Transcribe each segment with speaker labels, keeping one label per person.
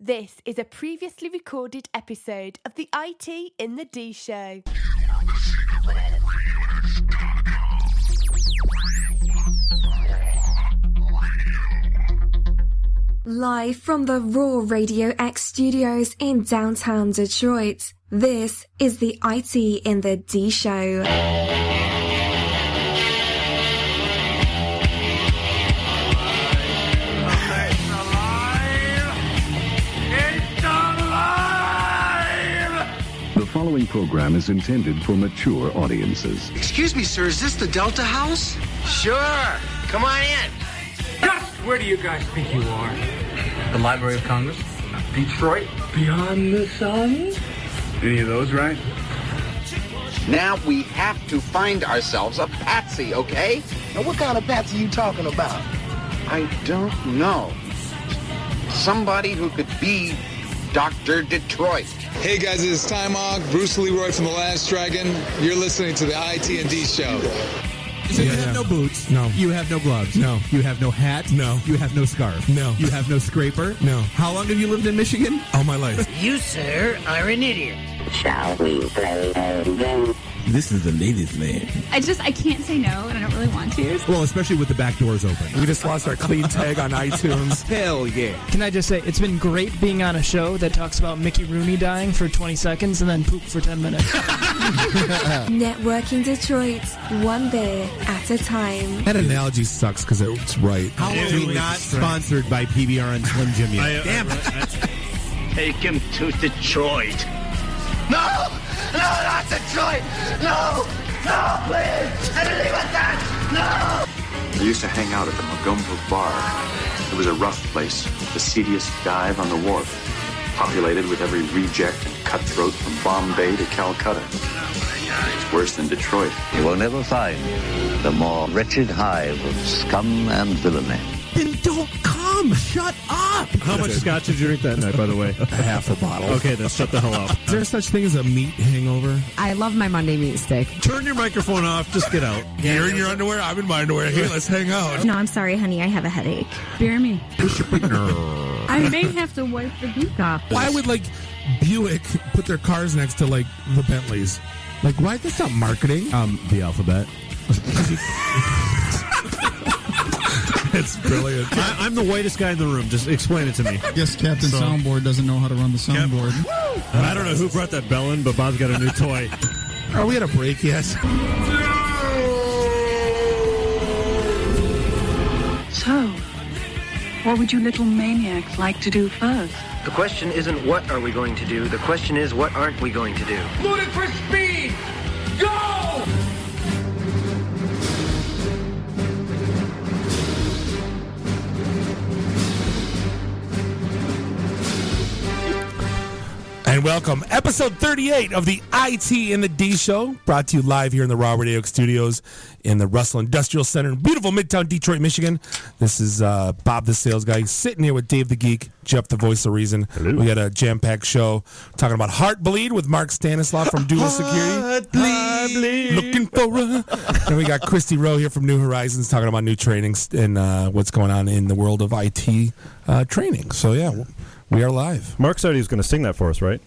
Speaker 1: This is a previously recorded episode of the IT in the D Show.
Speaker 2: Live from the Raw Radio X studios in downtown Detroit, this is the IT in the D Show.
Speaker 3: The following program is intended for mature audiences.
Speaker 4: Excuse me, sir, is this the Delta House? Sure. Come on in.
Speaker 5: Just where do you guys think you are?
Speaker 6: The Library of Congress?
Speaker 5: Detroit? Beyond the sun?
Speaker 3: Any of those right?
Speaker 4: Now we have to find ourselves a patsy, okay?
Speaker 7: Now, what kind of patsy you talking about?
Speaker 4: I don't know. Somebody who could be Dr. Detroit.
Speaker 8: Hey guys, it's Time Hawk, Bruce Leroy from The Last Dragon. You're listening to the IT&D Show.
Speaker 9: So you have no boots.
Speaker 10: No.
Speaker 9: You have no gloves.
Speaker 10: No.
Speaker 9: You have no hat.
Speaker 10: No.
Speaker 9: You have no scarf.
Speaker 10: No.
Speaker 9: You have no scraper.
Speaker 10: No.
Speaker 9: How long have you lived in Michigan?
Speaker 10: All my life.
Speaker 11: You, sir, are an idiot.
Speaker 12: Shall we play a game?
Speaker 9: This is the ladies' man.
Speaker 13: I can't say no, and I don't really want to.
Speaker 9: Well, especially with the back doors open.
Speaker 10: We just lost our clean tag on iTunes.
Speaker 9: Hell yeah.
Speaker 14: Can I just say, it's been great being on a show that talks about Mickey Rooney dying for 20 seconds and then poop for 10 minutes.
Speaker 2: Networking Detroit, one beer at a time.
Speaker 10: That analogy sucks because it's right.
Speaker 9: How are we not sponsored by PBR and Slim Jim yet?
Speaker 11: Damn it.
Speaker 12: Take him to Detroit.
Speaker 4: No! No, not Detroit! No! No, please! Anything but that! No!
Speaker 15: I used to hang out at the Magumbo Bar. It was a rough place, the seediest dive on the wharf, populated with every reject and cutthroat from Bombay to Calcutta. It's worse than Detroit.
Speaker 12: You will never find the more wretched hive of scum and villainy.
Speaker 9: Then don't come! Shut up!
Speaker 16: How much scotch did you drink that night, by the way?
Speaker 10: Half a bottle.
Speaker 16: Okay, then shut the hell up.
Speaker 10: Is there such thing as a meat hangover?
Speaker 13: I love my Monday meat steak.
Speaker 16: Turn your microphone off. Just get out.
Speaker 10: You're in your underwear. I'm in my underwear. Here, let's hang out.
Speaker 13: No, I'm sorry, honey. I have a headache. Bear me. I may have to wipe the gook off.
Speaker 10: Why would, Buick put their cars next to, the Bentleys? Why? That's not marketing.
Speaker 9: The alphabet.
Speaker 10: It's brilliant.
Speaker 16: I'm the whitest guy in the room. Just explain it to me.
Speaker 17: I guess Captain Soundboard doesn't know how to run the soundboard.
Speaker 16: I don't know who brought that bell in, but Bob's got a new toy.
Speaker 10: Are we at a break yet?
Speaker 18: So, what would you little maniacs like to do first?
Speaker 19: The question isn't what are we going to do. The question is what aren't we going to do.
Speaker 5: Ludicrous speed! Go!
Speaker 10: And welcome, episode 38 of the IT in the D Show, brought to you live here in the Raw Radio Studios in the Russell Industrial Center in beautiful Midtown Detroit, Michigan. This is Bob the Sales Guy, sitting here with Dave the Geek, Jeff the Voice of Reason. Hello. We got a jam-packed show talking about Heartbleed with Mark Stanislaw from Dual Security. Heartbleed. Looking for a... And we got Christy Rowe here from New Horizons talking about new trainings and what's going on in the world of IT training. So, yeah, we are live.
Speaker 16: Mark said he was going to sing that for us, right?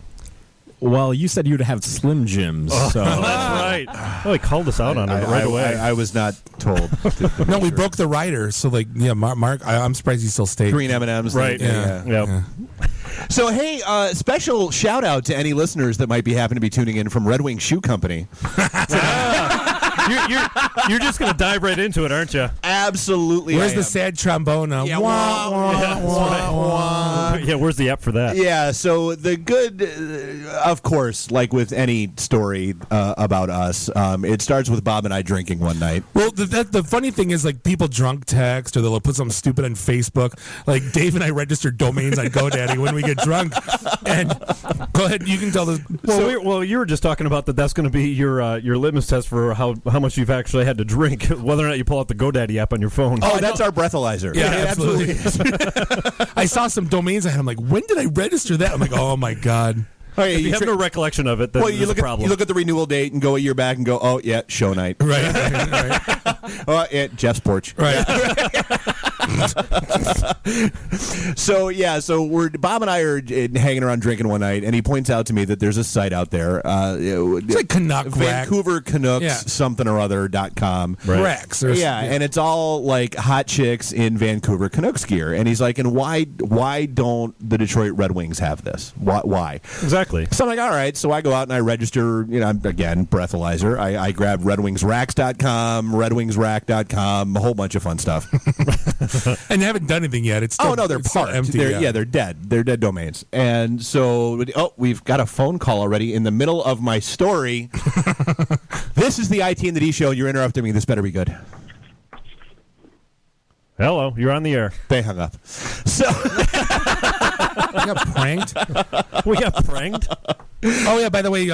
Speaker 9: Well, you said you'd have Slim Jims. So.
Speaker 16: That's right. Oh, he called us out on it right away.
Speaker 9: I was not told.
Speaker 10: No, we broke the rider. So, Mark, I'm surprised he still stayed.
Speaker 9: Green M&Ms.
Speaker 16: Right.
Speaker 9: Yeah. So, hey, special shout-out to any listeners that might be happen to be tuning in from Red Wing Shoe Company.
Speaker 16: You're just going to dive right into it, aren't you?
Speaker 10: Absolutely. Where's the sad trombone?
Speaker 16: Yeah, where's the app for that?
Speaker 9: Yeah, so the good, of course, like with any story about us, it starts with Bob and I drinking one night.
Speaker 10: Well, the funny thing is, people drunk text or they'll put something stupid on Facebook. Dave and I register domains on GoDaddy when we get drunk. And go ahead, you can tell the...
Speaker 16: Well, you were just talking about that's going to be your litmus test for how much you've actually had to drink, whether or not you pull out the GoDaddy app on your phone.
Speaker 9: Oh, that's our breathalyzer.
Speaker 10: Yeah, absolutely. I saw some domains I had. I'm like, when did I register that? I'm like, oh my God.
Speaker 16: Oh, yeah, if you have no recollection of it, then
Speaker 9: you look
Speaker 16: a problem.
Speaker 9: You look at the renewal date and go a year back and go, oh, yeah, show night.
Speaker 10: Right.
Speaker 9: Oh, yeah, Jeff's porch.
Speaker 10: Right.
Speaker 9: So Bob and I are hanging around drinking one night, and he points out to me that there's a site out there.
Speaker 10: It's like Canuck
Speaker 9: Vancouver Canucks something or other.com.
Speaker 10: Racks.
Speaker 9: And it's all like hot chicks in Vancouver Canucks gear. And he's like, and why don't the Detroit Red Wings have this? Why?
Speaker 16: Exactly.
Speaker 9: So I'm like, all right. So I go out and I register, again, breathalyzer. I grab redwingsracks.com, redwingsrack.com, a whole bunch of fun stuff.
Speaker 10: And you haven't done anything yet. It's still,
Speaker 9: they're parked.
Speaker 10: Empty.
Speaker 9: They're dead. They're dead domains. And so, we've got a phone call already in the middle of my story. This is the IT and the D show. You're interrupting me. This better be good.
Speaker 16: Hello, you're on the air.
Speaker 9: They hung up. So
Speaker 10: we got pranked. Oh yeah. By the way,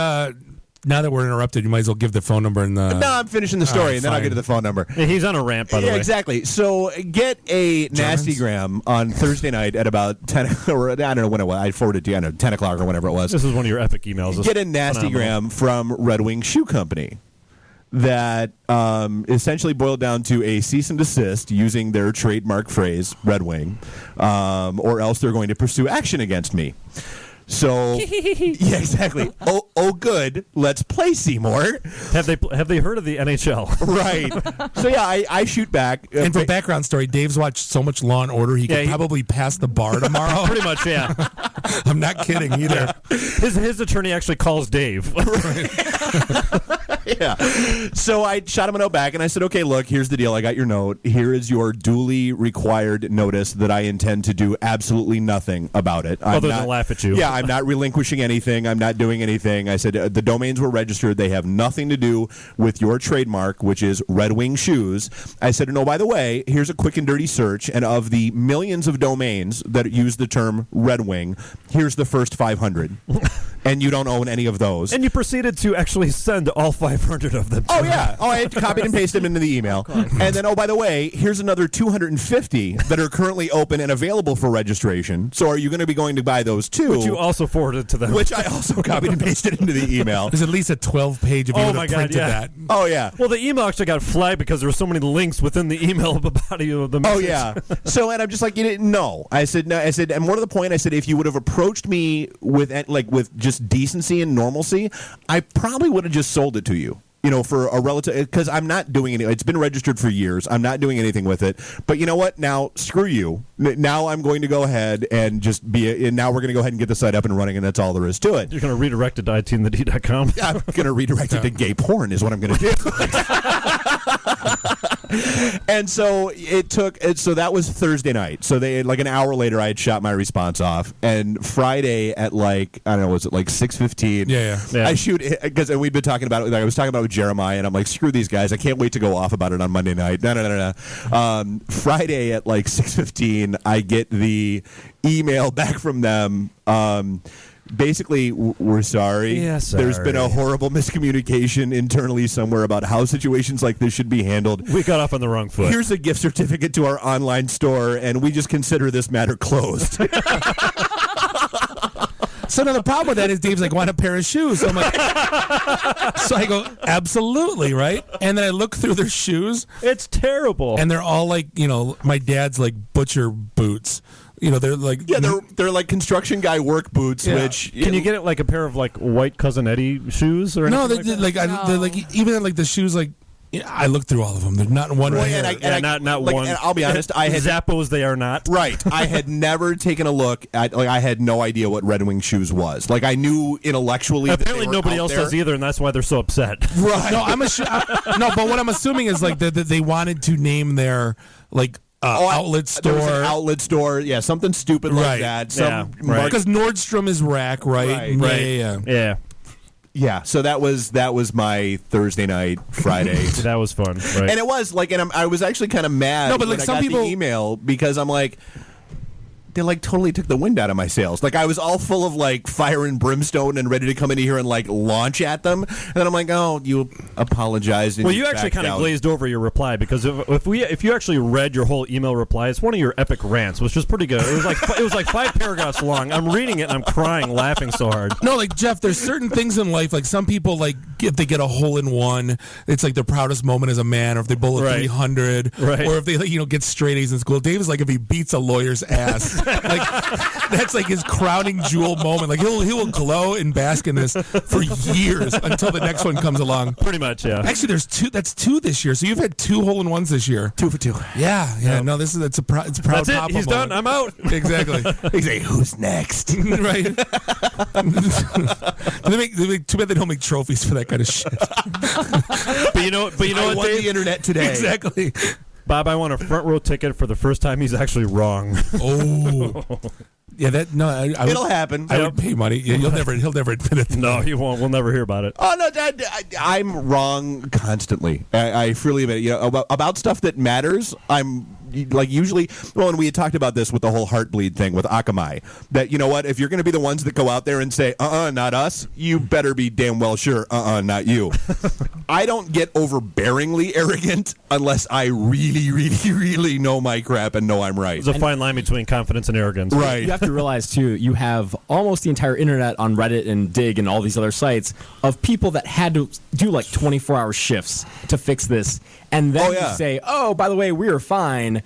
Speaker 10: now that we're interrupted, you might as well give the phone number and the.
Speaker 9: No, I'm finishing the story, and then I'll get to the phone number.
Speaker 16: Yeah, he's on a rant, by the way.
Speaker 9: Exactly. So get a nastygram on Thursday night at about 10, or I don't know when it was. I forwarded it to you, 10 o'clock or whenever it was.
Speaker 16: This is one of your epic emails.
Speaker 9: Get a nastygram from Red Wing Shoe Company that essentially boiled down to a cease and desist using their trademark phrase, Red Wing, or else they're going to pursue action against me. So, yeah, exactly. Oh, good. Let's play, Seymour.
Speaker 16: Have they heard of the NHL?
Speaker 9: Right. So, yeah, I shoot back.
Speaker 10: And for background story, Dave's watched so much Law and Order, he could probably pass the bar tomorrow.
Speaker 16: Pretty much, yeah.
Speaker 10: I'm not kidding either.
Speaker 16: His attorney actually calls Dave.
Speaker 9: Yeah. So I shot him a note back, and I said, okay, look, here's the deal. I got your note. Here is your duly required notice that I intend to do absolutely nothing about it.
Speaker 16: Other than laugh at you.
Speaker 9: Yeah, I'm not relinquishing anything. I'm not doing anything. I said, the domains were registered. They have nothing to do with your trademark, which is Red Wing Shoes. I said, and oh, by the way, here's a quick and dirty search, and of the millions of domains that use the term Red Wing, here's the first 500. And you don't own any of those.
Speaker 16: And you proceeded to actually send all 500 of them.
Speaker 9: Oh, yeah. Oh, I had copied and pasted them into the email. And then, oh, by the way, here's another 250 that are currently open and available for registration. So are you going to be going to buy those too?
Speaker 16: Which you also forwarded to them.
Speaker 9: Which I also copied and pasted into the email.
Speaker 10: There's at least a 12-page if you would have printed that.
Speaker 9: Oh, yeah.
Speaker 16: Well, the email actually got flagged because there were so many links within the email about you. The message.
Speaker 9: Oh, yeah. So, and I'm just like, you didn't know. I said, no. I said, and more to the point, I said, if you would have approached me with just decency and normalcy, I probably would have just sold it to you. For a relative, because I'm not doing anything. It's been registered for years. I'm not doing anything with it. But you know what? Now, screw you. Now I'm going to go ahead and just and now we're going to go ahead and get the site up and running, and that's all there is to it.
Speaker 16: You're going to redirect it to itandthed.com?
Speaker 9: I'm going to redirect it to gay porn is what I'm going to do. And so so that was Thursday night. So they like an hour later I had shot my response off, and Friday at was it 6:15?
Speaker 10: Yeah.
Speaker 9: I shoot because we've been talking about it. I was talking about it with Jeremiah, and I'm like, screw these guys. I can't wait to go off about it on Monday night. No. Friday at 6:15, I get the email back from them. Basically, we're sorry.
Speaker 16: Yeah, sorry.
Speaker 9: There's been a horrible miscommunication internally somewhere about how situations like this should be handled.
Speaker 16: We got off on the wrong foot.
Speaker 9: Here's a gift certificate to our online store, and we just consider this matter closed.
Speaker 10: So now the problem with that is Dave's like, want a pair of shoes? So I'm like, so I go, absolutely, right? And then I look through their shoes.
Speaker 16: It's terrible.
Speaker 10: And they're all like, my dad's like butcher boots. They're like
Speaker 9: they're like construction guy work boots.
Speaker 10: Yeah.
Speaker 9: Which
Speaker 16: can you get it like a pair of white Cousin Eddie shoes or anything?
Speaker 10: No, they're like even like the shoes like. I looked through all of them. They're not one.
Speaker 9: Not
Speaker 16: one.
Speaker 9: And I'll be honest. I had
Speaker 16: Zappos. They are not
Speaker 9: right. I had never taken a look at. I had no idea what Red Wing Shoes was. I knew intellectually.
Speaker 16: Apparently, nobody else does either, and that's why they're so upset.
Speaker 9: Right.
Speaker 10: No, but what I'm assuming is that they wanted to name their outlet store.
Speaker 9: There was an outlet store. Yeah, something stupid like that.
Speaker 10: Because Nordstrom is rack, right?
Speaker 16: Yeah.
Speaker 9: Yeah, so that was my Thursday night, Friday.
Speaker 16: That was fun, right?
Speaker 9: And it was I was actually kind of mad.
Speaker 10: No, but
Speaker 9: when
Speaker 10: some
Speaker 9: I got
Speaker 10: people
Speaker 9: the email because I'm like, they like totally took the wind out of my sails. Like I was all full of like fire and brimstone and ready to come in here and like launch at them. And then I'm like, oh, you apologized. And
Speaker 16: well, you actually kind of glazed over your reply because if you actually read your whole email reply, it's one of your epic rants, which was pretty good. It was like 5 paragraphs long. I'm reading it and I'm crying, laughing so hard.
Speaker 10: No, like Jeff, there's certain things in life. Like some people, like if they get a hole in one, it's like their proudest moment as a man. Or if they bowl a 300, or if they get straight A's in school. Dave is like if he beats a lawyer's ass. Like that's like his crowning jewel moment. Like he will glow and bask in this for years until the next one comes along.
Speaker 16: Pretty much, yeah.
Speaker 10: Actually, there's 2. That's 2 this year. So you've had 2 hole-in-ones this year.
Speaker 9: 2 for 2.
Speaker 10: Yeah. No, it's a proud.
Speaker 16: That's it.
Speaker 10: Papa
Speaker 16: He's
Speaker 10: moment.
Speaker 16: done. I'm out.
Speaker 10: Exactly.
Speaker 9: He's like, who's next?
Speaker 10: Right. Too bad they don't make trophies for that kind of shit.
Speaker 16: But you know
Speaker 9: I
Speaker 16: what,
Speaker 9: won
Speaker 16: Dave?
Speaker 9: the internet today.
Speaker 10: Exactly.
Speaker 16: Bob, I want a front row ticket for the first time he's actually wrong.
Speaker 10: Oh. Yeah,
Speaker 9: it'll happen.
Speaker 10: I would pay money. Yeah, he'll never admit it.
Speaker 16: No, he won't. We'll never hear about it.
Speaker 9: Oh no, Dad, I'm wrong constantly. I freely admit it. About stuff that matters. I'm like usually. Well, and we had talked about this with the whole Heartbleed thing with Akamai. That if you're going to be the ones that go out there and say, not us, you better be damn well sure, not you. I don't get overbearingly arrogant unless I really, really, really know my crap and know I'm right.
Speaker 16: There's a fine line between confidence and arrogance.
Speaker 9: Right.
Speaker 20: You have to realize, too, you have almost the entire internet on Reddit and Dig and all these other sites of people that had to do like 24-hour shifts to fix this. And then you say, oh, by the way, we are fine.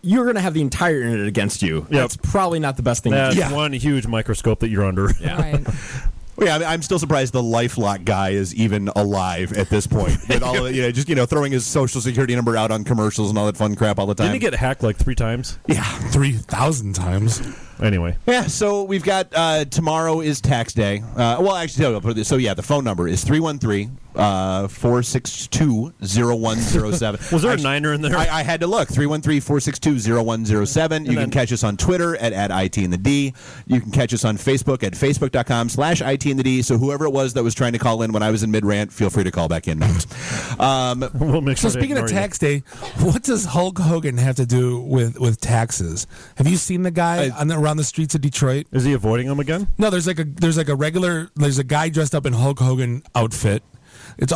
Speaker 20: You're going to have the entire internet against you. Yep. That's probably not the best thing to do.
Speaker 16: That's one huge microscope that you're under.
Speaker 20: Yeah.
Speaker 1: Right.
Speaker 9: Well, yeah, I'm still surprised the LifeLock guy is even alive at this point. With all just throwing his social security number out on commercials and all that fun crap all the time.
Speaker 16: Didn't he get hacked like 3 times?
Speaker 9: Yeah,
Speaker 10: 3,000 times.
Speaker 16: Anyway.
Speaker 9: Yeah, so we've got tomorrow is tax day. Well, actually, so yeah, the phone number is 313-462-0107.
Speaker 16: Was there a 9er in there?
Speaker 9: I had to look. 313-462-0107. You can catch us on Twitter at IT in the D. You can catch us on Facebook at facebook.com/IT in the D. So whoever it was that was trying to call in when I was in mid-rant, feel free to call back in.
Speaker 16: We'll make sure
Speaker 10: so speaking of tax day, what does Hulk Hogan have to do with taxes? Have you seen the guy around the streets of Detroit?
Speaker 16: Is he avoiding them again?
Speaker 10: No, there's a guy dressed up in Hulk Hogan outfit.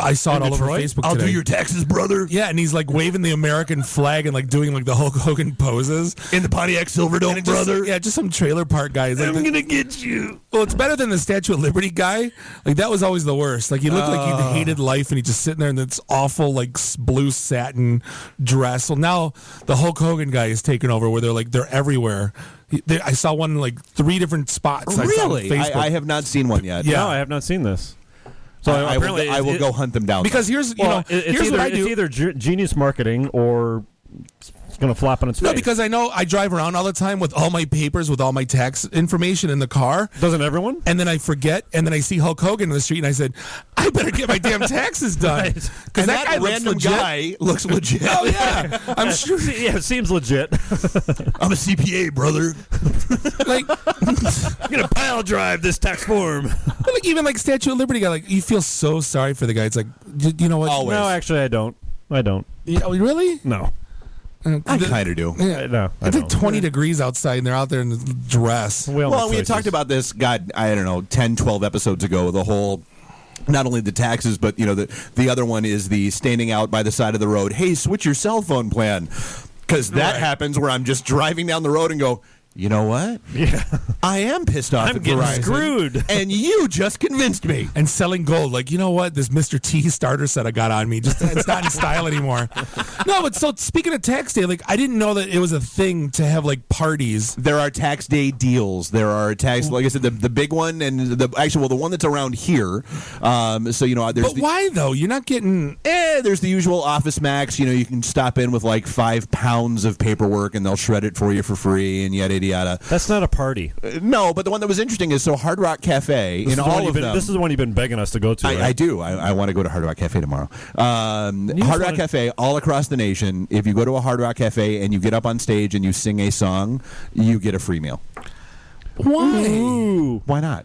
Speaker 10: I saw it all over Facebook today.
Speaker 9: I'll do your taxes, brother.
Speaker 10: Yeah, and he's like waving the American flag and like doing like the Hulk Hogan poses
Speaker 9: in the Pontiac Silverdome, brother.
Speaker 10: Yeah, just some trailer park guy.
Speaker 9: I'm gonna get you.
Speaker 10: Well, it's better than the Statue of Liberty guy. Like that was always the worst. Like he looked like he hated life, and he's just sitting there in this awful like blue satin dress. Well, now the Hulk Hogan guy is taking over, where they're everywhere. I saw one in like 3 different spots.
Speaker 9: Really? I have not seen one yet.
Speaker 10: Yeah,
Speaker 16: no, I have not seen this.
Speaker 9: So I will go hunt them down.
Speaker 10: Because here's what I do.
Speaker 16: It's either genius marketing or it's going to flop on its face.
Speaker 10: No, because I know I drive around all the time with all my papers, with all my tax information in the car.
Speaker 16: Doesn't everyone?
Speaker 10: And then I forget, and then I see Hulk Hogan in the street, and I said, I better get my damn taxes done.
Speaker 9: Because that guy random guy looks legit.
Speaker 10: Oh, yeah. I'm sure.
Speaker 16: Yeah, it seems legit.
Speaker 9: I'm a CPA, brother.
Speaker 10: Like,
Speaker 16: I'm going to pile drive this tax form.
Speaker 10: But like even like Statue of Liberty guy, like you feel so sorry for the guy. It's like, you know what?
Speaker 9: Always.
Speaker 16: No, actually, I don't.
Speaker 10: Really?
Speaker 16: No.
Speaker 9: I kind of do.
Speaker 10: Yeah.
Speaker 16: No,
Speaker 10: it's like 20 degrees outside, and they're out there in the dress.
Speaker 9: Well, we had talked about this, God, I don't know, 10, 12 episodes ago, the whole... Not only the taxes, but the other one is the standing out by the side of the road. Hey, switch your cell phone plan, because that happens where I'm just driving down the road and go, you know what?
Speaker 16: Yeah,
Speaker 9: I am pissed off.
Speaker 16: I'm getting
Speaker 9: Verizon,
Speaker 16: screwed,
Speaker 9: and you just convinced me.
Speaker 10: And selling gold, like you know what? This Mr. T starter set I got on me, just it's not in style anymore. No, but so speaking of tax day, like I didn't know that it was a thing to have like parties.
Speaker 9: There are tax day deals. There are tax, like I said, the big one and the one that's around here. So there's.
Speaker 10: But why though? You're not getting.
Speaker 9: There's the usual Office Max. You can stop in with like 5 pounds of paperwork and they'll shred it for you for free and yada yada.
Speaker 16: That's not a party.
Speaker 9: No, but the one that was interesting is Hard Rock Cafe.
Speaker 16: This is the one you've been begging us to go to. Right?
Speaker 9: I do. I want to go to Hard Rock Cafe tomorrow. Hard Rock Cafe all across the nation. If you go to a Hard Rock Cafe and you get up on stage and you sing a song, you get a free meal.
Speaker 10: Why?
Speaker 16: Ooh.
Speaker 9: Why not?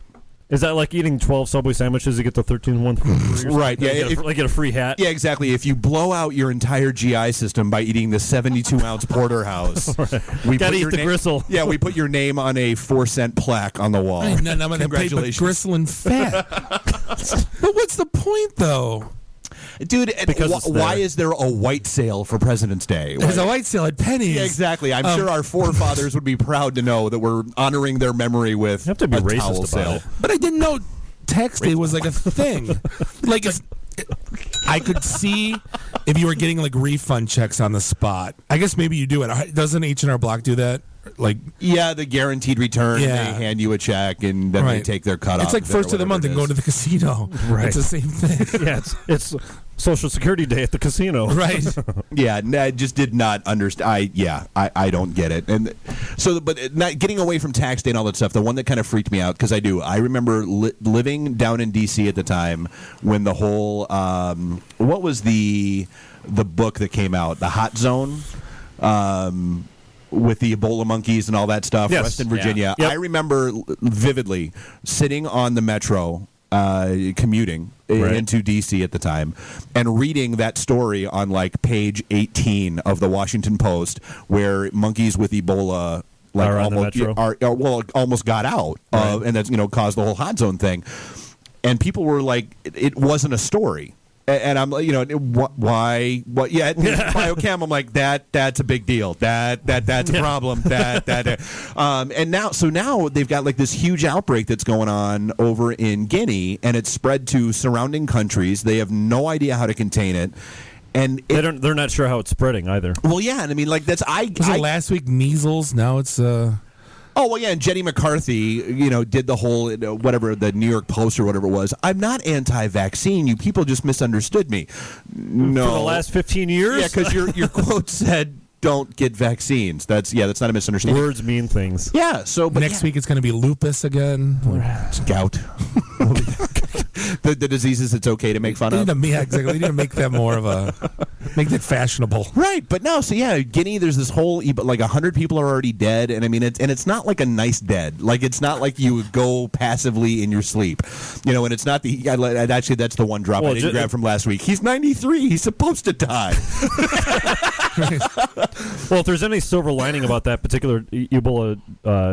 Speaker 16: Is that like eating 12 Subway sandwiches to get the 13th one for free?
Speaker 9: Right, yeah.
Speaker 16: Get a free hat?
Speaker 9: Yeah, exactly. If you blow out your entire GI system by eating the 72-ounce porterhouse, we
Speaker 16: gotta
Speaker 9: put
Speaker 16: eat
Speaker 9: your
Speaker 16: the gristle.
Speaker 9: Yeah, we put your name on a 4-cent plaque on the wall.
Speaker 10: I'm going to pay
Speaker 9: Congratulations.
Speaker 10: gristle and fat. But what's the point, though?
Speaker 9: Dude, why is there a white sale for President's Day?
Speaker 10: There's a white sale at Penny's.
Speaker 9: Yeah, exactly. I'm sure our forefathers would be proud to know that we're honoring their memory with
Speaker 16: have to be
Speaker 9: a
Speaker 16: racist
Speaker 9: towel
Speaker 16: about
Speaker 9: sale.
Speaker 16: it.
Speaker 10: But I didn't know tax day was like a thing. Like, I could see if you were getting like refund checks on the spot. I guess maybe you do it. Doesn't H&R Block do that? Like,
Speaker 9: yeah, the guaranteed return.
Speaker 10: Yeah.
Speaker 9: They hand you a check and then they take their cut off.
Speaker 10: It's like first of the month and go to the casino.
Speaker 16: Right.
Speaker 10: It's the same thing.
Speaker 16: Yeah, it's Social Security Day at the casino.
Speaker 10: Right.
Speaker 9: Yeah, I just did not understand. I don't get it. And so, but not getting away from tax day and all that stuff, the one that kind of freaked me out, because I remember living down in D.C. at the time when the whole, what was the book that came out, The Hot Zone? With the Ebola monkeys and all that stuff,
Speaker 16: Yes.
Speaker 9: West in Virginia.
Speaker 16: Yeah. Yep.
Speaker 9: I remember vividly sitting on the metro, commuting into D.C. at the time, and reading that story on like page 18 of the Washington Post, where monkeys with Ebola
Speaker 16: Are on the metro.
Speaker 9: almost got out, and that's caused the whole hot zone thing. And people were like, it wasn't a story. And I'm like, why? What? Yeah, biochem. I'm like, that's a big deal. That's a problem. And now they've got like this huge outbreak that's going on over in Guinea, and it's spread to surrounding countries. They have no idea how to contain it, and
Speaker 16: they're not sure how it's spreading either.
Speaker 9: Well, yeah, and I mean, like
Speaker 10: Was it last week measles? Now it's
Speaker 9: Oh, well, yeah, and Jenny McCarthy, did the whole, whatever, the New York Post or whatever it was. I'm not anti-vaccine. You people just misunderstood me. No.
Speaker 16: For the last 15 years?
Speaker 9: Yeah, because your quote said, don't get vaccines. That's not a misunderstanding.
Speaker 16: Words mean things.
Speaker 9: Yeah, so... But
Speaker 10: next week it's going to be lupus again.
Speaker 9: Gout. the diseases it's okay to make fun of.
Speaker 10: Exactly. We need to make that more of make that fashionable.
Speaker 9: Right, but no, so yeah, Guinea, there's this whole, like 100 people are already dead, and I mean, it's not like a nice dead. Like, it's not like you would go passively in your sleep. And it's not actually, that's the one drop I didn't grab from last week. He's 93. He's supposed to die.
Speaker 16: Well, if there's any silver lining about that particular Ebola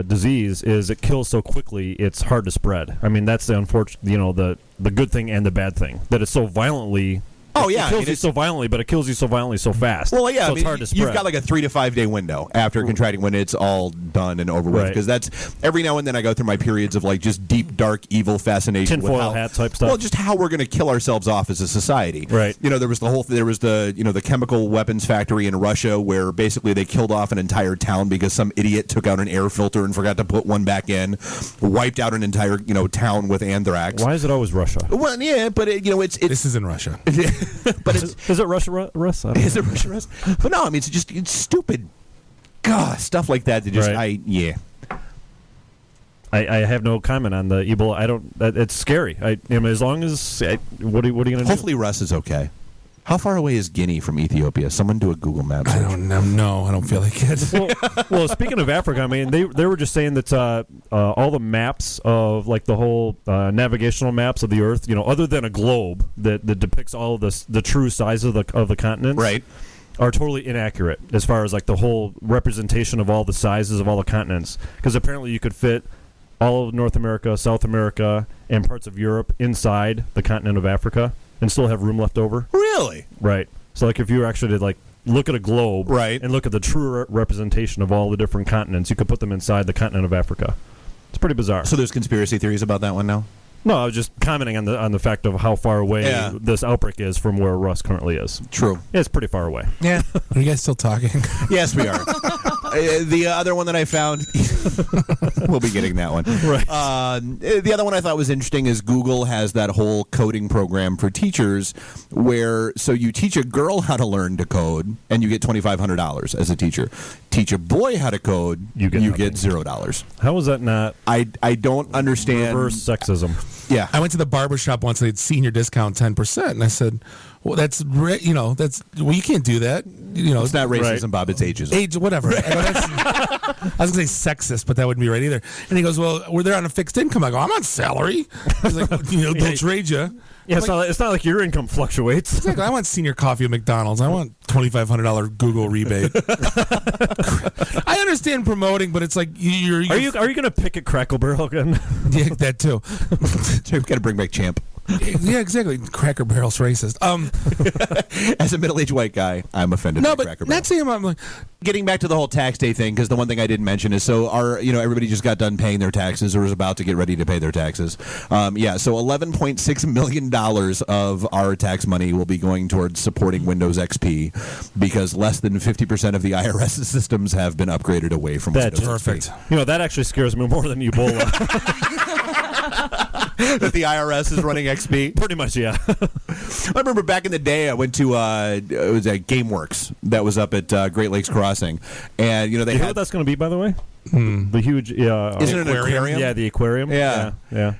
Speaker 16: disease, is it kills so quickly, it's hard to spread. I mean, that's the unfortunate, the good thing and the bad thing, that it's so violently.
Speaker 9: Oh, yeah.
Speaker 16: It kills you so violently, but it kills you so violently so fast.
Speaker 9: Well, yeah.
Speaker 16: So it's hard to spread.
Speaker 9: You've got like a 3 to 5 day window after contracting when it's all done and over with. Because that's every now and then I go through my periods of like just deep, dark, evil fascination with
Speaker 16: tinfoil hat type stuff.
Speaker 9: Well, just how we're going to kill ourselves off as a society.
Speaker 16: Right.
Speaker 9: There was the chemical weapons factory in Russia where basically they killed off an entire town because some idiot took out an air filter and forgot to put one back in, wiped out an entire town with anthrax.
Speaker 16: Why is it always Russia?
Speaker 9: Well, yeah, but it's
Speaker 10: this isn't Russia.
Speaker 9: But it's.
Speaker 16: Is it Russia, Russ?
Speaker 9: Is it Russia, Russ? But no, I mean, it's stupid. God, stuff like that.
Speaker 16: I have no comment on the Ebola. I don't. It's scary. As long as what are you going to do?
Speaker 9: Hopefully, Russ is okay. How far away is Guinea from Ethiopia? Someone do a Google map search.
Speaker 10: I don't know. No, I don't feel like it.
Speaker 16: Well, speaking of Africa, I mean, they were just saying that all the maps of like the whole navigational maps of the Earth, other than a globe that depicts all of the true size of the continents,
Speaker 9: right,
Speaker 16: are totally inaccurate as far as like the whole representation of all the sizes of all the continents. Because apparently you could fit all of North America, South America, and parts of Europe inside the continent of Africa and still have room left over.
Speaker 9: Really?
Speaker 16: Right. So like if you were actually to like look at a globe,
Speaker 9: right,
Speaker 16: and look at the true representation of all the different continents, you could put them inside the continent of Africa. It's pretty bizarre.
Speaker 9: So there's conspiracy theories about that one now?
Speaker 16: No, I was just commenting on the fact of how far away this outbreak is from where Russ currently is.
Speaker 9: True.
Speaker 16: Yeah, it's pretty far away.
Speaker 9: Yeah.
Speaker 10: Are you guys still talking?
Speaker 9: Yes, we are. The other one that I found, we'll be getting that one.
Speaker 16: Right.
Speaker 9: The other one I thought was interesting is Google has that whole coding program for teachers where, so you teach a girl how to learn to code and you get $2,500 as a teacher. Teach a boy how to code, you get $0.
Speaker 16: How is that not?
Speaker 9: I don't understand.
Speaker 16: Reverse sexism.
Speaker 9: Yeah.
Speaker 10: I went to the barber shop once. They had senior discount 10%, and I said, "Well, you can't do that.
Speaker 9: It's not racism, Bob. It's ageism.
Speaker 10: Age, whatever." I was going to say sexist, but that wouldn't be right either. And he goes, "Well, we're there on a fixed income." I go, "I'm on salary." He's like, "They'll trade you."
Speaker 16: Yeah, it's not like your income fluctuates.
Speaker 10: Exactly. I want senior coffee at McDonald's. I want $2,500 Google rebate. I understand promoting, but it's like you're
Speaker 16: Are you going to pick at Crackle Barrel again?
Speaker 10: Yeah, that too.
Speaker 9: We've got to bring back Champ.
Speaker 10: Yeah, exactly. Cracker Barrel's racist.
Speaker 9: As a middle-aged white guy, I'm offended.
Speaker 10: No,
Speaker 9: by
Speaker 10: but
Speaker 9: Cracker Barrel.
Speaker 10: not saying I'm like
Speaker 9: getting back to the whole tax day thing, because the one thing I didn't mention is everybody just got done paying their taxes or was about to get ready to pay their taxes. So $11.6 million of our tax money will be going towards supporting Windows XP because less than 50% of the IRS systems have been upgraded away from Windows
Speaker 10: perfect.
Speaker 9: XP.
Speaker 16: That actually scares me more than Ebola.
Speaker 9: That the IRS is running XP?
Speaker 16: Pretty much, yeah.
Speaker 9: I remember back in the day, I went to it was at GameWorks that was up at Great Lakes Crossing, and they
Speaker 16: know
Speaker 9: had
Speaker 16: what that's going to be, by the way. The huge,
Speaker 9: isn't it an aquarium?
Speaker 16: Yeah, the aquarium.
Speaker 9: Yeah.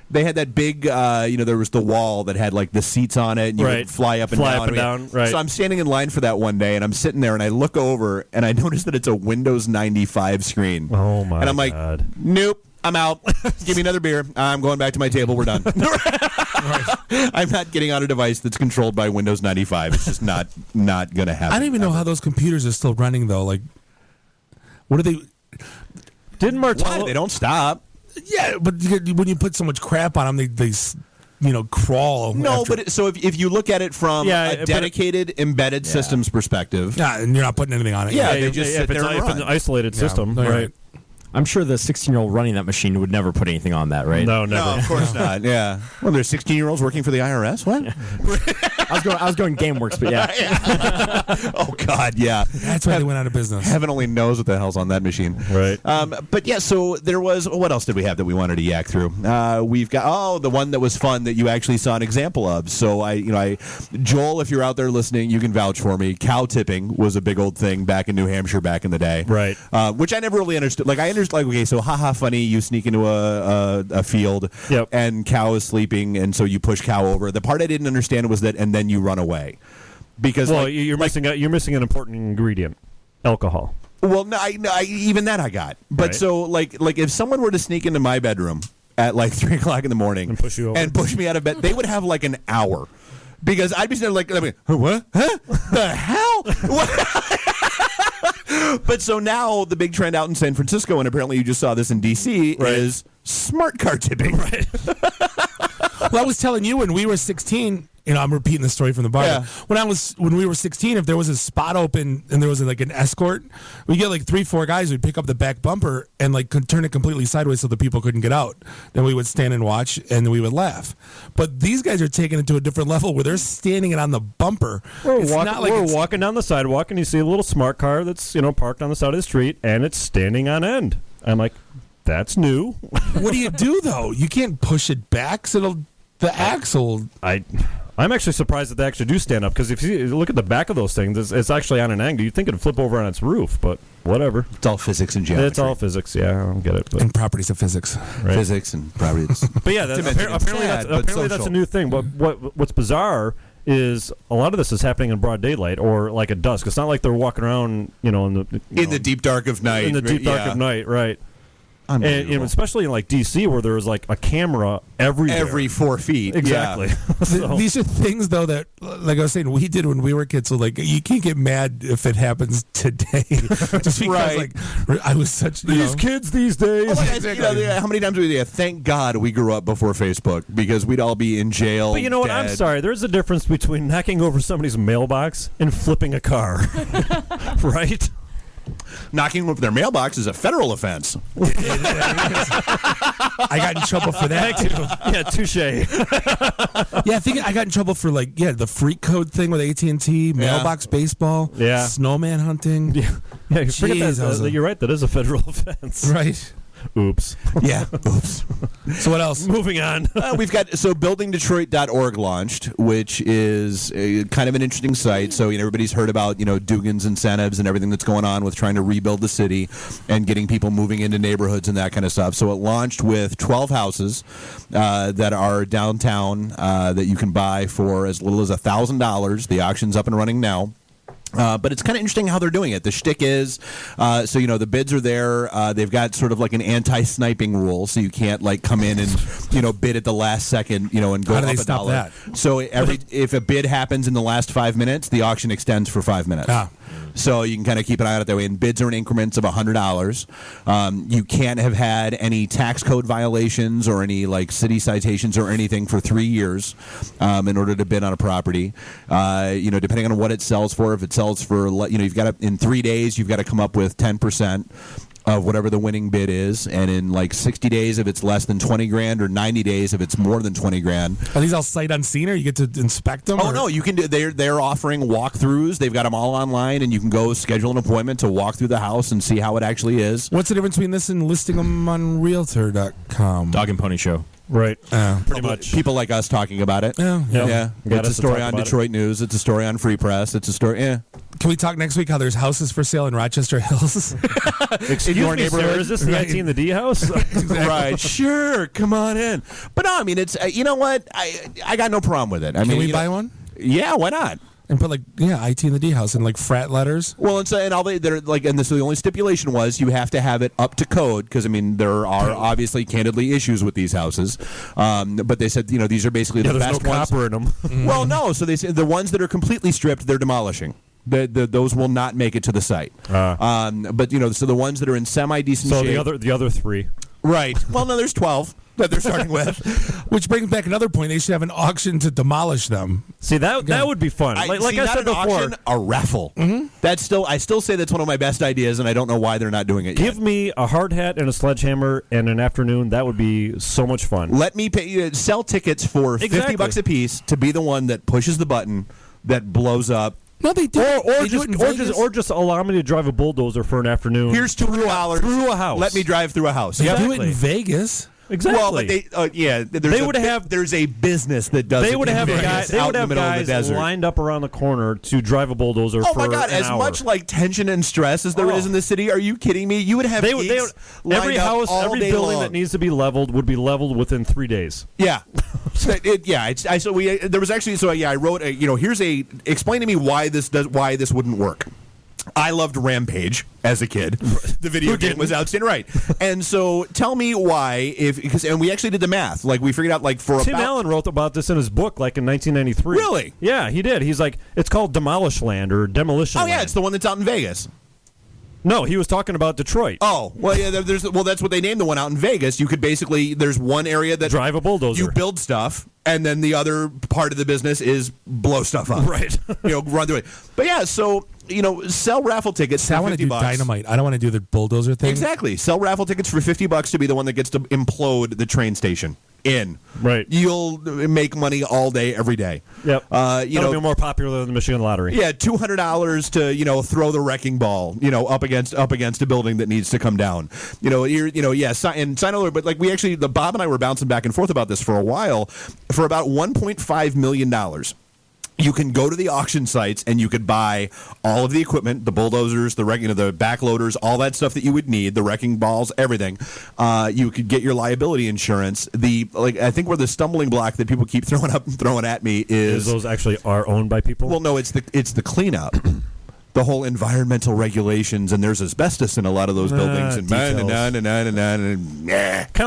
Speaker 9: They had that big, there was the wall that had like the seats on it, and you would fly up and down.
Speaker 16: Right.
Speaker 9: So I'm standing in line for that one day, and I'm sitting there, and I look over, and I notice that it's a Windows 95 screen.
Speaker 16: Oh my!
Speaker 9: And I'm like, nope. I'm out. Give me another beer. I'm going back to my table. We're done. I'm not getting on a device that's controlled by Windows 95. It's just not going to happen.
Speaker 10: I don't even know how those computers are still running though. Like, what are they?
Speaker 16: Didn't Martello?
Speaker 9: Why? They don't stop.
Speaker 10: Yeah, but when you put so much crap on them, they crawl.
Speaker 9: No, but if you look at it from a dedicated embedded systems perspective,
Speaker 10: and you're not putting anything on it.
Speaker 9: Yeah, they just sit there and
Speaker 16: if it's an isolated system, right?
Speaker 20: I'm sure the 16-year-old running that machine would never put anything on that, right?
Speaker 16: No, never.
Speaker 9: No, of course not. Yeah. Well, there's 16-year-olds working for the IRS. What?
Speaker 20: I was going GameWorks, but yeah.
Speaker 9: Oh God, yeah.
Speaker 10: That's why they went out of business.
Speaker 9: Heaven only knows what the hell's on that machine.
Speaker 16: Right.
Speaker 9: But yeah, so there was. What else did we have that we wanted to yak through? We've got the one that was fun that you actually saw an example of. So Joel, if you're out there listening, you can vouch for me. Cow tipping was a big old thing back in New Hampshire back in the day.
Speaker 16: Right.
Speaker 9: Which I never really understood. Like I understood. Okay, so haha, funny. You sneak into a field, and cow is sleeping, and so you push cow over. The part I didn't understand was that, and then you run away, because
Speaker 16: you're missing an important ingredient: alcohol.
Speaker 9: Well, no, even that I got. But
Speaker 16: right.
Speaker 9: So like if someone were to sneak into my bedroom at like 3 o'clock in the morning
Speaker 16: and push you over
Speaker 9: and push me out of bed, they would have like an hour, because I'd be sitting there like, what? Huh? The hell? What? But so now the big trend out in San Francisco, and apparently you just saw this in D.C., is smart car tipping.
Speaker 16: Right.
Speaker 10: Well, I was telling you when we were 16. I'm repeating the story from the bar.
Speaker 9: Yeah.
Speaker 10: When we were 16, if there was a spot open and there was like an escort, we get like 3-4 guys who'd pick up the back bumper and like turn it completely sideways so the people couldn't get out. Then we would stand and watch, and then we would laugh. But these guys are taking it to a different level where they're standing it on the bumper.
Speaker 16: We're walking down the sidewalk, and you see a little smart car that's parked on the side of the street, and it's standing on end. I'm like, that's new.
Speaker 10: What do you do though? You can't push it back, so the axle.
Speaker 16: I'm actually surprised that they actually do stand up, because if you look at the back of those things, it's actually on an angle. You'd think it'd flip over on its roof, but whatever.
Speaker 9: It's all physics and geometry.
Speaker 16: It's all physics, yeah. I don't get it. But.
Speaker 10: And properties of physics.
Speaker 16: Right.
Speaker 9: Physics and properties.
Speaker 16: But yeah, apparently that's a new thing. But what's bizarre is a lot of this is happening in broad daylight or like at dusk. It's not like they're walking around, in
Speaker 9: the deep dark of night.
Speaker 16: In the deep dark of night, right. And especially in like D.C. where there was like a camera every
Speaker 9: 4 feet.
Speaker 16: Exactly.
Speaker 9: Yeah.
Speaker 10: So. These are things though that, like I was saying, we did when we were kids. So like, you can't get mad if it happens today, just because like I was such
Speaker 16: these kids these days.
Speaker 9: Oh, exactly. How many times we thank God we grew up before Facebook, because we'd all be in jail.
Speaker 16: But you know what? I'm sorry. There's a difference between knocking over somebody's mailbox and flipping a car, right?
Speaker 9: Knocking over their mailbox is a federal offense.
Speaker 10: I got in trouble for that too.
Speaker 16: Yeah, touche.
Speaker 10: Yeah, I think I got in trouble for the freak code thing with AT&T, mailbox baseball, snowman hunting.
Speaker 16: Yeah, forget that. You're right. That is a federal offense.
Speaker 10: Right.
Speaker 16: Oops.
Speaker 9: Yeah, oops.
Speaker 10: So what else?
Speaker 16: Moving on.
Speaker 9: We've got buildingdetroit.org launched, which is kind of an interesting site. So everybody's heard about Dugan's incentives and everything that's going on with trying to rebuild the city and getting people moving into neighborhoods and that kind of stuff. So it launched with 12 houses that are downtown that you can buy for as little as $1,000. The auction's up and running now. But it's kind of interesting how they're doing it. The shtick is, the bids are there. They've got sort of like an anti-sniping rule, so you can't come in and bid at the last second, and go
Speaker 10: How do
Speaker 9: up
Speaker 10: they
Speaker 9: a
Speaker 10: stop
Speaker 9: dollar.
Speaker 10: that?
Speaker 9: So if a bid happens in the last 5 minutes, the auction extends for 5 minutes. So you can kind of keep an eye on it that way. And bids are in increments of $100. You can't have had any tax code violations or any city citations or anything for 3 years in order to bid on a property. Depending on what it sells for, if it sells for, you've got to, in 3 days, you've got to come up with 10% of whatever the winning bid is, and in 60 days if it's less than 20 grand, or 90 days if it's more than 20 grand.
Speaker 10: Are these all sight unseen, or you get to inspect them?
Speaker 9: No, you can do. They're offering walkthroughs. They've got them all online, and you can go schedule an appointment to walk through the house and see how it actually is.
Speaker 10: What's the difference between this and listing them on Realtor.com?
Speaker 20: Dog and Pony Show.
Speaker 16: Right.
Speaker 9: Pretty much. People like us talking about it.
Speaker 10: Yeah.
Speaker 9: It's a story on Detroit News. It's a story on Free Press. It's a story. Yeah.
Speaker 10: Can we talk next week how there's houses for sale in Rochester Hills?
Speaker 16: Excuse me, sir, is this the IT in the D house?
Speaker 9: Right. Sure. Come on in. But no, I mean, it's, you know what? I got no problem with it.
Speaker 10: Can we buy one?
Speaker 9: Yeah, why not?
Speaker 10: And put IT in the D house in frat letters.
Speaker 9: Well, and all they're and this, the only stipulation was you have to have it up to code, because there are obviously candidly issues with these houses. But they said these are basically the best
Speaker 16: no
Speaker 9: ones.
Speaker 16: copper in them.
Speaker 9: Well, no. So they said the ones that are completely stripped, they're demolishing. Those will not make it to the site. But so the ones that are in semi decent shape.
Speaker 16: So the other three.
Speaker 9: Right. Well, no, there's 12 that they're starting with.
Speaker 10: Which brings back another point. They should have an auction to demolish them.
Speaker 16: See, that would be fun. Like I said before,
Speaker 9: auction, a raffle. Mm-hmm. I still say that's one of my best ideas, and I don't know why they're not doing it yet.
Speaker 16: Give me a hard hat and a sledgehammer and an afternoon. That would be so much fun.
Speaker 9: Let me sell tickets for $50 a piece to be the one that pushes the button that blows up.
Speaker 10: No, they do.
Speaker 16: Or just allow me to drive a bulldozer for an afternoon.
Speaker 9: Here's $200
Speaker 16: through a house.
Speaker 9: Let me drive through a house.
Speaker 10: They do it in Vegas.
Speaker 16: Exactly.
Speaker 9: Well, but there's a business that does.
Speaker 16: They would have guys
Speaker 9: out in the middle of the desert,
Speaker 16: lined up around the corner to drive a bulldozer.
Speaker 9: Oh
Speaker 16: for
Speaker 9: my God!
Speaker 16: an
Speaker 9: As
Speaker 16: hour.
Speaker 9: much tension and stress as there is in the city, are you kidding me? You would have
Speaker 16: every house, every building that needs to be leveled would be leveled within 3 days.
Speaker 9: Yeah, there was actually I wrote here's explain to me why this wouldn't work. I loved Rampage as a kid. The video game was outstanding, right? And so, tell me why, and we actually did the math. We figured out
Speaker 16: Tim Allen wrote about this in his book, in 1993.
Speaker 9: Really?
Speaker 16: Yeah, he did. He's it's called Demolish Land or Demolition.
Speaker 9: Oh yeah,
Speaker 16: Land.
Speaker 9: it's the one that's out in Vegas.
Speaker 16: No, he was talking about Detroit.
Speaker 9: Oh, well, yeah. That's what they named the one out in Vegas. You could there's one area that
Speaker 16: drive a bulldozer.
Speaker 9: You build stuff, and then the other part of the business is blow stuff up.
Speaker 16: Right.
Speaker 9: Run through it. But yeah, so sell raffle tickets for $50.
Speaker 10: I want to do dynamite. I don't want to do the bulldozer thing.
Speaker 9: Exactly. Sell raffle tickets for $50 to be the one that gets to implode the train station.
Speaker 16: Right.
Speaker 9: You'll make money all day, every day.
Speaker 16: Yep. That'll be more popular than the Michigan Lottery.
Speaker 9: Yeah, $200 to throw the wrecking ball up against a building that needs to come down. Sign over. But Bob and I were bouncing back and forth about this for a while. For about $1.5 million. You can go to the auction sites and you could buy all of the equipment, the bulldozers, the backloaders, all that stuff that you would need, the wrecking balls, everything. You could get your liability insurance. I think where the stumbling block that people keep throwing at me is
Speaker 16: those actually are owned by people.
Speaker 9: Well, no, it's the cleanup. The whole environmental regulations, and there's asbestos in a lot of those buildings, and
Speaker 16: kind of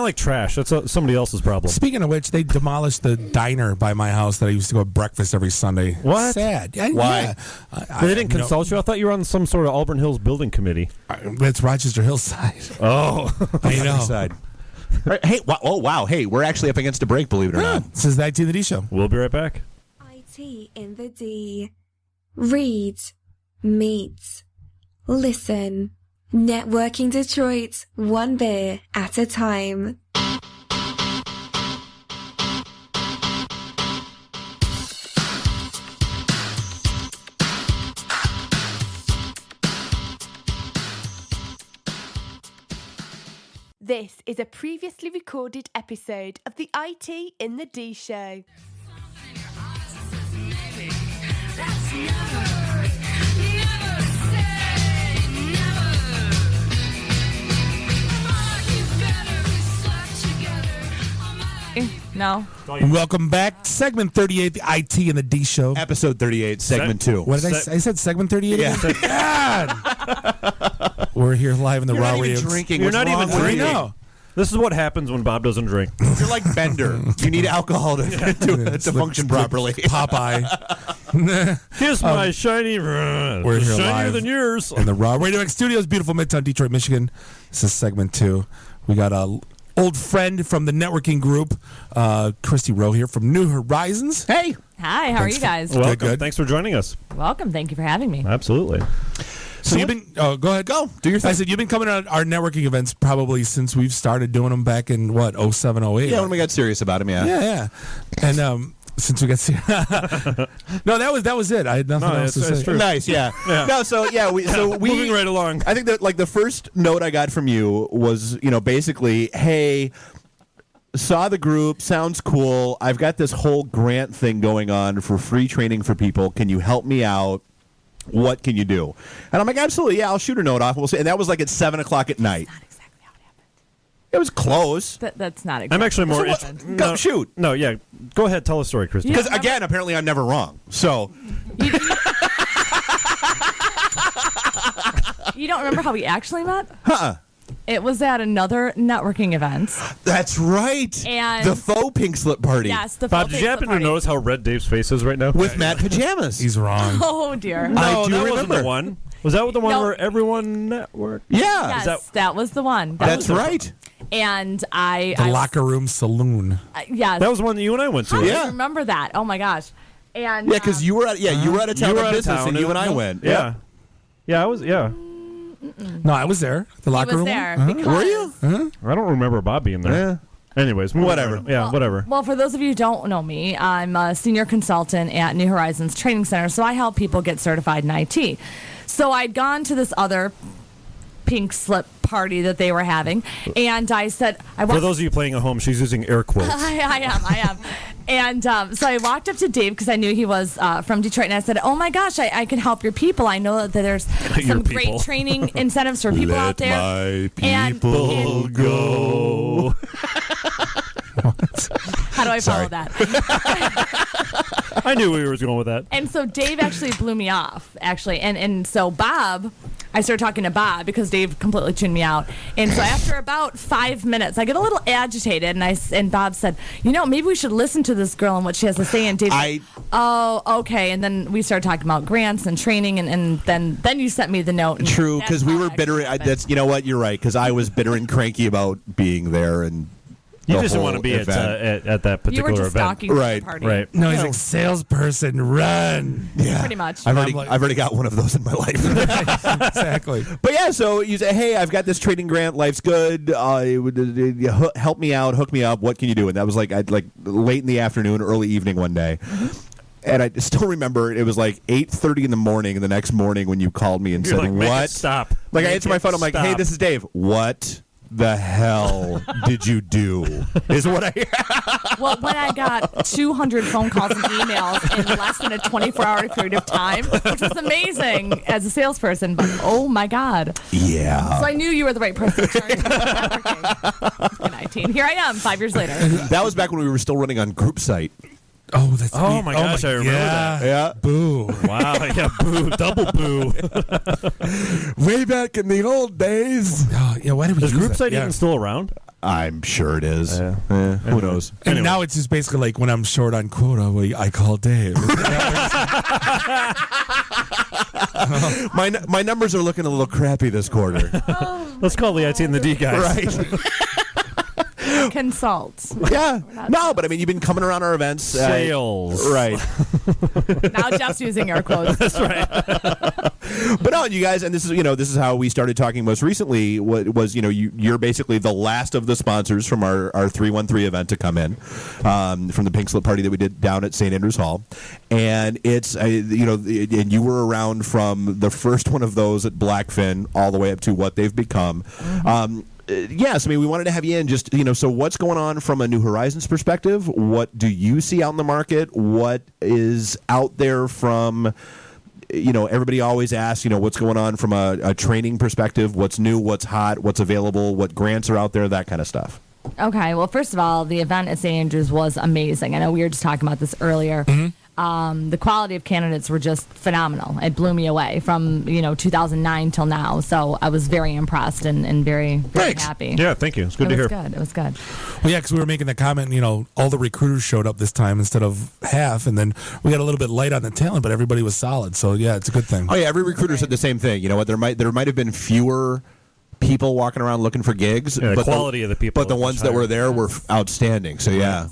Speaker 16: like trash. That's somebody else's problem.
Speaker 10: Speaking of which, they demolished the diner by my house that I used to go to breakfast every Sunday.
Speaker 16: What?
Speaker 10: Sad.
Speaker 9: Why?
Speaker 10: Yeah.
Speaker 16: They didn't consult you? I thought you were on some sort of Auburn Hills building committee.
Speaker 10: It's Rochester Hillside.
Speaker 16: Oh,
Speaker 10: I know.
Speaker 9: Side. Right, hey, wow! Hey, we're actually up against a break. Believe it or not.
Speaker 10: This is the IT in the D show.
Speaker 16: We'll be right back.
Speaker 2: IT in the D. Read. Meet. Listen. Networking Detroit, one beer at a time.
Speaker 1: This is a previously recorded episode of the IT in the D Show.
Speaker 13: No.
Speaker 10: Welcome back. Segment 38, the IT and the D Show.
Speaker 9: Episode 38, segment 2.
Speaker 10: What did I say? I said segment 38
Speaker 9: Yeah.
Speaker 10: again? God! We're here live in the Raw Radio.
Speaker 9: Drinking.
Speaker 16: You're
Speaker 9: What's
Speaker 16: not even
Speaker 9: wrong with
Speaker 16: drinking.
Speaker 9: you?
Speaker 16: This is what happens when Bob doesn't drink.
Speaker 9: You're like Bender. You need alcohol to function properly.
Speaker 10: Popeye.
Speaker 16: Kiss my shiny run.
Speaker 10: We're here
Speaker 16: Shinier
Speaker 10: live
Speaker 16: than yours.
Speaker 10: in the Raw Radio X Studios, beautiful Midtown Detroit, Michigan. This is segment 2. We got a old friend from the networking group, Christy Rowe here from New Horizons.
Speaker 9: Hey.
Speaker 13: Hi, how are you guys?
Speaker 16: Welcome.
Speaker 10: Good.
Speaker 16: Thanks for joining us.
Speaker 13: Welcome. Thank you for having me.
Speaker 16: Absolutely.
Speaker 10: So you've been, go ahead.
Speaker 9: Go. Do your thing.
Speaker 10: I said you've been coming to our networking events probably since we've started doing them back in, what, 07, 08?
Speaker 9: Yeah, when we got serious about him, yeah.
Speaker 10: Yeah. And since we got serious. No, that was it. I had nothing else to say.
Speaker 16: true.
Speaker 9: Nice, yeah. No, so yeah, we
Speaker 16: Moving right along.
Speaker 9: I think that like the first note I got from you was, basically, hey, saw the group, sounds cool. I've got this whole grant thing going on for free training for people. Can you help me out? What can you do? And I'm like, absolutely, yeah, I'll shoot a note off. We'll see. And that was like at 7 o'clock at night.
Speaker 13: That's not exactly how it happened.
Speaker 9: It was close.
Speaker 13: That's not exactly
Speaker 16: I'm actually more.
Speaker 9: Go shoot.
Speaker 16: No, yeah. Go ahead. Tell a story, Christy.
Speaker 9: Because again, apparently I'm never wrong. So
Speaker 13: You don't remember how we actually met?
Speaker 9: Huh.
Speaker 13: It was at another networking event.
Speaker 9: That's right.
Speaker 13: And
Speaker 9: the faux pink slip party.
Speaker 13: Yes, the
Speaker 16: Bob,
Speaker 13: full
Speaker 16: did you
Speaker 13: face
Speaker 16: happen to
Speaker 13: party.
Speaker 16: notice how red Dave's face is right now?
Speaker 9: With matte pajamas.
Speaker 10: He's wrong.
Speaker 13: Oh dear.
Speaker 16: No,
Speaker 9: I do
Speaker 16: that wasn't
Speaker 9: remember.
Speaker 16: the one. Was that the one
Speaker 13: No.
Speaker 16: where everyone networked?
Speaker 9: Yeah.
Speaker 13: Yes, that was the one.
Speaker 9: That's right.
Speaker 13: And
Speaker 10: The
Speaker 13: I
Speaker 10: locker room saloon.
Speaker 13: yes.
Speaker 16: That was the one that you and I went to.
Speaker 13: How do you
Speaker 9: Yeah.
Speaker 13: remember that? Oh my gosh. And
Speaker 9: Yeah, because you were at you were out of town
Speaker 16: You were
Speaker 9: on
Speaker 16: out of
Speaker 9: business,
Speaker 16: town,
Speaker 9: and you and I went.
Speaker 16: Yeah. Yeah, I was. Yeah.
Speaker 10: No, I was there. The
Speaker 13: he
Speaker 10: locker
Speaker 13: was
Speaker 10: room.
Speaker 13: there
Speaker 10: Uh-huh.
Speaker 13: because
Speaker 9: Were you?
Speaker 16: I don't remember Bob being there.
Speaker 9: Yeah.
Speaker 16: Anyways, moving
Speaker 9: Whatever.
Speaker 16: on. Yeah, whatever.
Speaker 13: Well, for those of you who don't know me, I'm a senior consultant at New Horizons Training Center, so I help people get certified in IT. So I'd gone to this other pink slip party that they were having, and I said,
Speaker 16: For those of you playing at home, she's using air quotes.
Speaker 13: I am. And so I walked up to Dave because I knew he was from Detroit, and I said, "Oh my gosh, I can help your people. I know that there's some great training incentives for people out there."
Speaker 9: My
Speaker 13: And-
Speaker 9: people go.
Speaker 13: How do I follow
Speaker 9: Sorry.
Speaker 13: that?
Speaker 16: I knew we were going with that.
Speaker 13: And so Dave actually blew me off, actually. And so Bob, I started talking to Bob because Dave completely tuned me out. And so after about 5 minutes, I get a little agitated, and Bob said, maybe we should listen to this girl and what she has to say. And Dave said, oh, okay. And then we started talking about grants and training, and then you sent me the note. And
Speaker 9: True,
Speaker 13: that's
Speaker 9: because we
Speaker 13: how
Speaker 9: were
Speaker 13: it
Speaker 9: bitter.
Speaker 13: actually happened.
Speaker 9: That's you're right. Because I was bitter and cranky about being there, and
Speaker 16: You
Speaker 9: the
Speaker 16: just didn't want to
Speaker 9: whole
Speaker 16: be
Speaker 9: event.
Speaker 16: at that
Speaker 13: You were
Speaker 16: particular
Speaker 13: just
Speaker 16: event.
Speaker 13: stalking
Speaker 9: Right,
Speaker 13: the party.
Speaker 16: Right.
Speaker 10: No, he's like, salesperson, run.
Speaker 9: Yeah,
Speaker 13: Pretty much.
Speaker 9: I've
Speaker 10: I'm like-
Speaker 9: already got one of those in my life.
Speaker 10: Exactly.
Speaker 9: But yeah, so you say, hey, I've got this trading grant. Life's good. Help me out. Hook me up. What can you do? And that was like late in the afternoon, early evening one day. And I still remember it was like 8:30 in the morning. The next morning when you called me and
Speaker 16: You're
Speaker 9: said,
Speaker 16: like, "Make it
Speaker 9: what?
Speaker 16: stop.
Speaker 9: Like I
Speaker 16: Make
Speaker 9: answered my
Speaker 16: it
Speaker 9: phone. I'm like, hey,
Speaker 16: stop."
Speaker 9: this is Dave. What the hell did you do? Is what I hear.
Speaker 13: Well, when I got 200 phone calls and emails in less than a 24-hour period of time, which was amazing as a salesperson, but oh my God.
Speaker 9: Yeah.
Speaker 13: So I knew you were the right person to turn to networking in IT. And here I am 5 years later.
Speaker 9: That was back when we were still running on group site.
Speaker 10: Oh, that's
Speaker 16: Oh my gosh, I remember that.
Speaker 9: Yeah.
Speaker 10: Boo.
Speaker 16: Wow, yeah, boo, double boo.
Speaker 10: Way back in the old days. Oh, yeah, why did we
Speaker 16: Is
Speaker 10: use
Speaker 16: group
Speaker 10: that?
Speaker 16: site
Speaker 10: Yeah.
Speaker 16: even still around?
Speaker 9: I'm sure it is.
Speaker 16: Yeah.
Speaker 9: Who knows?
Speaker 10: And now it's just basically like when I'm short on quota, I call Dave.
Speaker 9: My numbers are looking a little crappy this quarter.
Speaker 16: Let's call the IT and the D guys.
Speaker 9: Right.
Speaker 13: Consult.
Speaker 9: Yeah. No, but I mean, you've been coming around our events.
Speaker 16: Sales.
Speaker 9: Right.
Speaker 13: Now Jeff's using air quotes.
Speaker 16: That's right.
Speaker 9: But no, you guys, and this is how we started talking most recently. Was you're basically the last of the sponsors from our 313 event to come in, from the Pink Slip Party that we did down at St. Andrews Hall, and it's and you were around from the first one of those at Blackfin all the way up to what they've become. yes, I mean, we wanted to have you in just, so what's going on from a New Horizons perspective? What do you see out in the market? What is out there from, everybody always asks, what's going on from a training perspective? What's new, what's hot, what's available, what grants are out there, that kind of stuff.
Speaker 13: Okay, well, first of all, the event at St. Andrews was amazing. I know we were just talking about this earlier. The quality of candidates were just phenomenal. It blew me away from 2009 till now. So I was very impressed and very happy.
Speaker 16: Yeah, thank you. It's good to hear.
Speaker 13: It was good.
Speaker 10: Well, yeah, because we were making the comment. All the recruiters showed up this time instead of half, and then we got a little bit light on the talent, but everybody was solid. So yeah, it's a good thing.
Speaker 9: Oh yeah, every recruiter said the same thing. You know what? There might have been fewer people walking around looking for gigs,
Speaker 16: but
Speaker 9: the
Speaker 16: quality of the people,
Speaker 9: but the ones that were there were outstanding. So yeah.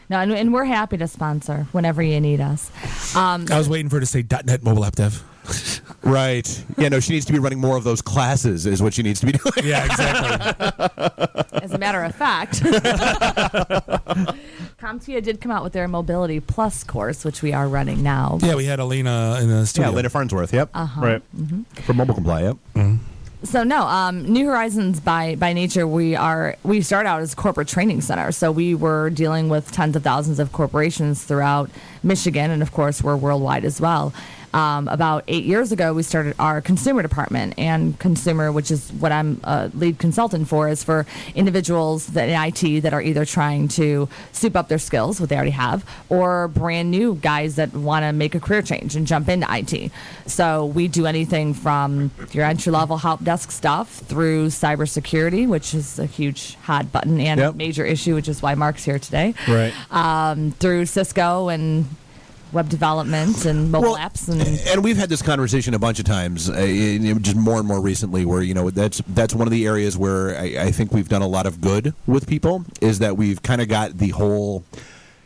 Speaker 13: No, and we're happy to sponsor whenever you need us.
Speaker 10: I was waiting for her to say .NET Mobile App Dev.
Speaker 9: Right. Yeah, no, she needs to be running more of those classes is what she needs to be doing.
Speaker 10: Yeah, exactly.
Speaker 13: As a matter of fact, CompTIA did come out with their Mobility Plus course, which we are running now.
Speaker 10: Yeah, we had Alina in the studio.
Speaker 9: Yeah, Alina Farnsworth, yep.
Speaker 16: Right.
Speaker 9: For Mobile Comply, yep.
Speaker 13: So no, New Horizons by nature, we start out as a corporate training center. So we were dealing with tens of thousands of corporations throughout Michigan, and of course we're worldwide as well. About 8 years ago, we started our consumer department, and consumer, which is what I'm a lead consultant for, is for individuals that in IT that are either trying to soup up their skills, what they already have, or brand new guys that want to make a career change and jump into IT. So we do anything from your entry-level help desk stuff through cybersecurity, which is a huge hot button and major issue, which is why Mark's here today.
Speaker 9: Right.
Speaker 13: Through Cisco and web development and mobile apps,
Speaker 9: and we've had this conversation a bunch of times, just more and more recently. Where that's one of the areas where I think we've done a lot of good with people, is that we've kind of got the whole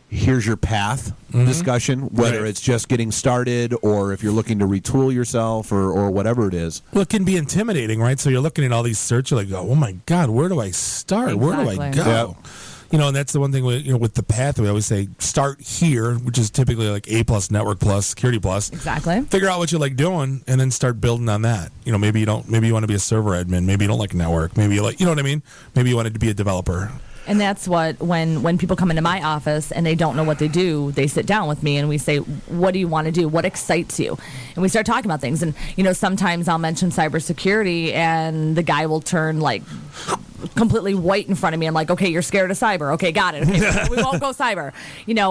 Speaker 9: here's your path discussion, whether it's just getting started or if you're looking to retool yourself or whatever it is.
Speaker 10: Well, it can be intimidating, right? So you're looking at all these search, you're like, oh my God, where do I start?
Speaker 13: Exactly.
Speaker 10: Where do I go?
Speaker 9: Yep.
Speaker 10: And that's the one thing with the path, we always say start here, which is typically like A plus, Network plus, Security plus.
Speaker 13: Exactly.
Speaker 10: Figure out what you like doing, and then start building on that. Maybe you want to be a server admin. Maybe you don't like network. Maybe you like, you know what I mean? Maybe you wanted to be a developer.
Speaker 13: And that's what, when people come into my office and they don't know what they do, they sit down with me and we say, what do you want to do? What excites you? And we start talking about things. And, sometimes I'll mention cybersecurity and the guy will turn like completely white in front of me. I'm like, okay, you're scared of cyber. Okay, got it. Okay, we won't go cyber.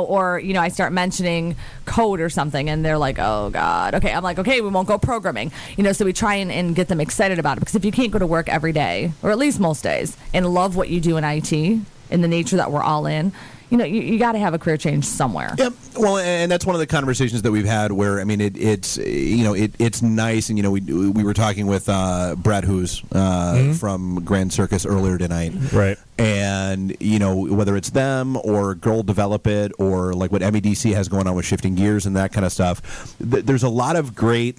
Speaker 13: Or I start mentioning code or something and they're like, oh God. Okay, I'm like, okay, we won't go programming. So we try and get them excited about it, because if you can't go to work every day, or at least most days, and love what you do in IT, in the nature that we're all in, you got to have a career change somewhere.
Speaker 9: Yep. Well, and that's one of the conversations that we've had where, I mean, it's nice. And, we were talking with Brad Hoos from Grand Circus earlier tonight.
Speaker 16: Right.
Speaker 9: And, whether it's them or Girl Develop It or like what MEDC has going on with Shifting Gears and that kind of stuff, there's a lot of great,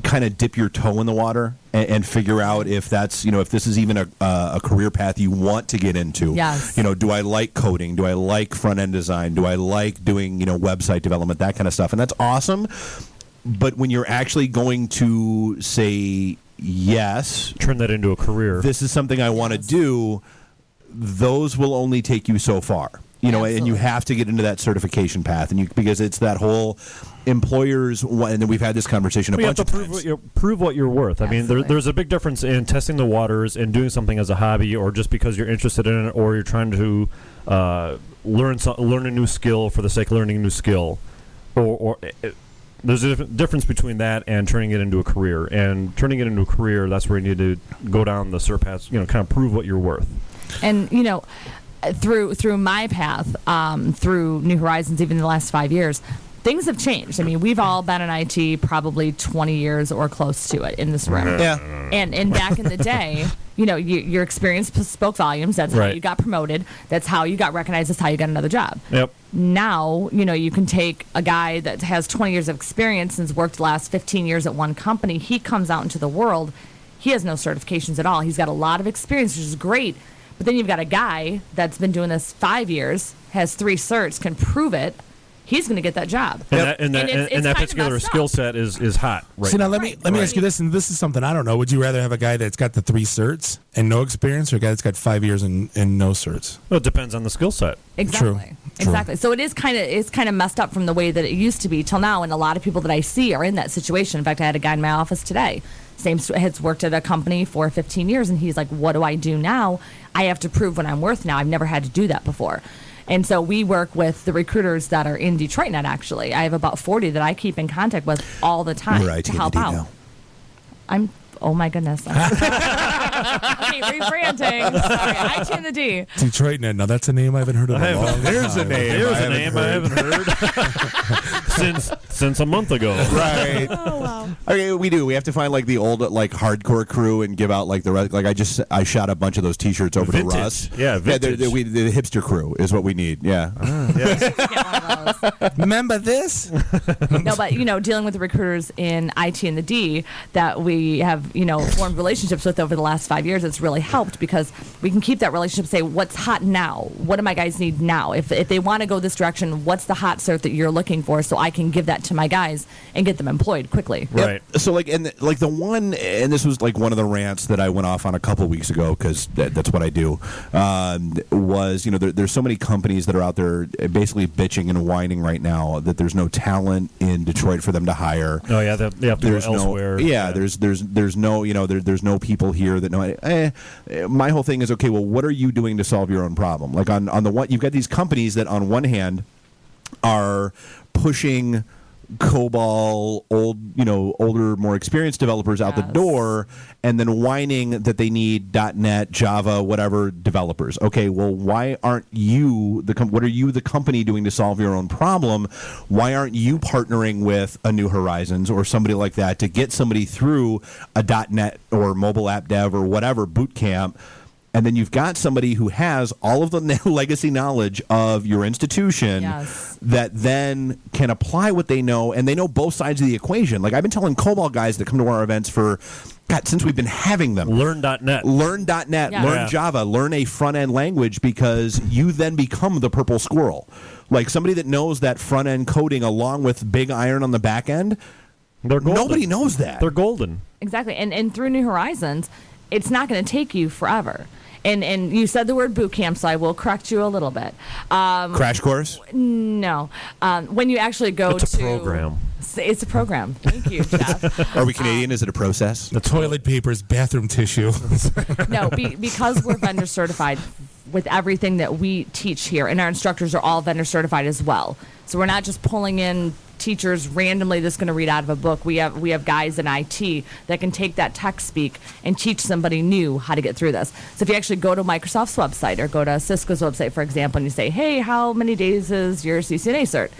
Speaker 9: kind of dip your toe in the water and figure out if that's, if this is even a career path you want to get into.
Speaker 13: Yes.
Speaker 9: Do I like coding? Do I like front end design? Do I like doing, website development, that kind of stuff? And that's awesome. But when you're actually going to say yes,
Speaker 16: turn that into a career,
Speaker 9: this is something I want to do, those will only take you so far.
Speaker 13: Absolutely.
Speaker 9: And you have to get into that certification path, because it's that whole employers, and then we've had this conversation a bunch of times.
Speaker 16: Prove what you're worth. I mean, there's a big difference in testing the waters and doing something as a hobby, or just because you're interested in it, or you're trying to learn a new skill for the sake of learning a new skill, or there's a difference between that and turning it into a career. And turning it into a career, that's where you need to go down the cert path, kind of prove what you're worth.
Speaker 13: And through my path, through New Horizons, even in the last 5 years, things have changed. I mean, we've all been in IT probably 20 years or close to it in this room.
Speaker 9: Yeah.
Speaker 13: And back in the day, your experience spoke volumes. That's how you got promoted. That's how you got recognized. That's how you got another job.
Speaker 16: Yep.
Speaker 13: Now, you can take a guy that has 20 years of experience and has worked the last 15 years at one company. He comes out into the world. He has no certifications at all. He's got a lot of experience, which is great. But then you've got a guy that's been doing this 5 years, has 3 certs, can prove it, he's going to get that job.
Speaker 16: And that
Speaker 13: it's kinda
Speaker 16: particular
Speaker 13: messed
Speaker 16: skill
Speaker 13: up.
Speaker 16: set is hot. Right.
Speaker 10: See, now let me ask you this, and this is something I don't know. Would you rather have a guy that's got the 3 certs and no experience, or a guy that's got 5 years and no certs?
Speaker 16: Well, it depends on the skill set.
Speaker 13: Exactly. Exactly. So it's kind of messed up from the way that it used to be till now, and a lot of people that I see are in that situation. In fact, I had a guy in my office today. Has worked at a company for 15 years, and he's like, "What do I do now? I have to prove what I'm worth now. I've never had to do that before." And so we work with the recruiters that are in Detroit net. Actually, I have about 40 that I keep in contact with all the time to help out. Oh my goodness. Okay, rebranding. Sorry, IT in the D.
Speaker 10: Detroit Net. Now that's a name I haven't heard of.
Speaker 9: There's a name.
Speaker 16: There's a name I haven't heard since a month ago.
Speaker 9: Right.
Speaker 13: Oh wow.
Speaker 9: Okay, we do. We have to find like the old like hardcore crew and give out like the like I shot a bunch of those T-shirts over
Speaker 16: Vintage.
Speaker 9: to Russ.
Speaker 16: Yeah, vintage.
Speaker 9: The hipster crew is what we need. Yeah.
Speaker 10: Remember this?
Speaker 13: No, but dealing with the recruiters in IT and the D that we have formed relationships with over the last 5 years, it's really helped because we can keep that relationship. Say what's hot now. What do my guys need now? If they want to go this direction, what's the hot cert that you're looking for, so I can give that to my guys and get them employed quickly.
Speaker 16: Right.
Speaker 9: Yep. So the one, and this was like one of the rants that I went off on a couple weeks ago because that's what I do. Was there's so many companies that are out there basically bitching and whining right now that there's no talent in Detroit for them to hire.
Speaker 16: Oh yeah, they have to go elsewhere.
Speaker 9: There's no there's no people here that know. My whole thing is, okay, well, what are you doing to solve your own problem? Like on the one, you've got these companies that on one hand are pushing COBOL, older, more experienced developers out the door, and then whining that they need .NET, Java, whatever developers. Okay, well, why aren't you what are you, the company, doing to solve your own problem? Why aren't you partnering with a New Horizons or somebody like that to get somebody through a .NET or mobile app dev or whatever boot camp? And then you've got somebody who has all of the legacy knowledge of your institution that then can apply what they know, and they know both sides of the equation. Like I've been telling COBOL guys that come to our events since we've been having them.
Speaker 16: Learn.net.
Speaker 9: Learn Java, learn a front-end language, because you then become the purple squirrel. Like somebody that knows that front-end coding along with big iron on the back end, nobody knows that.
Speaker 16: They're golden.
Speaker 13: Exactly. And through New Horizons, it's not going to take you forever. And you said the word boot camp, so I will correct you a little bit.
Speaker 9: Crash course?
Speaker 13: No. When you actually go
Speaker 16: it's a program.
Speaker 13: It's a program. Thank you, Jeff.
Speaker 9: Are we Canadian? Is it a process?
Speaker 10: The toilet paper is bathroom tissue.
Speaker 13: No, because we're vendor certified with everything that we teach here, and our instructors are all vendor certified as well. So we're not just pulling in teachers randomly that's going to read out of a book. We have guys in IT that can take that tech speak and teach somebody new how to get through this. So if you actually go to Microsoft's website or go to Cisco's website, for example, and you say, hey, how many days is your CCNA cert?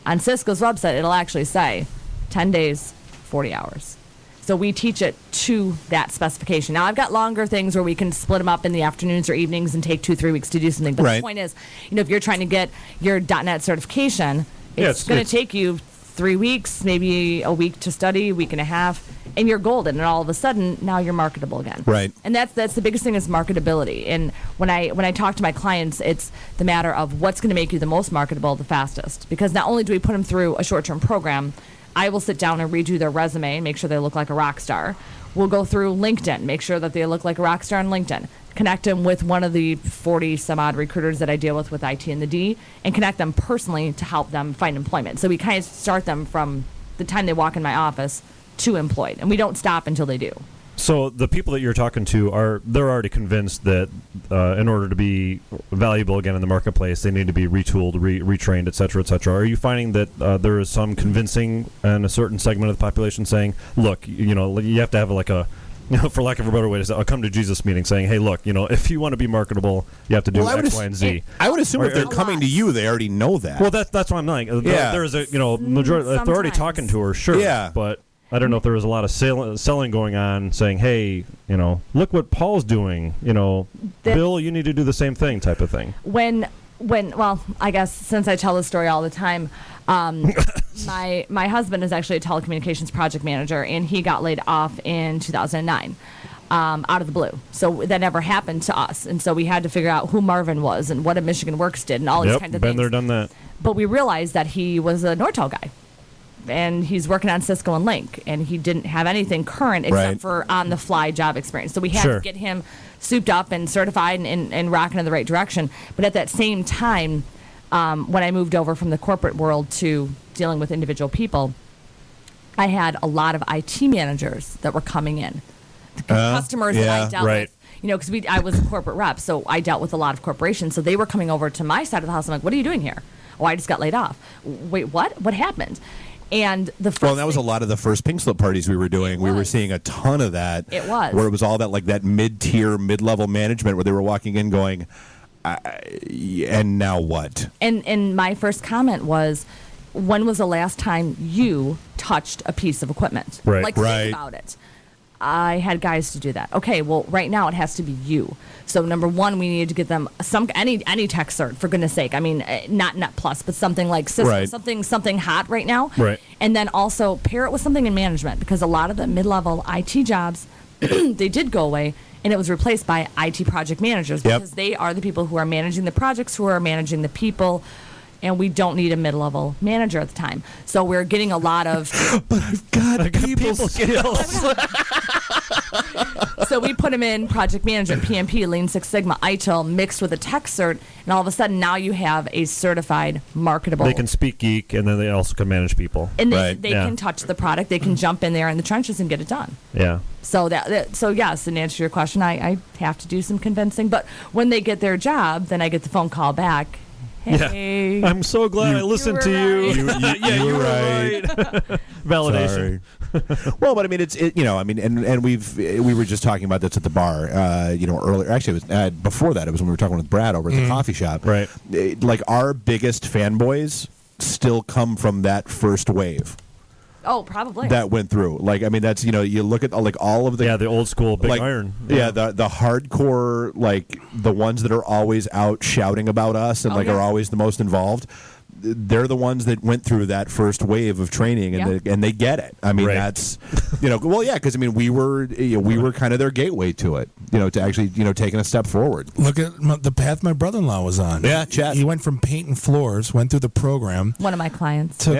Speaker 13: On Cisco's website, it'll actually say 10 days, 40 hours. So we teach it to that specification. Now, I've got longer things where we can split them up in the afternoons or evenings and take 2-3 weeks to do something. But the point is, if you're trying to get your .NET certification, it's going to take you 3 weeks, maybe a week to study, a week and a half, and you're golden. And all of a sudden, now you're marketable again.
Speaker 9: Right.
Speaker 13: And that's the biggest thing is marketability. And when I talk to my clients, it's the matter of what's going to make you the most marketable the fastest. Because not only do we put them through a short-term program, I will sit down and redo their resume and make sure they look like a rock star. We'll go through LinkedIn, make sure that they look like a rock star on LinkedIn. Connect them with one of the 40 some odd recruiters that I deal with IT and the D, and connect them personally to help them find employment. So we kind of start them from the time they walk in my office to employed, and we don't stop until they do.
Speaker 16: So the people that you're talking to they're already convinced that in order to be valuable again in the marketplace, they need to be retooled, retrained, et cetera, et cetera. Are you finding that there is some convincing in a certain segment of the population saying, look, you have to have like a, for lack of a better way to say, a come to Jesus meeting saying, hey, look, if you want to be marketable, you have to do X, Y, and Z.
Speaker 9: I would assume if they're coming to you, they already know that.
Speaker 16: Well, that's what I'm saying. There is a majority. If they're already talking to her, sure.
Speaker 9: Yeah.
Speaker 16: But I don't know if there was a lot of selling going on, saying, hey, look what Paul's doing. Bill, you need to do the same thing, type of thing.
Speaker 13: Well, I guess since I tell this story all the time, my husband is actually a telecommunications project manager, and he got laid off in 2009. out of the blue. So that never happened to us. And so we had to figure out who Marvin was and what a Michigan Works did and all these kinds of things.
Speaker 16: Been there, done that.
Speaker 13: But we realized that he was a Nortel guy. And he's working on Cisco and Link. And he didn't have anything current except for on-the-fly job experience. So we had to get him souped up and certified and rocking in the right direction. But at that same time, when I moved over from the corporate world to dealing with individual people, I had a lot of IT managers that were coming in. The customers that I dealt with, because I was a corporate rep, so I dealt with a lot of corporations. So they were coming over to my side of the house. I'm like, what are you doing here? Oh, I just got laid off. Wait, what? What happened? And the first
Speaker 9: that was a lot of the first pink slip parties we were doing. We were seeing a ton of that.
Speaker 13: It was.
Speaker 9: Where it was all that mid-tier, mid-level management where they were walking in going, and now what?
Speaker 13: And my first comment was, when was the last time you touched a piece of equipment? Think about it. I had guys to do that. Okay, well, right now it has to be you. So number one, we needed to get them any tech cert, for goodness sake. I mean, not Net Plus, but something like Cisco, something hot right now.
Speaker 16: Right.
Speaker 13: And then also pair it with something in management, because a lot of the mid-level IT jobs, they did go away, and it was replaced by IT project managers, because they are the people who are managing the projects, who are managing the people. And we don't need a mid-level manager at the time. So we're getting a lot of...
Speaker 9: But I've got people skills.
Speaker 13: So we put them in project management, PMP, Lean Six Sigma, ITIL, mixed with a tech cert. And all of a sudden, now you have a certified, marketable...
Speaker 16: They can speak geek, and then they also can manage people.
Speaker 13: And they can touch the product. They can jump in there in the trenches and get it done.
Speaker 16: Yeah.
Speaker 13: So so yes, in answer to your question, I have to do some convincing. But when they get their job, then I get the phone call back. Hey,
Speaker 16: I'm so glad I listened to you.
Speaker 9: You were right.
Speaker 16: Validation.
Speaker 9: Well, but I mean, and we were just talking about this at the bar, earlier. Actually, it was before that. It was when we were talking with Brad over at the coffee shop.
Speaker 16: Right.
Speaker 9: Like our biggest fanboys still come from that first wave.
Speaker 13: Oh, probably.
Speaker 9: That went through. Like, I mean, that's, you look at all of the...
Speaker 16: the old school big iron.
Speaker 9: Yeah, the hardcore, the ones that are always out shouting about us and are always the most involved. They're the ones that went through that first wave of training, and they get it. I mean, that's, because, I mean, we were kind of their gateway to it, to actually, taking a step forward.
Speaker 10: Look at the path my brother-in-law was on.
Speaker 9: Yeah, Chet.
Speaker 10: He went from painting floors, went through the program.
Speaker 13: One of my clients.
Speaker 10: Took,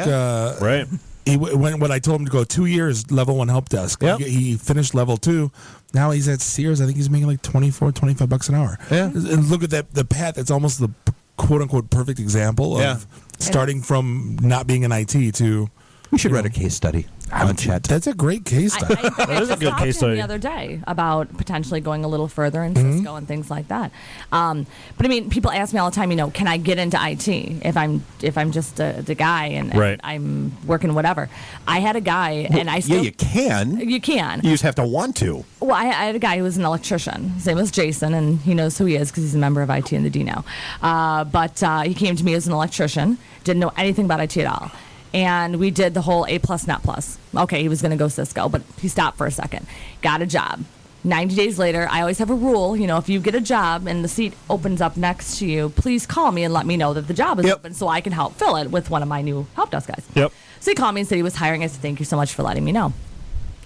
Speaker 10: He went when I told him to go 2 years level 1 help desk.
Speaker 9: Yep.
Speaker 10: He finished level 2. Now he's at Sears. I think he's making like $25 an hour.
Speaker 9: Yeah.
Speaker 10: And look at the path. It's almost the quote unquote perfect example of starting from not being in IT to.
Speaker 9: We should write a case study on Chet.
Speaker 10: That's a great case study.
Speaker 16: That is a good case study.
Speaker 13: The other day about potentially going a little further in Cisco and things like that. But I mean, people ask me all the time, can I get into IT if I'm just the guy and I'm working whatever. I had a guy, and I still...
Speaker 9: Yeah, you can.
Speaker 13: You can.
Speaker 9: You just have to want to.
Speaker 13: Well, I had a guy who was an electrician. His name was Jason, and he knows who he is because he's a member of IT in the D now. But he came to me as an electrician, didn't know anything about IT at all. And we did the whole A+, not plus. Okay, he was going to go Cisco, but he stopped for a second. Got a job. 90 days later, I always have a rule, if you get a job and the seat opens up next to you, please call me and let me know that the job is open so I can help fill it with one of my new help desk guys.
Speaker 16: Yep.
Speaker 13: So he called me and said he was hiring. I said, thank you so much for letting me know.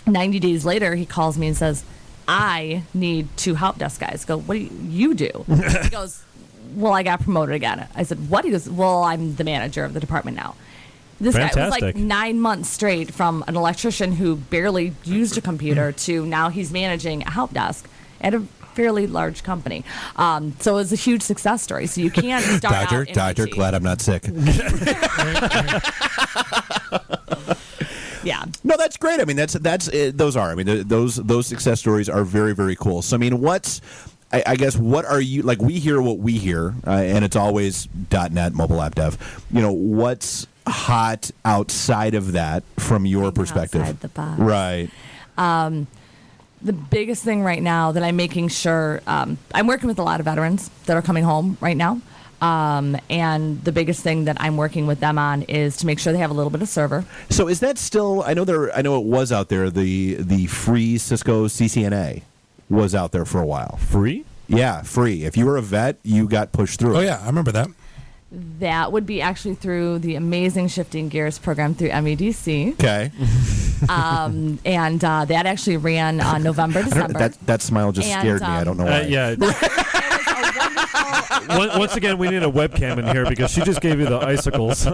Speaker 13: 90 days later, he calls me and says, I need 2 help desk guys. I go, what do you do? He goes, well, I got promoted again. I said, what? He goes, well, I'm the manager of the department now. This guy was like 9 months straight from an electrician who barely used a computer to now he's managing a help desk at a fairly large company. So it was a huge success story. So you can't start out in
Speaker 9: Doctor,
Speaker 13: IT.
Speaker 9: glad I'm not sick.
Speaker 13: Yeah.
Speaker 9: No, that's great. I mean, that's those are. I mean, those success stories are very, very cool. So I mean, I guess what are you like? We hear what we hear, and it's always .NET mobile app dev. What's hot outside of that from your perspective?
Speaker 13: Outside the box.
Speaker 9: Right.
Speaker 13: The biggest thing right now that I'm making sure I'm working with a lot of veterans that are coming home right now. And the biggest thing that I'm working with them on is to make sure they have a little bit of server.
Speaker 9: So is that still? I know it was out there. The free Cisco CCNA was out there for a while.
Speaker 16: Free?
Speaker 9: Yeah, free. If you were a vet, you got pushed through.
Speaker 10: Oh yeah, I remember that.
Speaker 13: That would be actually through the amazing Shifting Gears program through MEDC.
Speaker 9: Okay.
Speaker 13: And that actually ran November, December.
Speaker 9: That smile just scared me. I don't know why.
Speaker 16: Yeah. Once again, we need a webcam in here because she just gave you the icicles.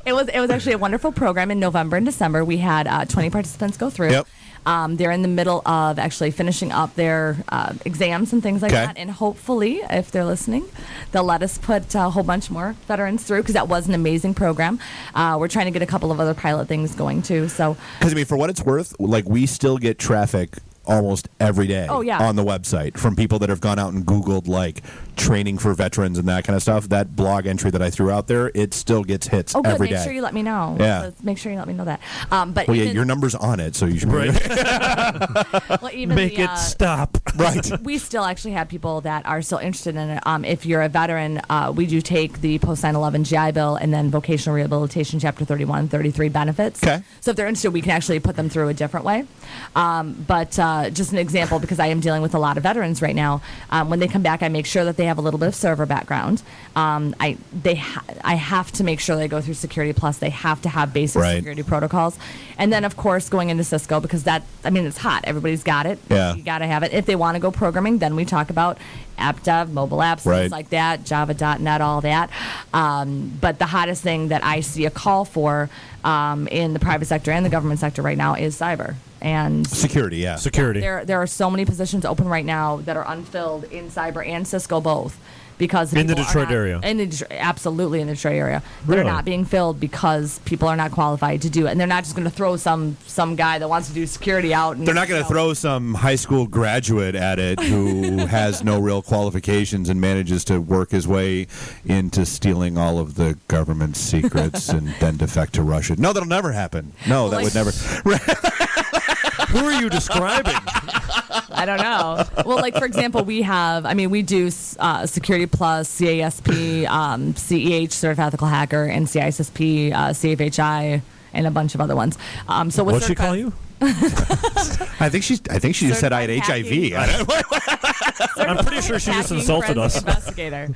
Speaker 13: It was actually a wonderful program. In November and December, we had 20 participants go through.
Speaker 9: Yep.
Speaker 13: They're in the middle of actually finishing up their exams and things like
Speaker 9: Okay.
Speaker 13: that. And hopefully, if they're listening, they'll let us put a whole bunch more veterans through because that was an amazing program. We're trying to get a couple of other pilot things going too. So,
Speaker 9: Because, I mean, for what it's worth, like, we still get traffic almost every day on the website from people that have gone out and Googled, like, training for veterans and that kind of stuff. That blog entry that I threw out there, it still gets hits
Speaker 13: good.
Speaker 9: every
Speaker 13: Make
Speaker 9: day.
Speaker 13: sure you let me know.
Speaker 9: Yeah.
Speaker 13: Make sure you let me know that. But
Speaker 9: Well, yeah,
Speaker 13: even-
Speaker 9: your number's on it, so you should
Speaker 13: well, even
Speaker 16: make
Speaker 13: the,
Speaker 16: it stop.
Speaker 9: Right.
Speaker 13: We still actually have people that are still interested in it. If you're a veteran, we do take the post 9/11 GI Bill and then vocational rehabilitation chapter 31 and 33 benefits.
Speaker 9: Okay.
Speaker 13: So if they're interested, we can actually put them through a different way. But just an example, because I am dealing with a lot of veterans right now. When they come back, I make sure that they have a little bit of server background. I have to make sure they go through Security Plus. They have to have basic security protocols, and then of course going into Cisco because it's hot. Everybody's got it.
Speaker 9: Yeah.
Speaker 13: You got to have it. If they want to go programming, then we talk about app dev, mobile apps, things like that, Java.net, all that. But the hottest thing that I see a call for in the private sector and the government sector right now is cyber. And
Speaker 9: security, yeah.
Speaker 16: Security.
Speaker 13: There are so many positions open right now that are unfilled in cyber and Cisco both. Because
Speaker 16: in the
Speaker 13: people
Speaker 16: Detroit area.
Speaker 13: Absolutely in the Detroit area. They're not being filled because people are not qualified to do it. And they're not just going to throw some guy that wants to do security out. And,
Speaker 9: They're not going to throw some high school graduate at it who has no real qualifications and manages to work his way into stealing all of the government's secrets and then defect to Russia. No, that'll never happen. No, that would never.
Speaker 16: Who are you describing?
Speaker 13: I don't know. Well, like, for example, we do Security Plus, CASP, CEH, Certified Ethical Hacker, and CISSP, CFHI, and a bunch of other ones. So
Speaker 16: what'd she call you?
Speaker 9: I think she just said I had HIV.
Speaker 16: I'm pretty sure she just insulted us.
Speaker 13: Investigator in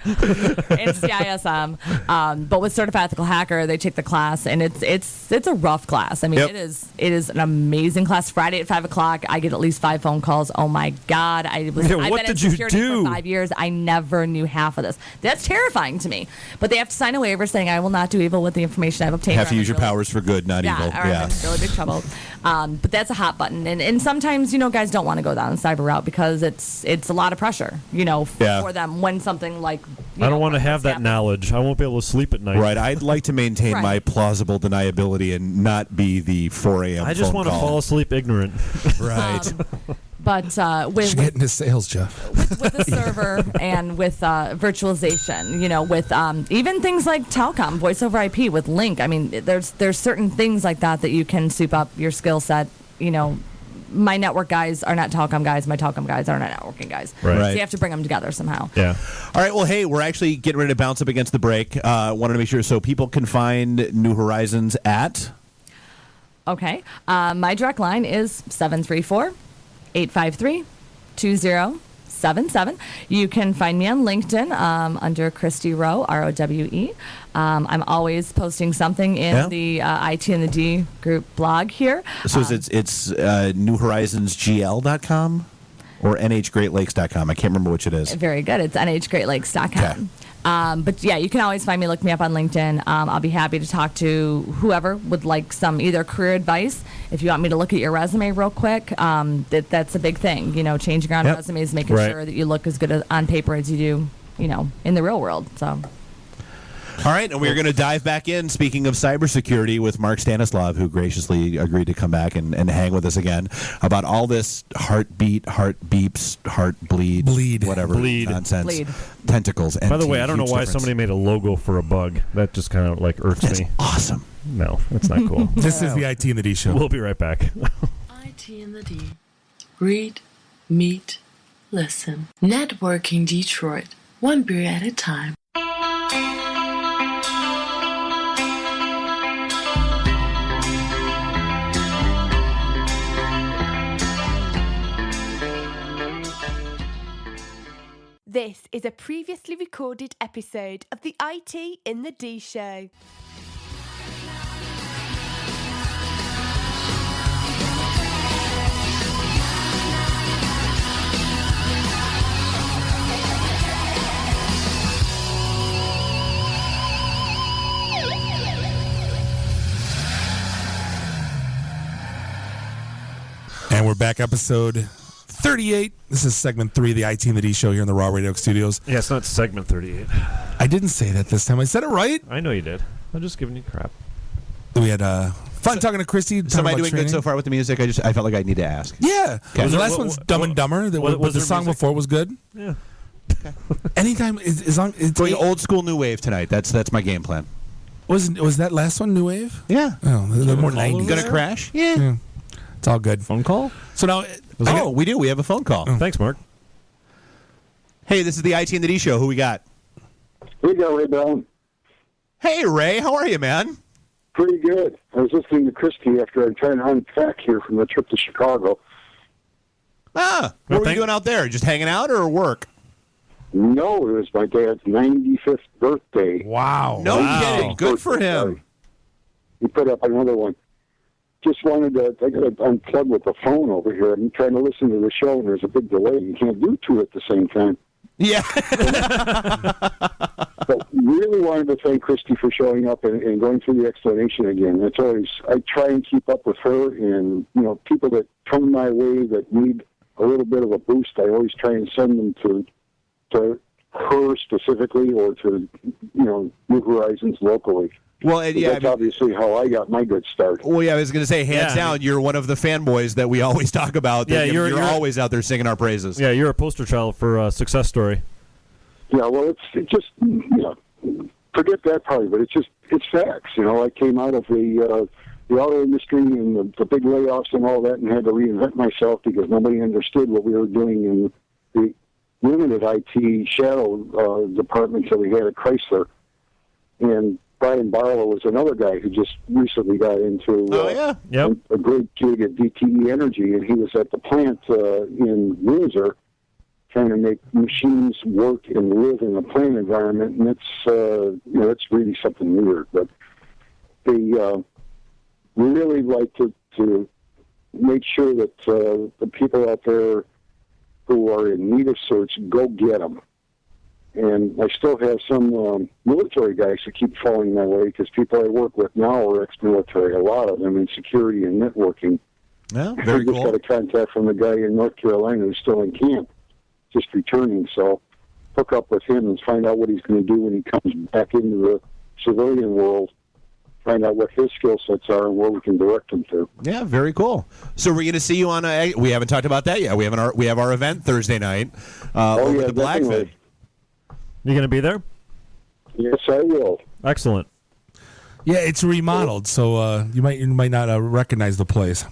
Speaker 13: CISM, but with Certified Ethical Hacker, they take the class, and it's a rough class. I mean, it is an amazing class. Friday at 5:00, I get at least 5 phone calls. Oh my God, I've been in security for 5 years. I never knew half of this. That's terrifying to me. But they have to sign a waiver saying I will not do evil with the information I've obtained.
Speaker 9: Have to use your powers for good, not evil.
Speaker 13: I'm in really big trouble. But that's a hot button, and sometimes guys don't want to go down the cyber route because it's a lot of pressure, for them when something like.
Speaker 16: I don't want to have that knowledge. I won't be able to sleep at night.
Speaker 9: Right. I'd like to maintain my plausible deniability and not be the 4 a.m.
Speaker 16: I just want to fall asleep ignorant.
Speaker 9: Right.
Speaker 13: But with
Speaker 10: get into sales, Jeff.
Speaker 13: With the server and with virtualization, with even things like telecom, voice over IP with Link. I mean, there's certain things like that you can soup up your skill set. My network guys are not telecom guys. My telecom guys are not networking guys.
Speaker 9: Right.
Speaker 13: So you have to bring them together somehow.
Speaker 16: Yeah.
Speaker 9: All right. Well, hey, we're actually getting ready to bounce up against the break. Wanted to make sure so people can find New Horizons at.
Speaker 13: Okay. My direct line is 734-853-2077. You can find me on LinkedIn under Christy Rowe, ROWE. I'm always posting something in the IT and the D group blog here.
Speaker 9: So it's newhorizonsgl.com or nhgreatlakes.com. I can't remember which it is.
Speaker 13: Very good. It's nhgreatlakes.com.
Speaker 9: Okay.
Speaker 13: But yeah, you can always find me, look me up on LinkedIn. I'll be happy to talk to whoever would like some either career advice. If you want me to look at your resume real quick, that's a big thing. Changing around resumes, making sure that you look as good on paper as you do, in the real world. So.
Speaker 9: All right, and we're going to dive back in, speaking of cybersecurity, with Mark Stanislav, who graciously agreed to come back and hang with us again about all this heartbeat, heart beeps, heartbleed, whatever nonsense, tentacles.
Speaker 16: By the way, I don't know why somebody made a logo for a bug. That just kind of irks me.
Speaker 9: Awesome.
Speaker 16: No, that's not cool.
Speaker 10: This is the IT and the D show.
Speaker 16: We'll be right back.
Speaker 21: IT and the D. Read, meet, listen. Networking Detroit. One beer at a time.
Speaker 1: This is a previously recorded episode of the IT in the D show.
Speaker 10: And we're back, episode 38. This is segment 3 of the IT and the D show here in the Raw Radio Studios.
Speaker 16: Yeah, it's not segment 38.
Speaker 10: I didn't say that this time. I said it right.
Speaker 16: I know you did. I'm just giving you crap.
Speaker 10: We had fun talking to Christy.
Speaker 9: Am I doing good so far with the music? I felt like I need to ask.
Speaker 10: Yeah.
Speaker 9: Okay.
Speaker 10: The last one's Dumb and Dumber. The song before was good.
Speaker 16: Yeah.
Speaker 10: Okay. Anytime as long it's
Speaker 9: going old school new wave tonight. That's my game plan.
Speaker 10: Was that last one new wave?
Speaker 9: Yeah.
Speaker 10: Oh, they're more 90s.
Speaker 9: Gonna crash? Yeah.
Speaker 10: It's all good.
Speaker 16: Phone call?
Speaker 10: So now
Speaker 9: we do. We have a phone call.
Speaker 16: Oh. Thanks, Mark.
Speaker 9: Hey, this is the IT and the D show. Who we got?
Speaker 6: We got Ray Brown.
Speaker 9: Hey, Ray. How are you, man?
Speaker 6: Pretty good. I was listening to Christy after I tried to unpack here from the trip to Chicago.
Speaker 9: What were you doing out there? Just hanging out or work?
Speaker 6: No, it was my dad's 95th birthday.
Speaker 10: Wow.
Speaker 9: No kidding. Good for him.
Speaker 6: He put up another one. Just wanted to, I got to unplug with the phone over here. I'm trying to listen to the show, and there's a big delay. You can't do two at the same time.
Speaker 9: Yeah.
Speaker 6: But really wanted to thank Christy for showing up and going through the explanation again. It's always, I try and keep up with her, and, people that come my way that need a little bit of a boost, I always try and send them to her specifically or to, New Horizons locally.
Speaker 9: Well,
Speaker 6: that's obviously how I got my good start.
Speaker 9: Well, yeah, I was going to say, hands down, you're one of the fanboys that we always talk about.
Speaker 16: Yeah,
Speaker 9: you're always out there singing our praises.
Speaker 16: Yeah, you're a poster child for a success story.
Speaker 6: Yeah, well, it's just, forget that part, but it's facts. I came out of the auto industry and the big layoffs and all that and had to reinvent myself because nobody understood what we were doing in the limited IT shadow departments that we had at Chrysler. And Brian Barlow was another guy who just recently got into a great gig at DTE Energy, and he was at the plant in Windsor trying to make machines work and live in the plant environment, and it's really something weird. But they really like to make sure that the people out there who are in need of search go get them. And I still have some military guys who keep falling my way because people I work with now are ex-military, a lot of them in security and networking.
Speaker 9: Yeah, very cool.
Speaker 6: I just got a contact from a guy in North Carolina who's still in camp, just returning. So hook up with him and find out what he's going to do when he comes back into the civilian world, find out what his skill sets are and where we can direct him to.
Speaker 9: Yeah, very cool. So we're going to see you on we haven't talked about that yet. We have our event Thursday night over the Blackfin.
Speaker 16: You going to be there?
Speaker 6: Yes, I will.
Speaker 16: Excellent.
Speaker 10: Yeah, it's remodeled, so you might not recognize the place.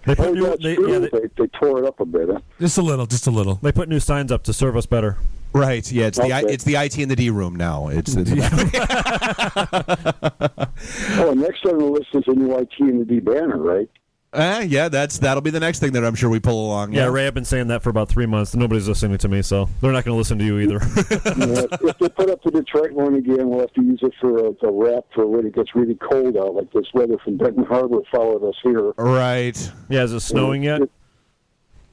Speaker 6: They tore it up a bit. Huh?
Speaker 10: Just a little.
Speaker 16: They put new signs up to serve us better.
Speaker 9: Right. Yeah, it's the IT and the D room now. It's
Speaker 6: and next on the list is a new IT and the D banner, right?
Speaker 9: Yeah, that'll be the next thing that I'm sure we pull along.
Speaker 16: Yeah, Ray, I've been saying that for about 3 months. Nobody's listening to me, so they're not going to listen to you either.
Speaker 6: If they put up the Detroit one again, we'll have to use it for a wrap for when it gets really cold out, like this weather from Benton Harbor followed us here.
Speaker 9: Right.
Speaker 16: Yeah, is it snowing yet?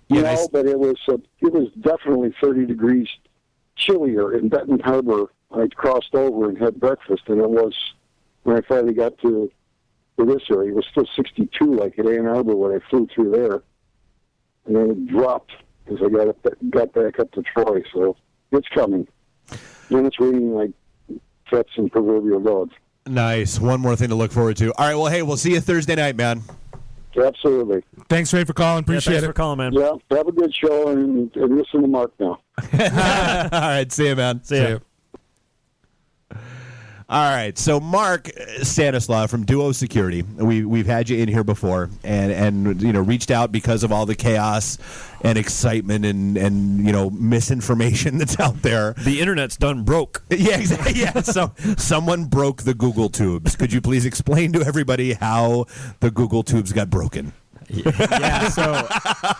Speaker 6: But it was definitely 30 degrees chillier in Benton Harbor. I crossed over and had breakfast, and it was, when I finally got to this area, it was still 62 like at Ann Arbor when I flew through there. And then it dropped as I got back up to Troy, so it's coming. Then it's raining like cats and proverbial dogs.
Speaker 9: Nice. One more thing to look forward to. All right, well, hey, we'll see you Thursday night, man.
Speaker 6: Absolutely.
Speaker 10: Thanks, Ray, for calling. Appreciate
Speaker 16: thanks for calling, man.
Speaker 6: Yeah, have a good show and listen to Mark now.
Speaker 9: All right, see you, man.
Speaker 16: See you.
Speaker 9: All right, so Mark Stanislaw from Duo Security, we've had you in here before, and reached out because of all the chaos and excitement and misinformation that's out there.
Speaker 16: The internet's done broke.
Speaker 9: Yeah, exactly. Yeah, so someone broke the Google Tubes. Could you please explain to everybody how the Google Tubes got broken?
Speaker 20: Yeah, so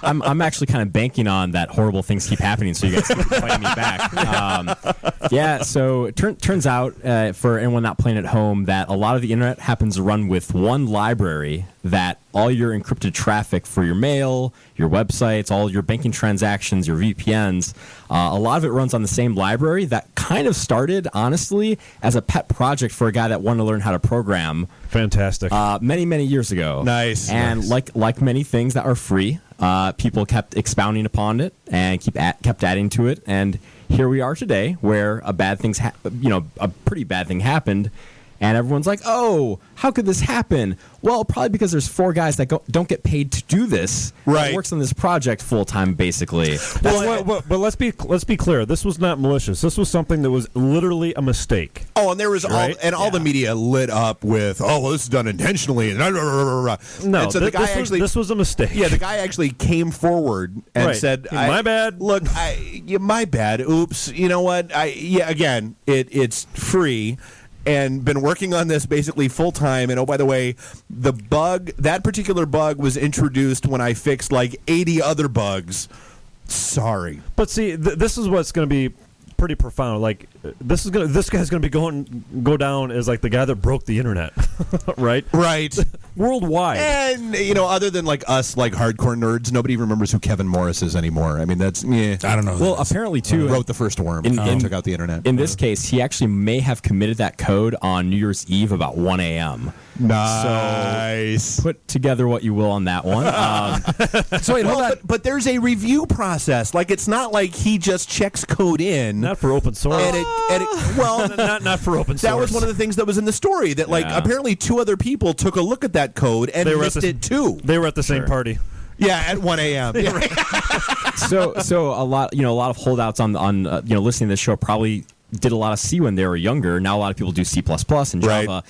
Speaker 20: I'm actually kind of banking on that horrible things keep happening, so you guys keep fighting me back. So it turns out, for anyone not playing at home, that a lot of the internet happens to run with one library that all your encrypted traffic for your mail, your websites, all your banking transactions, your VPNs, a lot of it runs on the same library that kind of started, honestly, as a pet project for a guy that wanted to learn how to program.
Speaker 16: Fantastic.
Speaker 20: Many, many years ago.
Speaker 9: Nice.
Speaker 20: And like many things that are free, people kept expounding upon it and kept adding to it. And here we are today, where a pretty bad thing happened. And everyone's like, oh, how could this happen? Well, probably because there's 4 guys that don't get paid to do this.
Speaker 9: Right.
Speaker 20: That works on this project full time, basically.
Speaker 16: But let's be clear. This was not malicious. This was something that was literally a mistake.
Speaker 9: Oh, and there was all the media lit up with, oh, well, this is done intentionally.
Speaker 16: No,
Speaker 9: and so
Speaker 16: this was a mistake.
Speaker 9: Yeah, the guy actually came forward and said,
Speaker 16: my bad.
Speaker 9: Look, my bad. Oops. You know what? Again, it's free. And been working on this basically full time. And oh, by the way, that particular bug was introduced when I fixed like 80 other bugs. Sorry.
Speaker 16: But see, this is what's going to be pretty profound. Like this guy's going to go down as like the guy that broke the internet, right?
Speaker 9: Right.
Speaker 16: Worldwide.
Speaker 9: And other than like us, like hardcore nerds, nobody remembers who Kevin Morris is anymore. I mean, I
Speaker 20: don't know. Well, apparently too,
Speaker 9: wrote the first worm and took out the internet.
Speaker 20: In this case, he actually may have committed that code on New Year's Eve about 1 a.m.
Speaker 9: Nice.
Speaker 20: So put together what you will on that one.
Speaker 9: So wait, hold on. But there's a review process. Like it's not like he just checks code in.
Speaker 16: Not for open source. Not for open source.
Speaker 9: That was one of the things that was in the story. That apparently 2 other people took a look at that code and missed it too.
Speaker 16: They were at the same party.
Speaker 9: Yeah, at 1 a.m.
Speaker 20: So a lot of holdouts on listening to this show probably did a lot of C when they were younger. Now a lot of people do C++ and Java. Right.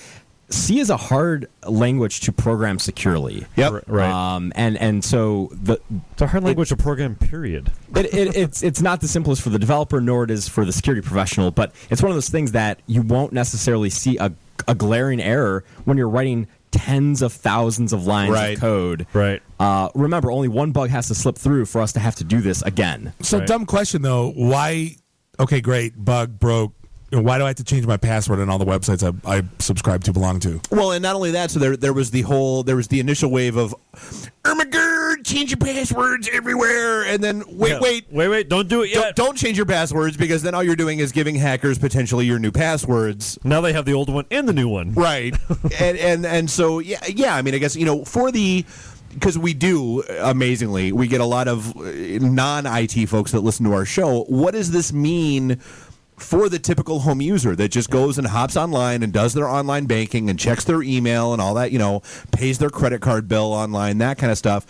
Speaker 20: C is a hard language to program securely.
Speaker 9: Yep.
Speaker 20: Right. And so
Speaker 16: it's a hard language to program. Period.
Speaker 20: It's not the simplest for the developer, nor it is for the security professional. But it's one of those things that you won't necessarily see a glaring error when you're writing tens of thousands of lines of code.
Speaker 16: Right.
Speaker 20: Remember, only one bug has to slip through for us to have to do this again.
Speaker 10: So dumb question though. Why? Okay, great. Bug broke. Why do I have to change my password on all the websites I subscribe to, belong to?
Speaker 9: Well, and not only that, so there was the initial wave of, oh my God, change your passwords everywhere, and then wait,
Speaker 16: don't do it yet.
Speaker 9: Don't change your passwords, because then all you're doing is giving hackers potentially your new passwords.
Speaker 16: Now they have the old one and the new one.
Speaker 9: Right. and so yeah, I mean, I guess because we do, amazingly, we get a lot of non-IT folks that listen to our show. What does this mean for the typical home user that just goes and hops online and does their online banking and checks their email and all that, pays their credit card bill online, that kind of stuff?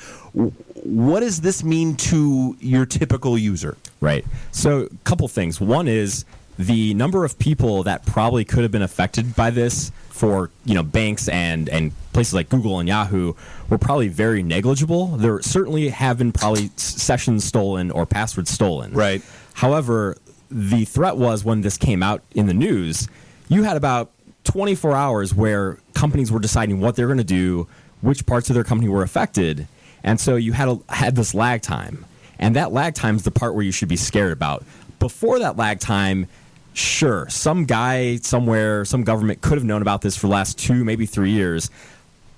Speaker 9: What does this mean to your typical user?
Speaker 20: Right. So a couple things. One is the number of people that probably could have been affected by this for banks and places like Google and Yahoo were probably very negligible. There certainly have been probably sessions stolen or passwords stolen.
Speaker 9: Right.
Speaker 20: However, the threat was when this came out in the news, you had about 24 hours where companies were deciding what they're going to do, which parts of their company were affected, and so you had this lag time. And that lag time is the part where you should be scared about. Before that lag time, sure, some guy somewhere, some government could have known about this for the last 2, maybe 3 years.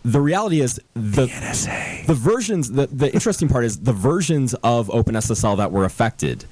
Speaker 20: The reality is the
Speaker 9: NSA.
Speaker 20: The versions. The interesting part is the versions of OpenSSL that were affected.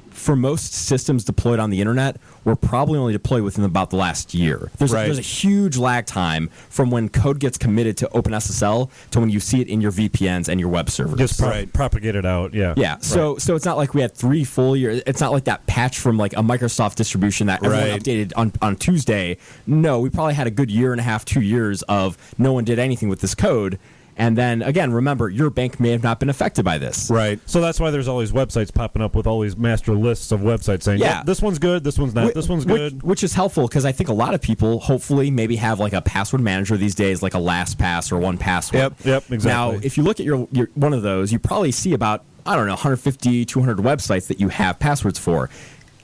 Speaker 20: For most systems deployed on the internet, were probably only deployed within about the last year. There's a huge lag time from when code gets committed to OpenSSL to when you see it in your VPNs and your web servers.
Speaker 16: Just propagate it out, yeah.
Speaker 20: Yeah, so it's not like we had 3 full years. It's not like that patch from like a Microsoft distribution that everyone updated on Tuesday. No, we probably had a good 1.5 to 2 years of no one did anything with this code. And then, again, remember, your bank may have not been affected by this.
Speaker 9: Right.
Speaker 16: So that's why there's all these websites popping up with all these master lists of websites saying, this one's good, this one's not, this one's good.
Speaker 20: Which is helpful, because I think a lot of people, hopefully, maybe have like a password manager these days, like a LastPass or 1Password.
Speaker 16: Yep, exactly.
Speaker 20: Now, if you look at your one of those, you probably see about, 150, 200 websites that you have passwords for.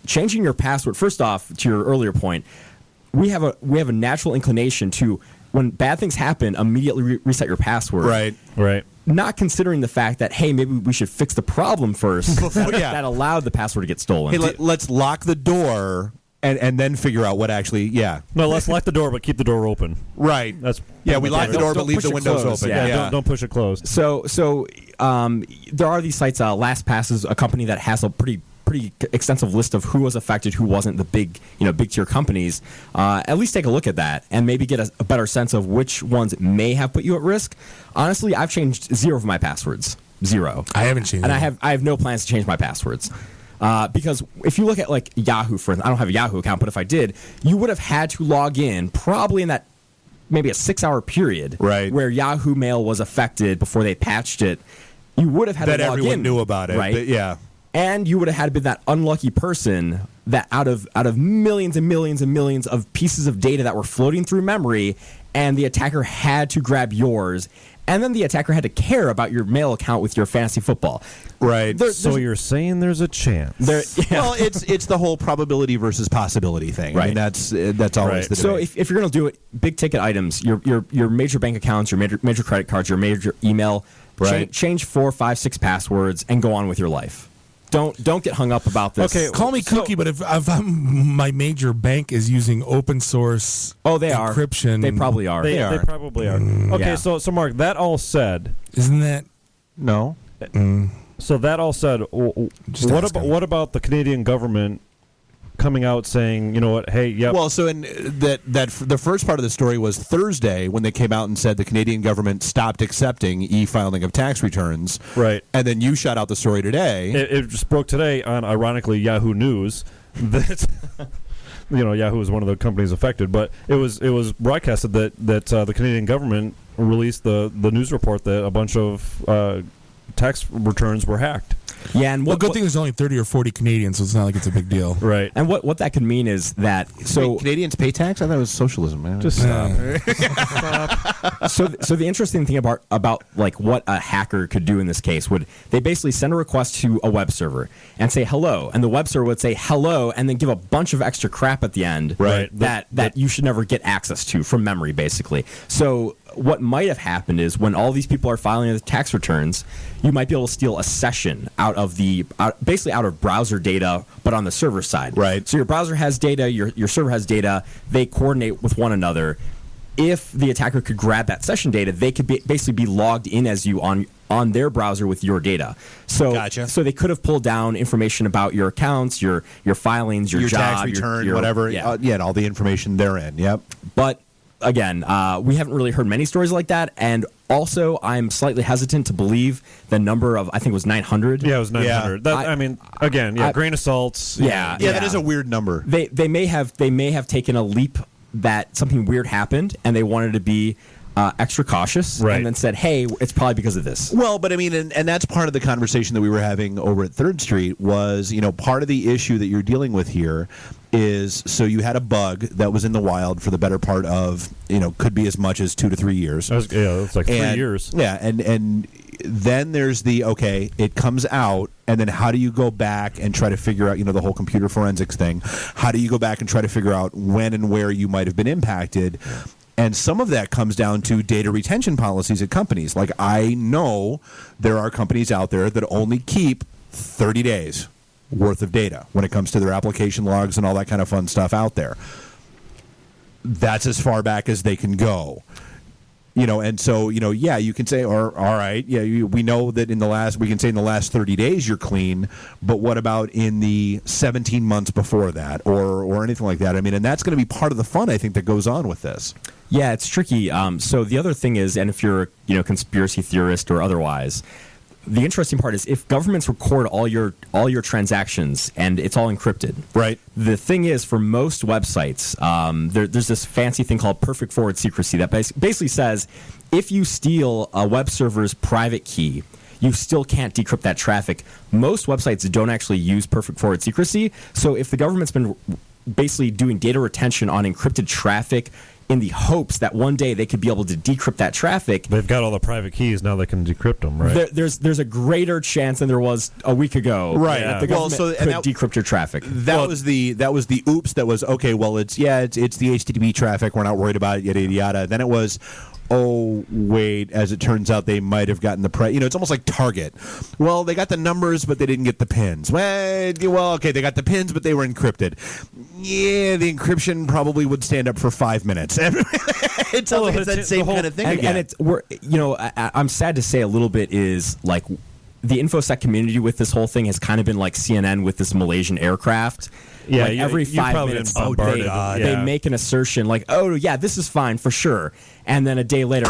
Speaker 20: Changing your password, first off, to your earlier point, we have a natural inclination to, when bad things happen, immediately reset your password.
Speaker 16: Right.
Speaker 20: Not considering the fact that, hey, maybe we should fix the problem first that allowed the password to get stolen.
Speaker 9: Hey, let's lock the door and then figure out what actually. Yeah.
Speaker 16: No, let's lock the door, but keep the door open.
Speaker 9: Right.
Speaker 16: That's
Speaker 9: we lock the door, but leave
Speaker 16: push
Speaker 9: the
Speaker 16: it
Speaker 9: windows
Speaker 16: closed.
Speaker 9: open.
Speaker 16: Yeah, don't push it closed.
Speaker 20: So there are these sites. LastPass is a company that has a pretty extensive list of who was affected, who wasn't. The big tier companies. At least take a look at that and maybe get a better sense of which ones may have put you at risk. Honestly, I've changed 0 of my passwords. 0.
Speaker 10: I haven't changed,
Speaker 20: and I have no plans to change my passwords. Because if you look at like Yahoo, for instance, I don't have a Yahoo account, but if I did, you would have had to log in probably in that maybe a 6-hour period,
Speaker 9: right,
Speaker 20: where Yahoo Mail was affected before they patched it. You would have had
Speaker 9: that
Speaker 20: to log
Speaker 9: everyone
Speaker 20: in,
Speaker 9: knew about it,
Speaker 20: right?
Speaker 9: But yeah.
Speaker 20: And you would have had to be that unlucky person that out of millions and millions and millions of pieces of data that were floating through memory, and the attacker had to grab yours, and then the attacker had to care about your mail account with your fantasy football.
Speaker 9: Right.
Speaker 16: So you're saying there's a chance?
Speaker 9: Well, it's the whole probability versus possibility thing.
Speaker 20: Right.
Speaker 9: I mean, that's always the debate.
Speaker 20: So if you're going to do it, big ticket items, your major bank accounts, your major credit cards, your major email,
Speaker 9: right,
Speaker 20: change 4, 5, 6 passwords and go on with your life. Don't get hung up about this.
Speaker 10: Okay, call me kooky, but if my major bank is using open source encryption,
Speaker 20: they probably are.
Speaker 16: They probably are. Okay, so Mark, that all said,
Speaker 10: isn't that
Speaker 9: no?
Speaker 16: So that all said, what about the Canadian government coming out saying, you know what, hey, yeah.
Speaker 9: Well, so in that the first part of the story was Thursday when they came out and said the Canadian government stopped accepting e-filing of tax returns.
Speaker 16: Right.
Speaker 9: And then you shot out the story today.
Speaker 16: It just broke today on, ironically, Yahoo News that Yahoo is one of the companies affected, but it was broadcasted that the Canadian government released the news report that a bunch of tax returns were hacked.
Speaker 20: Yeah, and
Speaker 10: good thing there's only 30 or 40 Canadians, so it's not like it's a big deal.
Speaker 16: Right.
Speaker 20: And what that could mean is that
Speaker 9: Wait, Canadians pay tax? I thought it was socialism, man.
Speaker 16: Just stop.
Speaker 20: So the interesting thing about like what a hacker could do in this case would they basically send a request to a web server and say hello, and the web server would say hello and then give a bunch of extra crap at the end,
Speaker 16: right,
Speaker 20: that you should never get access to from memory, basically. So what might have happened is when all these people are filing their tax returns, you might be able to steal a session out of browser data, but on the server side.
Speaker 9: Right.
Speaker 20: So your browser has data, your server has data, they coordinate with one another. If the attacker could grab that session data, they could basically be logged in as you on their browser with your data. So,
Speaker 9: gotcha.
Speaker 20: So they could have pulled down information about your accounts, your filings, your job,
Speaker 9: tax return,
Speaker 20: your
Speaker 9: whatever.
Speaker 20: Yeah.
Speaker 9: And all the information therein. Yep.
Speaker 20: But again, we haven't really heard many stories like that, and also I'm slightly hesitant to believe the number of, I think it was 900.
Speaker 16: Yeah, it was 900.
Speaker 20: Yeah.
Speaker 16: Grain of salts.
Speaker 20: Yeah,
Speaker 9: that is a weird number.
Speaker 20: They may have taken a leap that something weird happened, and they wanted to be extra cautious,
Speaker 16: right,
Speaker 20: and then said, hey, it's probably because of this.
Speaker 9: Well, but I mean, and that's part of the conversation that we were having over at 3rd Street was, part of the issue that you're dealing with here is, so you had a bug that was in the wild for the better part of, could be as much as 2 to 3 years.
Speaker 16: It's like 3 years.
Speaker 9: Yeah, and then there's it comes out, and then how do you go back and try to figure out, the whole computer forensics thing? How do you go back and try to figure out when and where you might have been impacted? And some of that comes down to data retention policies at companies. Like, I know there are companies out there that only keep 30 days worth of data when it comes to their application logs and all that kind of fun stuff out there. That's as far back as they can go. And so, you can say, all right, we know that in the last 30 days you're clean, but what about in the 17 months before that or anything like that? I mean, and that's going to be part of the fun, I think, that goes on with this.
Speaker 20: Yeah, it's tricky. So the other thing is, and if you're a conspiracy theorist or otherwise, the interesting part is if governments record all your transactions and it's all encrypted.
Speaker 9: Right.
Speaker 20: The thing is, for most websites, there's this fancy thing called perfect forward secrecy that basically says if you steal a web server's private key, you still can't decrypt that traffic. Most websites don't actually use perfect forward secrecy. So if the government's been basically doing data retention on encrypted traffic in the hopes that one day they could be able to decrypt that traffic.
Speaker 16: They've got all the private keys, now they can decrypt them, right?
Speaker 20: There's a greater chance than there was a week ago.
Speaker 9: Right.
Speaker 20: That the government could decrypt your traffic.
Speaker 9: That was the oops that was, okay, well, it's the HTTP traffic, we're not worried about it, yada, yada, yada. Then it was, oh, wait, as it turns out, they might have gotten the it's almost like Target. Well, they got the numbers, but they didn't get the pins. Well, okay, they got the pins, but they were encrypted. Yeah, the encryption probably would stand up for 5 minutes. It's that same kind of thing again.
Speaker 20: And I'm sad to say a little bit is like the InfoSec community with this whole thing has kind of been like CNN with this Malaysian aircraft.
Speaker 16: Yeah,
Speaker 20: like every 5 minutes they make an assertion like, oh, yeah, this is fine for sure. And then a day later,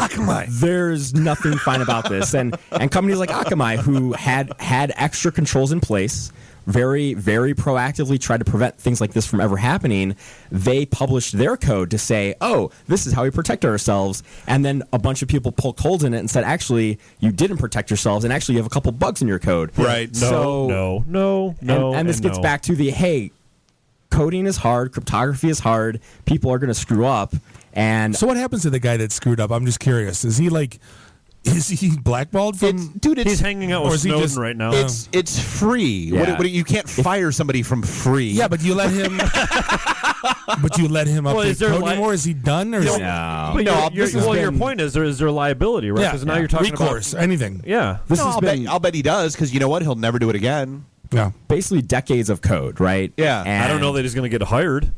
Speaker 20: there's nothing fine about this. And companies like Akamai, who had extra controls in place, very, very proactively tried to prevent things like this from ever happening, they published their code to say, oh, this is how we protect ourselves. And then a bunch of people poked holes in it and said, actually, you didn't protect yourselves, and actually you have a couple bugs in your code.
Speaker 9: Right.
Speaker 16: No.
Speaker 20: And this gets back to the, hey, coding is hard, cryptography is hard, people are going to screw up. And
Speaker 10: so what happens to the guy that screwed up? I'm just curious. Is he blackballed from?
Speaker 16: He's hanging out with Snowden right now.
Speaker 9: It's free.
Speaker 20: Yeah.
Speaker 9: You can't fire somebody from free.
Speaker 10: Yeah, but you let him. But you let him update code anymore? Is he done? Or
Speaker 20: no.
Speaker 16: Your point is there liability, right? Because now you're talking
Speaker 10: recourse, anything.
Speaker 16: Yeah.
Speaker 9: I'll bet he does, because you know what? He'll never do it again.
Speaker 10: Yeah.
Speaker 20: Basically decades of code, right?
Speaker 9: Yeah.
Speaker 20: And
Speaker 16: I don't know that he's going to get hired.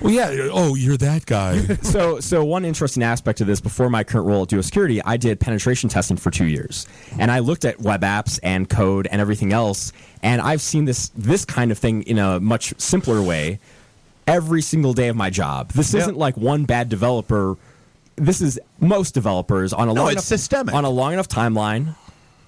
Speaker 10: Well, yeah. Oh, you're that guy.
Speaker 20: So one interesting aspect of this, before my current role at Duo Security, I did penetration testing for 2 years. And I looked at web apps and code and everything else, and I've seen this kind of thing in a much simpler way every single day of my job. This isn't like one bad developer. This is most developers on a long enough timeline.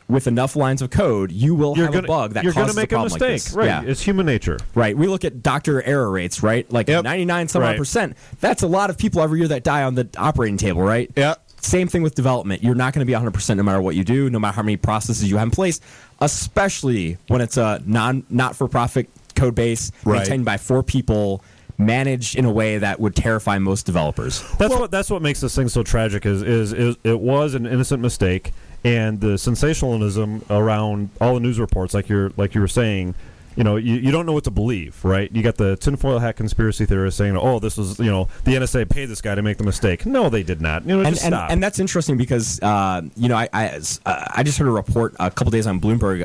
Speaker 20: With enough lines of code, you will have a bug that causes a problem like this.
Speaker 16: Right.
Speaker 20: Yeah.
Speaker 16: It's human nature.
Speaker 20: Right. We look at doctor error rates, right? Like 99% That's a lot of people every year that die on the operating table, right?
Speaker 9: Yeah.
Speaker 20: Same thing with development. You're not going to be 100% no matter what you do, no matter how many processes you have in place, especially when it's a not-for-profit code base maintained by 4 people, managed in a way that would terrify most developers.
Speaker 16: That's what makes this thing so tragic is it was an innocent mistake. And the sensationalism around all the news reports, like you were saying, you don't know what to believe, right? You got the tinfoil hat conspiracy theorists saying, "Oh, this was, the NSA paid this guy to make the mistake." No, they did not. Stop.
Speaker 20: And that's interesting because, I just heard a report a couple days on Bloomberg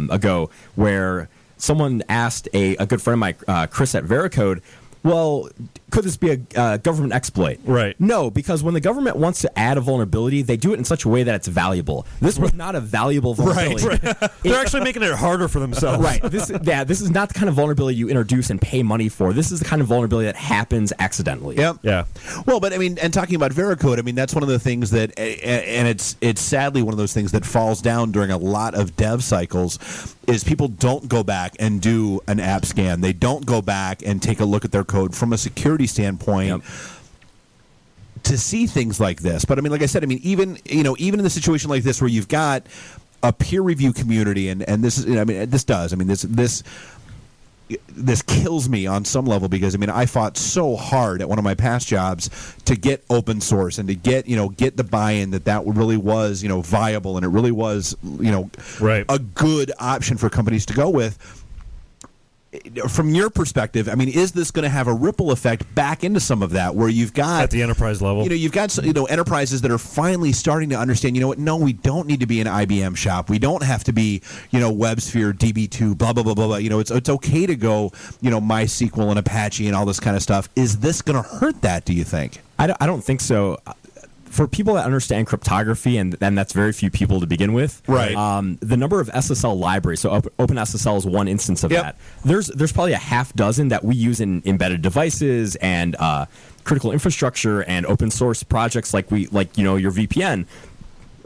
Speaker 20: ago where someone asked a good friend of mine, Chris at Veracode, well, could this be a government exploit?
Speaker 16: Right.
Speaker 20: No, because when the government wants to add a vulnerability, they do it in such a way that it's valuable. This was not a valuable vulnerability.
Speaker 16: Right. They're actually making it harder for themselves.
Speaker 20: Right. This is not the kind of vulnerability you introduce and pay money for. This is the kind of vulnerability that happens accidentally.
Speaker 9: Yep.
Speaker 16: Yeah.
Speaker 9: Well, but and talking about Veracode, that's one of the things that, and it's sadly one of those things that falls down during a lot of dev cycles, is people don't go back and do an app scan. They don't go back and take a look at their code from a security standpoint to see things like this. But like I said, even in the situation like this where you've got a peer review community, and this is, this kills me on some level, because I fought so hard at one of my past jobs to get open source and to get the buy-in that really was viable, and it really was a good option for companies to go with. From your perspective, is this going to have a ripple effect back into some of that, where you've got
Speaker 16: at the enterprise level?
Speaker 9: You've got enterprises that are finally starting to understand. No, we don't need to be an IBM shop. We don't have to be WebSphere, DB2, blah blah blah blah blah. It's okay to go MySQL and Apache and all this kind of stuff. Is this going to hurt that? Do you think?
Speaker 20: I don't think so. For people that understand cryptography, and that's very few people to begin with,
Speaker 9: right?
Speaker 20: The number of SSL libraries, so OpenSSL is one instance of that. There's probably a half dozen that we use in embedded devices and critical infrastructure and open source projects like your VPN.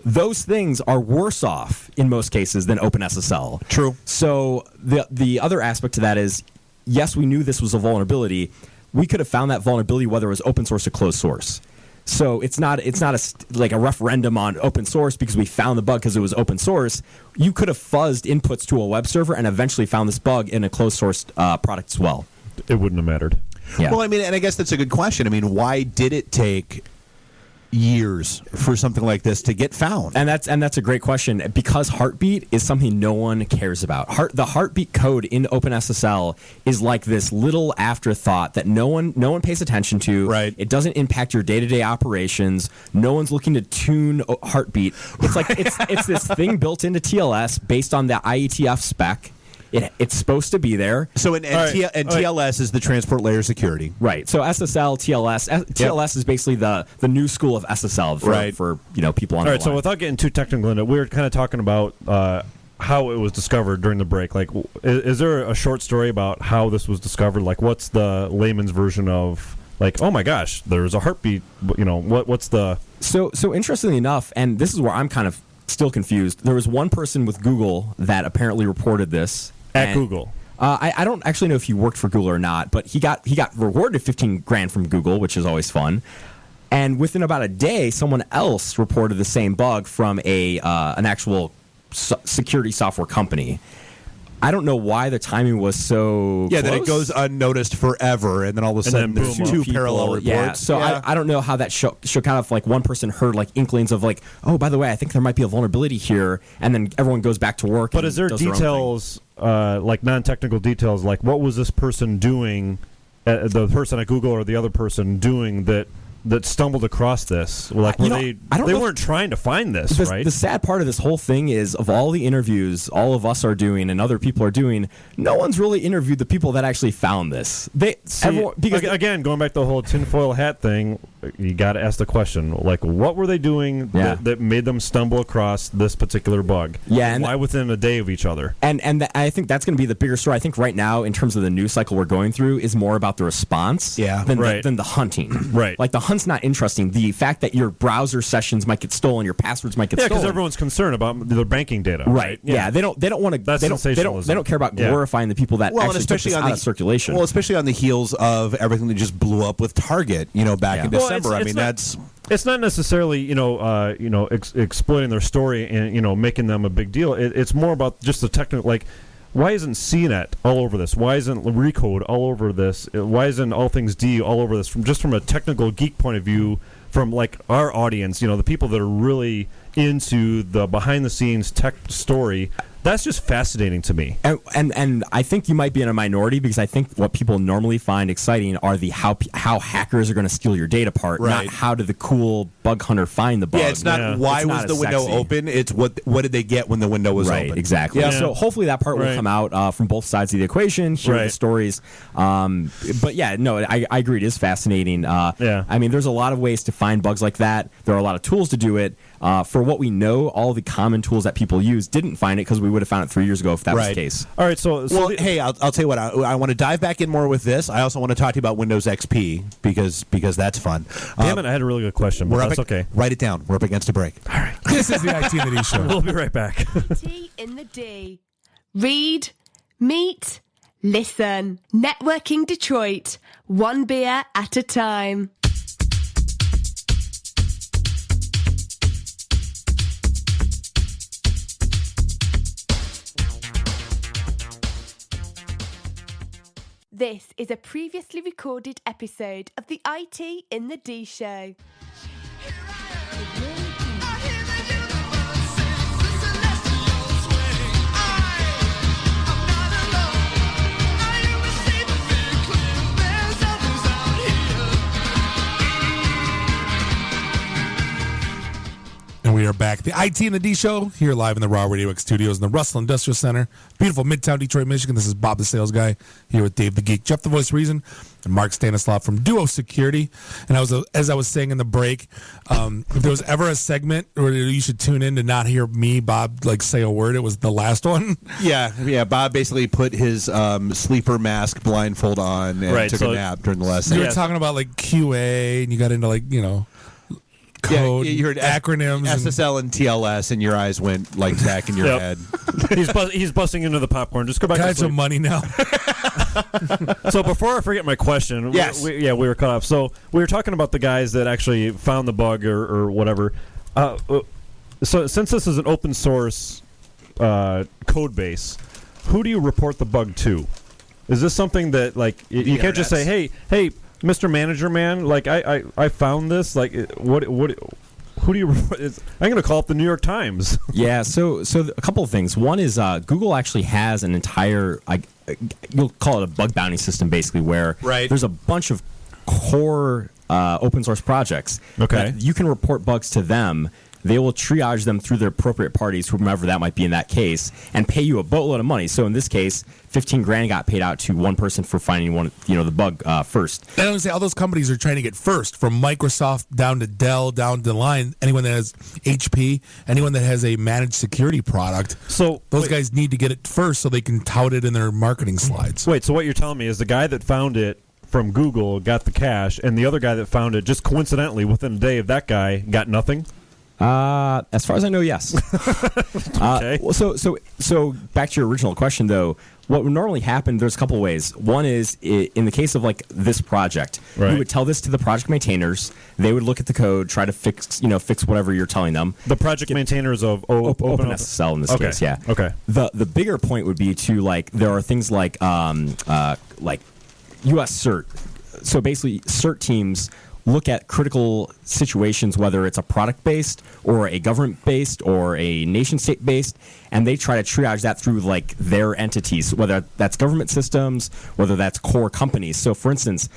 Speaker 20: Those things are worse off in most cases than OpenSSL.
Speaker 9: True.
Speaker 20: So the other aspect to that is, yes, we knew this was a vulnerability. We could have found that vulnerability whether it was open source or closed source. So it's not like a referendum on open source because we found the bug because it was open source. You could have fuzzed inputs to a web server and eventually found this bug in a closed source product as well.
Speaker 16: It wouldn't have mattered.
Speaker 20: Yeah.
Speaker 9: Well, and I guess that's a good question. Why did it take years for something like this to get found?
Speaker 20: And that's a great question, because Heartbeat is something no one cares about. The Heartbeat code in OpenSSL is like this little afterthought that no one pays attention to.
Speaker 9: Right.
Speaker 20: It doesn't impact your day-to-day operations. No one's looking to tune Heartbeat. It's like it's this thing built into TLS based on the IETF spec. It's supposed to be there.
Speaker 9: So TLS is the transport layer security,
Speaker 20: right? So SSL, TLS is basically the new school of SSL for people on.
Speaker 16: All
Speaker 20: the
Speaker 16: right. So
Speaker 20: line.
Speaker 16: without getting too technical into it, we were kind of talking about how it was discovered during the break. Like, is there a short story about how this was discovered? Like, what's the layman's version of, like, oh my gosh, there's a Heartbeat? What's the
Speaker 20: So interestingly enough, and this is where I'm kind of still confused. There was one person with Google that apparently reported this.
Speaker 16: At Google.
Speaker 20: I don't actually know if he worked for Google or not, but he got rewarded $15,000 from Google, which is always fun. And within about a day, someone else reported the same bug from an actual security software company. I don't know why the timing was so close.
Speaker 9: That it goes unnoticed forever, and then all of a sudden there's two parallel reports.
Speaker 20: Yeah, so I don't know how that shook out if like one person heard like inklings of like, oh, by the way, I think there might be a vulnerability here, and then everyone goes back to work.
Speaker 16: But is there details, like non-technical details, like what was this person doing, the person at Google or the other person doing that stumbled across this? Like, they weren't trying to find this, right?
Speaker 20: The sad part of this whole thing is, of all the interviews all of us are doing and other people are doing, no one's really interviewed the people that actually found this.
Speaker 16: Again, going back to the whole tinfoil hat thing, you got to ask the question, like, what were they doing that made them stumble across this particular bug?
Speaker 20: Yeah, and
Speaker 16: why within a day of each other?
Speaker 20: And I think that's going to be the bigger story. I think right now, in terms of the news cycle we're going through, is more about the response than the hunting.
Speaker 16: Right.
Speaker 20: Like, the hunt's not interesting. The fact that your browser sessions might get stolen, your passwords might get stolen.
Speaker 16: Yeah, because everyone's concerned about their banking data.
Speaker 20: Right. Yeah. They don't want to.
Speaker 16: That's sensationalism.
Speaker 20: They don't care about glorifying the people that actually took this out of circulation.
Speaker 9: Well, especially on the heels of everything that just blew up with Target, back in December.
Speaker 16: It's not necessarily exploiting their story and making them a big deal. It's more about just the technical, like, why isn't CNET all over this? Why isn't Recode all over this? Why isn't All Things D all over this? From a technical geek point of view, from like our audience, the people that are really into the behind the scenes tech story. That's just fascinating to me.
Speaker 20: And I think you might be in a minority, because I think what people normally find exciting are the how hackers are going to steal your data part, not how did the cool bug hunter find the bug.
Speaker 9: Yeah, it's not why was the window open, it's what did they get when the window was open.
Speaker 20: Right, exactly. Yeah. So hopefully that part will come out from both sides of the equation, hear the stories. But yeah, no, I agree, it is fascinating. I mean, there's a lot of ways to find bugs like that. There are a lot of tools to do it. For what we know, all the common tools that people use didn't find it, because we would have found it 3 years ago if that was the case.
Speaker 16: All right,
Speaker 9: hey, I'll tell you what. I want to dive back in more with this. I also want to talk to you about Windows XP because that's fun.
Speaker 16: Damn it, I had a really good question, but that's okay.
Speaker 9: Write it down. We're up against a break.
Speaker 16: All right.
Speaker 10: This is the IT in the D show.
Speaker 16: We'll be right back.
Speaker 1: IT in the D. Read, meet, listen. Networking Detroit. One beer at a time. This is a previously recorded episode of the IT in the D show.
Speaker 10: And we are back. The IT and the D show here live in the Raw Radio X studios in the Russell Industrial Center. Beautiful Midtown Detroit, Michigan. This is Bob the Sales Guy here with Dave the Geek, Jeff the Voice Reason, and Mark Stanislav from Duo Security. And as I was saying in the break, if there was ever a segment where you should tune in to not hear me, Bob, like say a word, it was the last one.
Speaker 9: Yeah. Bob basically put his sleeper mask blindfold on and took a nap during the last segment.
Speaker 10: You were talking about like QA, and you got into code,
Speaker 9: you heard acronyms, SSL and TLS, and your eyes went like back in your head.
Speaker 16: He's busting into the popcorn. Just go back.
Speaker 10: Can I have some money now?
Speaker 16: So before I forget my question, we were cut off. So we were talking about the guys that actually found the bug or whatever. So since this is an open source code base, who do you report the bug to? Is this something that you can't just say, hey, Mr. Manager Man, like I found this. Like, what? Who do you? I'm going to call up the New York Times.
Speaker 20: Yeah. So a couple of things. One is Google actually has an entire, you'll call it a bug bounty system, basically, where there's a bunch of core open source projects.
Speaker 16: Okay.
Speaker 20: That you can report bugs to them. They will triage them through their appropriate parties, whomever that might be in that case, and pay you a boatload of money. So in this case, $15,000 got paid out to one person for finding the bug first.
Speaker 10: I don't say all those companies are trying to get first, from Microsoft down to Dell, down the line. Anyone that has HP, anyone that has a managed security product.
Speaker 16: So
Speaker 10: those guys need to get it first so they can tout it in their marketing slides.
Speaker 16: Wait, so what you're telling me is the guy that found it from Google got the cash, and the other guy that found it just coincidentally within a day of that guy got nothing?
Speaker 20: As far as I know, yes.
Speaker 16: Okay.
Speaker 20: So back to your original question, though. What would normally happen, there's a couple ways. One is, in the case of like this project,
Speaker 16: Right.
Speaker 20: you would tell this to the project maintainers. They would look at the code, try to fix whatever you're telling them.
Speaker 16: The project maintainers of
Speaker 20: OpenSSL in this
Speaker 16: Okay.
Speaker 20: case, yeah.
Speaker 16: Okay.
Speaker 20: The bigger point would be to there are things like US CERT. So basically, CERT teams look at critical situations, whether it's a product-based or a government-based or a nation-state-based, and they try to triage that through their entities, whether that's government systems, whether that's core companies. So, for instance,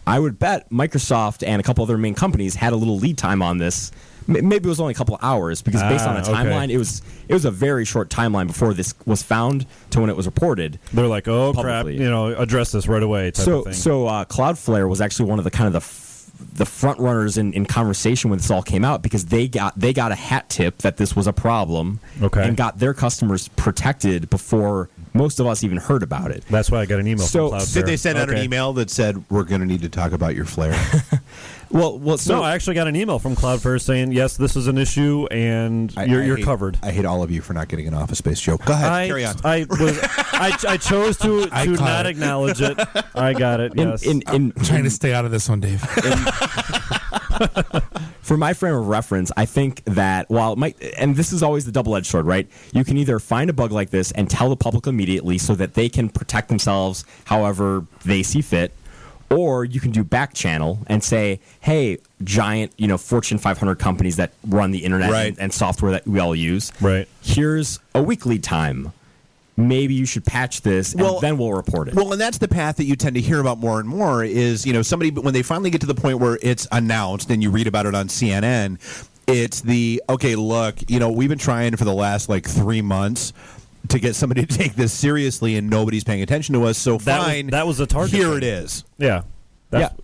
Speaker 20: I would bet Microsoft and a couple other main companies had a little lead time on this. Maybe it was only a couple of hours, because based on the timeline, it was a very short timeline before this was found to when it was reported.
Speaker 16: They're like, oh
Speaker 20: publicly.
Speaker 16: crap, address this right away. Type of thing.
Speaker 20: So Cloudflare was actually one of the front runners in conversation when this all came out, because they got a hat tip that this was a problem, and got their customers protected before most of us even heard about it.
Speaker 16: That's why I got an email from Cloudflare.
Speaker 9: Did they send out an email that said, we're going to need to talk about your flare?
Speaker 16: No, I actually got an email from Cloudflare saying, yes, this is an issue, and you're covered.
Speaker 9: I hate all of you for not getting an Office Space joke. Go ahead, carry on.
Speaker 16: I chose to not acknowledge it. I got it, yes.
Speaker 10: I'm trying to stay out of this one, Dave.
Speaker 20: For my frame of reference, I think that while it might, and this is always the double-edged sword, right? You can either find a bug like this and tell the public immediately so that they can protect themselves however they see fit, or you can do back channel and say, hey, giant, Fortune 500 companies that run the internet and software that we all use, here's a week lead time. Maybe you should patch this, and then we'll report it.
Speaker 9: Well, and that's the path that you tend to hear about more and more is, somebody, when they finally get to the point where it's announced and you read about it on CNN, it's okay, look, we've been trying for the last 3 months to get somebody to take this seriously, and nobody's paying attention to us, so fine.
Speaker 16: That was the target.
Speaker 9: Here it is.
Speaker 16: Yeah.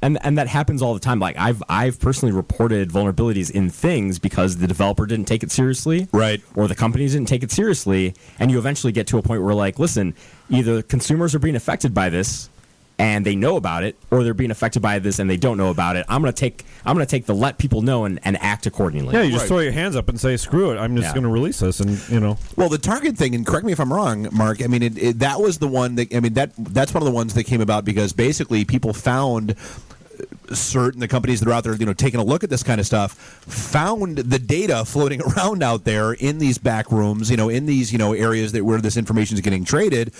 Speaker 20: And that happens all the time. I've personally reported vulnerabilities in things because the developer didn't take it seriously, or the companies didn't take it seriously, and you eventually get to a point where listen, either consumers are being affected by this and they know about it, or they're being affected by this and they don't know about it. I'm gonna take the let people know and act accordingly.
Speaker 16: Yeah, you just throw your hands up and say, screw it, I'm just going to release this, and
Speaker 9: Well, the Target thing, and correct me if I'm wrong, Mark. I mean, that was the one that that's one of the ones that came about because basically people found certain the companies that are out there, taking a look at this kind of stuff, found the data floating around out there in these back rooms, in these areas where this information is getting traded.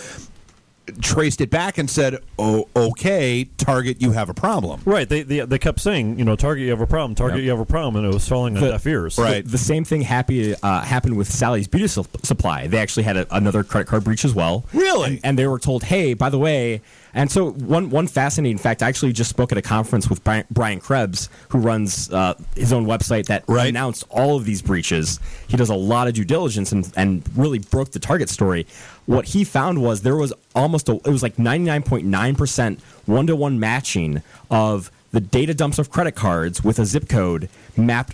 Speaker 9: Traced it back and said, "Oh, okay, Target, you have a problem."
Speaker 16: Right? They kept saying, Target, you have a problem. Target, you have a problem, and it was falling on deaf ears.
Speaker 20: Right. The same thing happened with Sally's Beauty Supply. They actually had another credit card breach as well.
Speaker 9: Really?
Speaker 20: And they were told, hey, by the way. And so one fascinating fact, I actually just spoke at a conference with Brian Krebs, who runs his own website that announced all of these breaches. He does a lot of due diligence and really broke the Target story. What he found was there was it was 99.9% one-to-one matching of the data dumps of credit cards with a zip code mapped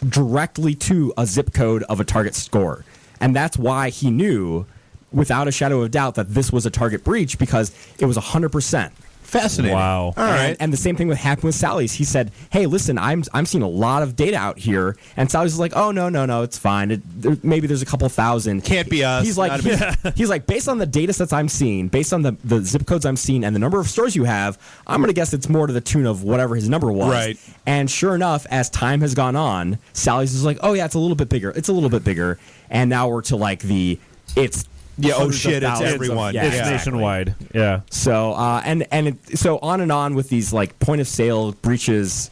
Speaker 20: directly to a zip code of a Target store. And that's why he knew without a shadow of doubt that this was a Target breach, because it was 100%.
Speaker 9: Fascinating.
Speaker 16: Wow.
Speaker 9: All right.
Speaker 20: And the same thing happened with Sally's. He said, hey, listen, I'm seeing a lot of data out here. And Sally's is like, oh, no, it's fine. Maybe there's a couple thousand.
Speaker 9: Can't be us.
Speaker 20: He's like, based on the data sets I'm seeing, based on the zip codes I'm seeing, and the number of stores you have, I'm going to guess it's more to the tune of whatever his number was.
Speaker 9: Right.
Speaker 20: And sure enough, as time has gone on, Sally's is like, oh, yeah, it's a little bit bigger. It's a little bit bigger. And now we're to it's
Speaker 9: Yeah. Oh
Speaker 20: hundreds of
Speaker 9: shit! It's
Speaker 20: thousands
Speaker 9: everyone.
Speaker 16: It's nationwide. Yeah.
Speaker 20: So so on and on with these like point of sale breaches.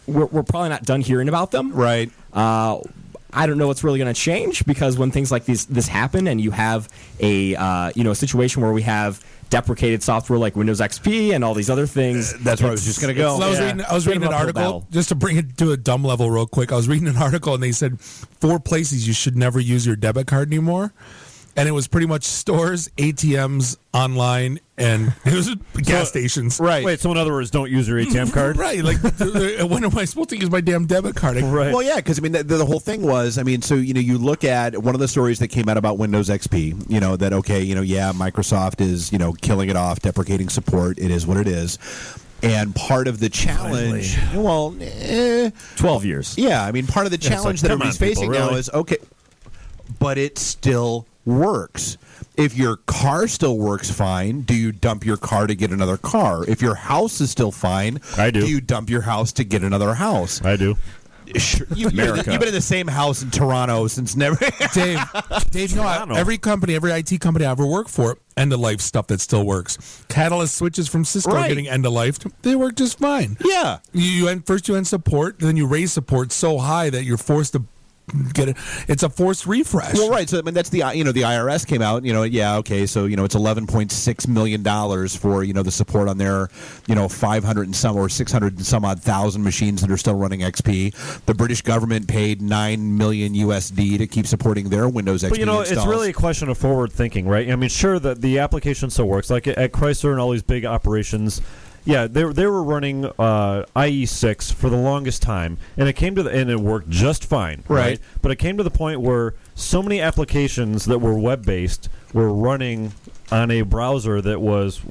Speaker 20: We're probably not done hearing about them.
Speaker 9: Right.
Speaker 20: I don't know what's really going to change, because when things like this happen and you have a a situation where we have deprecated software like Windows XP and all these other things.
Speaker 9: That's where I was just going to go.
Speaker 10: So I was reading an article, just to bring it to a dumb level real quick. I was reading an article and they said 4 places you should never use your debit card anymore. And it was pretty much stores, ATMs, online, and it was gas stations.
Speaker 9: Right.
Speaker 16: Wait, so in other words, don't use your ATM card?
Speaker 10: Right. Like, when am I supposed to use my damn debit card?
Speaker 16: Right.
Speaker 9: Well, yeah, because, I mean, the whole thing was, I mean, so, you look at one of the stories that came out about Windows XP, that, okay, Microsoft is, killing it off, deprecating support. It is what it is. And part of the challenge,
Speaker 20: 12 years.
Speaker 9: Yeah, I mean, part of the challenge that everybody's facing now is, okay, but it still works. If your car still works fine, do you dump your car to get another car? If your house is still fine,
Speaker 16: I do.
Speaker 9: You dump your house to get another house?
Speaker 16: I do.
Speaker 9: Sure. You've been in the same house in Toronto since never.
Speaker 10: Dave, every company, every IT company I ever worked for, end of life stuff that still works. Catalyst switches from Cisco getting end of life, they work just fine.
Speaker 9: Yeah.
Speaker 10: First you end support, then you raise support so high that you're forced to get it. It's a forced refresh.
Speaker 9: Well, right. So I mean, that's the the IRS came out. Okay. So it's $11.6 million for the support on their 500 and some or 600 and some odd thousand machines that are still running XP. The British government paid $9 million USD to keep supporting their Windows XP.
Speaker 16: But it's really a question of forward thinking, right? I mean, sure that the application still works. Like at Chrysler and all these big operations. Yeah, they were running IE6 for the longest time, and and it worked just fine, right? But it came to the point where so many applications that were web-based were running on a browser that was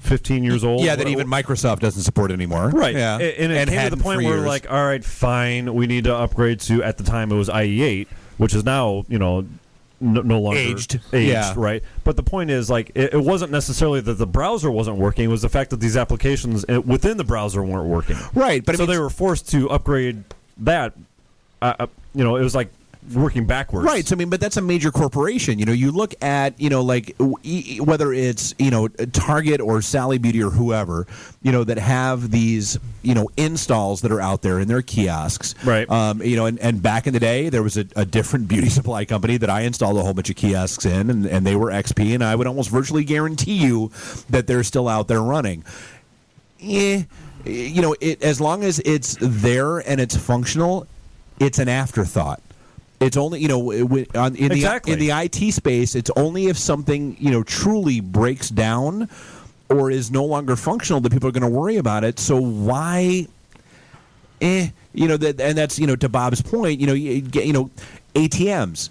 Speaker 16: 15 years old?
Speaker 9: Yeah, that even Microsoft doesn't support anymore.
Speaker 16: Right.
Speaker 9: Yeah.
Speaker 16: And it came to the point where we're like, all right, fine, we need to upgrade to, at the time it was IE8, which is now, no longer
Speaker 9: aged,
Speaker 16: right? But the point is, like, it wasn't necessarily that the browser wasn't working; it was the fact that these applications within the browser weren't working.
Speaker 9: Right, but
Speaker 16: so they were forced to upgrade that. It was like working backwards.
Speaker 9: Right. So, I mean, but that's a major corporation. You look at, whether it's, Target or Sally Beauty or whoever, that have these, installs that are out there in their kiosks.
Speaker 16: Right.
Speaker 9: And back in the day, there was a different beauty supply company that I installed a whole bunch of kiosks in, and they were XP, and I would almost virtually guarantee you that they're still out there running. As long as it's there and it's functional, it's an afterthought. It's only, in the IT space, it's only if something, truly breaks down or is no longer functional that people are going to worry about it. So why, and that's, to Bob's point, ATMs.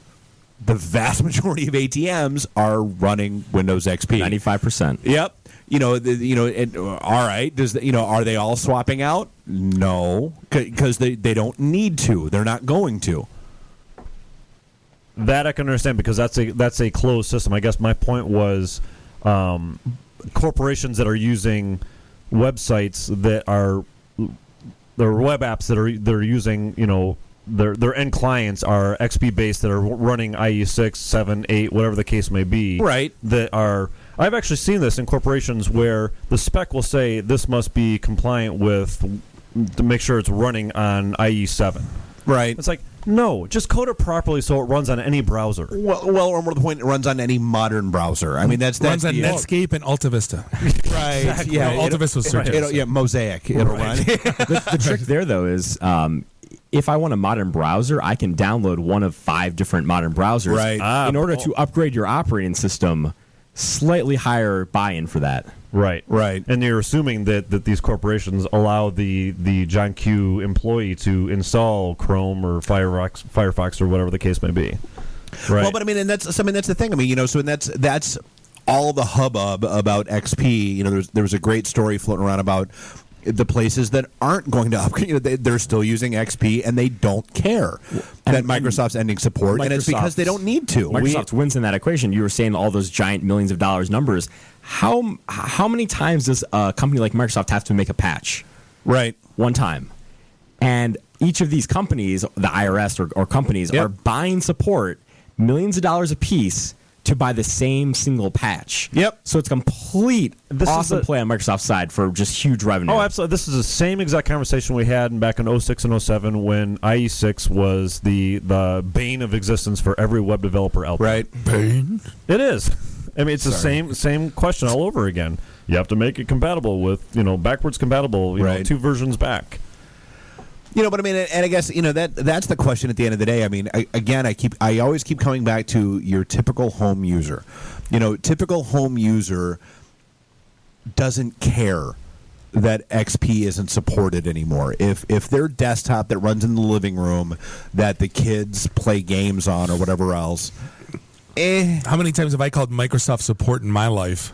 Speaker 9: The vast majority of ATMs are running Windows XP.
Speaker 20: 95%.
Speaker 9: Yep. All right. Are they all swapping out? No, because they don't need to. They're not going to.
Speaker 16: That I can understand because that's a closed system. I guess my point was corporations that are using websites that are their web apps that are using their end clients are XP based that are running IE6, 7, 8, whatever the case may be.
Speaker 9: Right.
Speaker 16: That are. I've actually seen this in corporations where the spec will say this must be compliant with to make sure it's running on IE7.
Speaker 9: Right.
Speaker 16: It's like, no, just code it properly so it runs on any browser.
Speaker 9: Well, or more to the point, it runs on any modern browser. I mean, that's
Speaker 10: runs on Netscape and Alta Vista.
Speaker 9: Right.
Speaker 10: Exactly.
Speaker 9: Yeah.
Speaker 10: Alta Vista search.
Speaker 9: Mosaic. It'll run.
Speaker 20: The trick there, though, is if I want a modern browser, I can download one of 5 different modern browsers.
Speaker 9: Right.
Speaker 20: In order to upgrade your operating system, slightly higher buy-in for that.
Speaker 16: Right.
Speaker 9: Right.
Speaker 16: And you're assuming that these corporations allow the John Q employee to install Chrome or Firefox or whatever the case may be. Right.
Speaker 9: Well, but I mean, and that's the thing. I mean, so that's all the hubbub about XP. There was a great story floating around about the places that aren't going to upgrade. They're still using XP and they don't care that Microsoft's ending support, and it's because they don't need to.
Speaker 20: Microsoft wins in that equation. You were saying all those giant millions of dollars numbers. How many times does a company like Microsoft have to make a patch?
Speaker 9: Right.
Speaker 20: One time. And each of these companies, the IRS or companies, are buying support millions of dollars a piece to buy the same single patch.
Speaker 9: Yep.
Speaker 20: So it's complete awesome play on Microsoft's side for just huge revenue.
Speaker 16: Oh, absolutely. This is the same exact conversation we had back in 06 and 07 when IE6 was the bane of existence for every web developer out there.
Speaker 9: Right.
Speaker 16: Bane? It is. I mean, it's the same question all over again. You have to make it compatible with, backwards compatible,
Speaker 9: Right.
Speaker 16: 2 versions back.
Speaker 9: But I mean, and I guess that's the question at the end of the day. I mean, I always keep coming back to your typical home user. Typical home user doesn't care that XP isn't supported anymore. If their desktop that runs in the living room that the kids play games on or whatever else.
Speaker 10: How many times have I called Microsoft support in my life?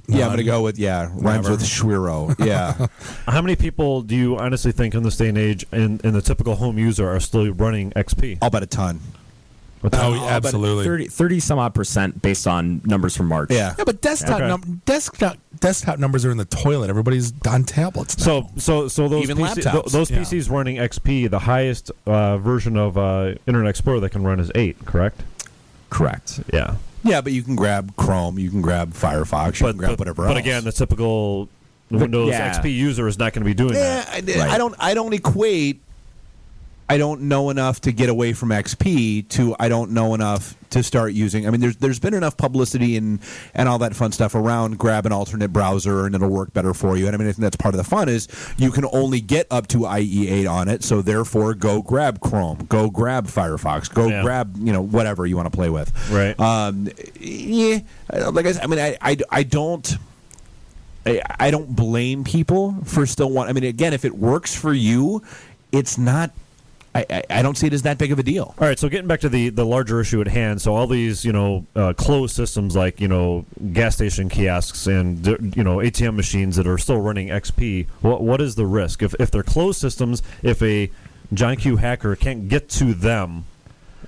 Speaker 9: Yeah, I'm going to go with, rhymes with Schwiro. Yeah.
Speaker 16: How many people do you honestly think in this day and age in the typical home user are still running XP?
Speaker 9: I'll bet a ton.
Speaker 10: Oh, absolutely.
Speaker 20: 30 some odd % based on numbers from March.
Speaker 9: Yeah.
Speaker 10: Yeah, but desktop numbers are in the toilet. Everybody's on tablets now.
Speaker 16: So those
Speaker 9: Even
Speaker 16: PC,
Speaker 9: laptops.
Speaker 16: those PCs running XP, the highest version of Internet Explorer they can run is 8, correct?
Speaker 20: Correct.
Speaker 16: Yeah.
Speaker 9: Yeah, but you can grab Chrome, you can grab Firefox, you can grab whatever else.
Speaker 16: But again, the typical Windows XP user is not going to be doing that.
Speaker 9: I don't equate. I don't know enough to get away from XP to I don't know enough to start using. I mean, there's been enough publicity and all that fun stuff around grab an alternate browser and it'll work better for you. And I mean, I think that's part of the fun is you can only get up to IE8 on it. So therefore, go grab Chrome, go grab Firefox, go grab whatever you want to play with.
Speaker 16: Right.
Speaker 9: Like I said, I mean, I don't blame people for still wanting. I mean, again, if it works for you, it's not. I don't see it as that big of a deal.
Speaker 16: All right, so getting back to the larger issue at hand, so all these closed systems like gas station kiosks and ATM machines that are still running XP, what is the risk if they're closed systems? If a John Q hacker can't get to them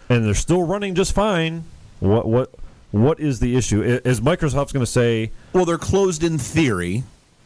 Speaker 16: and they're still running just fine, what is the issue? Is Microsoft's going to say?
Speaker 9: Well, they're closed in theory.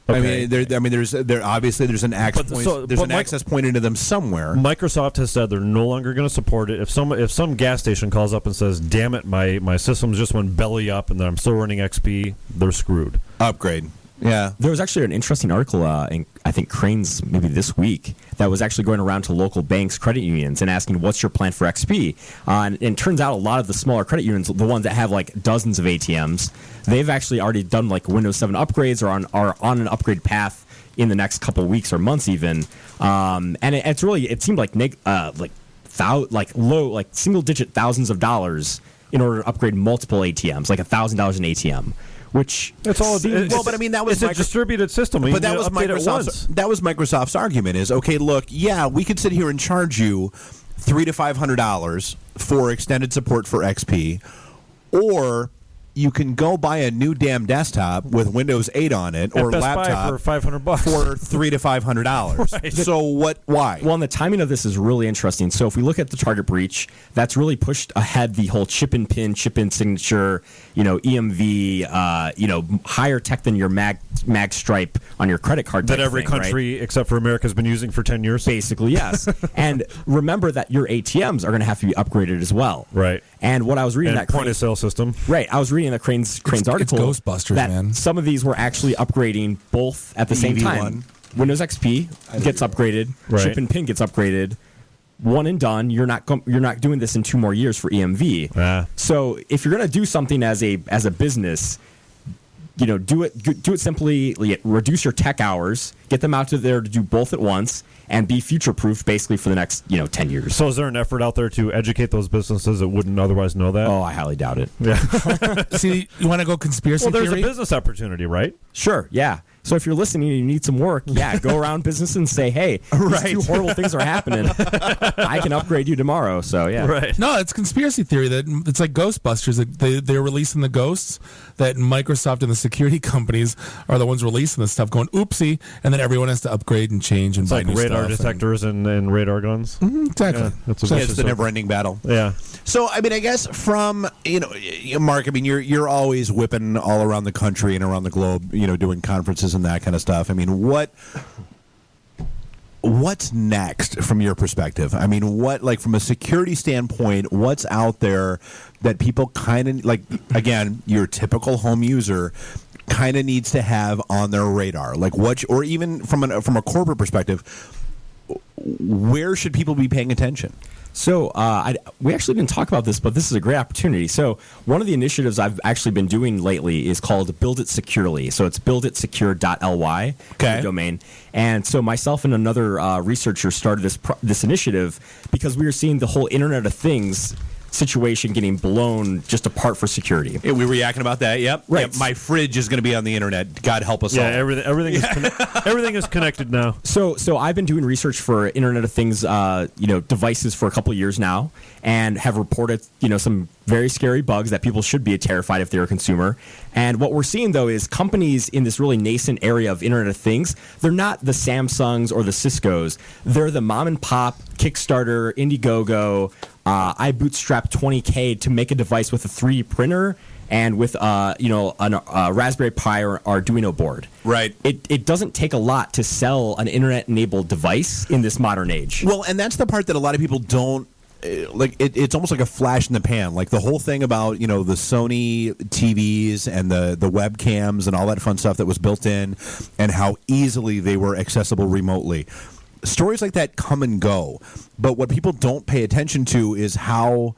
Speaker 16: Okay.
Speaker 9: There's obviously there's an access point into them somewhere.
Speaker 16: Microsoft has said they're no longer going to support it. If some gas station calls up and says, "Damn it, my systems just went belly up and I'm still running XP," they're screwed.
Speaker 9: Upgrade. Yeah.
Speaker 20: There was actually an interesting article in, I think, Crane's maybe this week that was actually going around to local banks, credit unions, and asking, what's your plan for XP? And it turns out a lot of the smaller credit unions, the ones that have like dozens of ATMs, they've actually already done like Windows 7 upgrades or are on an upgrade path in the next couple weeks or months even. And it seemed like single-digit thousands of dollars in order to upgrade multiple ATMs, like $1,000 an ATM. Which
Speaker 16: it's all
Speaker 9: but I mean that was
Speaker 16: a distributed system.
Speaker 9: But that was Microsoft's argument is okay. Look, we could sit here and charge you $300 to $500 for extended support for XP, or you can go buy a new damn desktop with Windows 8 on it or
Speaker 16: Best
Speaker 9: laptop
Speaker 16: Buy for $500
Speaker 9: for $300 to $500.
Speaker 16: Right.
Speaker 9: So what? Why?
Speaker 20: Well, and the timing of this is really interesting. So if we look at the target breach, that's really pushed ahead the whole chip in signature, EMV, higher tech than your mag stripe on your credit card.
Speaker 16: That every
Speaker 20: thing,
Speaker 16: country
Speaker 20: right?
Speaker 16: except for America has been using for 10 years.
Speaker 20: Basically, yes. And remember that your ATMs are going to have to be upgraded as well.
Speaker 16: Right.
Speaker 20: And what I was reading
Speaker 16: that point of sale system.
Speaker 20: Right. I was reading the Crane's article.
Speaker 10: It's Ghostbusters,
Speaker 20: that
Speaker 10: man.
Speaker 20: Some of these were actually upgrading both at the same time. Windows XP gets upgraded.
Speaker 16: Right.
Speaker 20: Chip and pin gets upgraded. One and done. You're not doing this in 2 more years for EMV. So if you're going to do something as a business, do it simply. Reduce your tech hours. Get them out to there to do both at once. And be future-proof, basically, for the next 10 years.
Speaker 16: So, is there an effort out there to educate those businesses that wouldn't otherwise know that?
Speaker 20: Oh, I highly doubt it.
Speaker 16: Yeah.
Speaker 10: See, you want to go conspiracy
Speaker 16: there's
Speaker 10: theory?
Speaker 16: a business opportunity, right?
Speaker 20: Sure. Yeah. So if you're listening and you need some work, go around business and say, "Hey, these 2 horrible things are happening. I can upgrade you tomorrow." So yeah.
Speaker 16: Right.
Speaker 10: No, it's conspiracy theory that it's like Ghostbusters. They're releasing the ghosts. That Microsoft and the security companies are the ones releasing this stuff. Going oopsie, and then everyone has to upgrade and change and
Speaker 16: It's
Speaker 10: buy
Speaker 16: like
Speaker 10: new
Speaker 16: radar
Speaker 10: stuff
Speaker 16: detectors and radar guns.
Speaker 10: Exactly.
Speaker 16: Yeah,
Speaker 9: It's the never-ending battle.
Speaker 16: Yeah.
Speaker 9: So I mean, I guess from Mark, I mean, you're always whipping all around the country and around the globe, doing conferences and that kind of stuff. I mean, what what's next from your perspective? I mean, what, like, from a security standpoint, what's out there that people kind of, like, again, your typical home user kind of needs to have on their radar? Like, what, or even from a corporate perspective, where should people be paying attention?
Speaker 20: So we actually didn't talk about this, but this is a great opportunity. So one of the initiatives I've actually been doing lately is called Build It Securely. So it's builditsecure.ly, the domain. And so myself and another researcher started this initiative because we were seeing the whole Internet of Things situation getting blown just apart for security.
Speaker 9: Yeah, we were yakking about that. Yep.
Speaker 20: Right.
Speaker 9: Yep. My fridge is going to be on the internet. God help us all.
Speaker 16: Yeah, everything is everything is connected now.
Speaker 20: So I've been doing research for Internet of Things, devices for a couple of years now, and have reported, some very scary bugs that people should be terrified if they're a consumer. And what we're seeing, though, is companies in this really nascent area of Internet of Things, they're not the Samsungs or the Ciscos. They're the mom and pop, Kickstarter, Indiegogo. I bootstrapped $20K to make a device with a 3D printer and with a Raspberry Pi or Arduino board.
Speaker 9: Right.
Speaker 20: It doesn't take a lot to sell an internet-enabled device in this modern age.
Speaker 9: Well, and that's the part that a lot of people don't like. It's almost like a flash in the pan. Like the whole thing about the Sony TVs and the webcams and all that fun stuff that was built in, and how easily they were accessible remotely. Stories like that come and go, but what people don't pay attention to is how,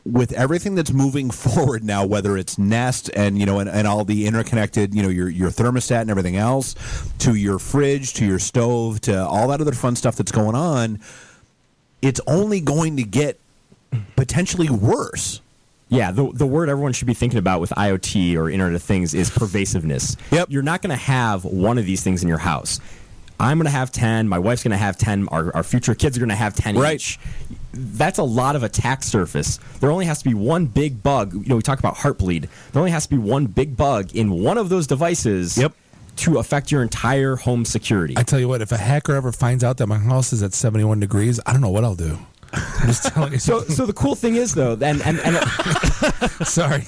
Speaker 9: with everything that's moving forward now, whether it's Nest and and all the interconnected, your thermostat and everything else, to your fridge, to your stove, to all that other fun stuff that's going on, it's only going to get potentially worse.
Speaker 20: Yeah, the word everyone should be thinking about with IoT or Internet of Things is pervasiveness.
Speaker 9: Yep.
Speaker 20: You're not going to have one of these things in your house. I'm going to have 10. My wife's going to have 10. Our future kids are going to have 10 each. That's a lot of attack surface. There only has to be one big bug. We talk about Heartbleed. There only has to be one big bug in one of those devices to affect your entire home security.
Speaker 10: I tell you what, if a hacker ever finds out that my house is at 71 degrees, I don't know what I'll do. I'm just telling you.
Speaker 20: So the cool thing is, though, and
Speaker 10: sorry,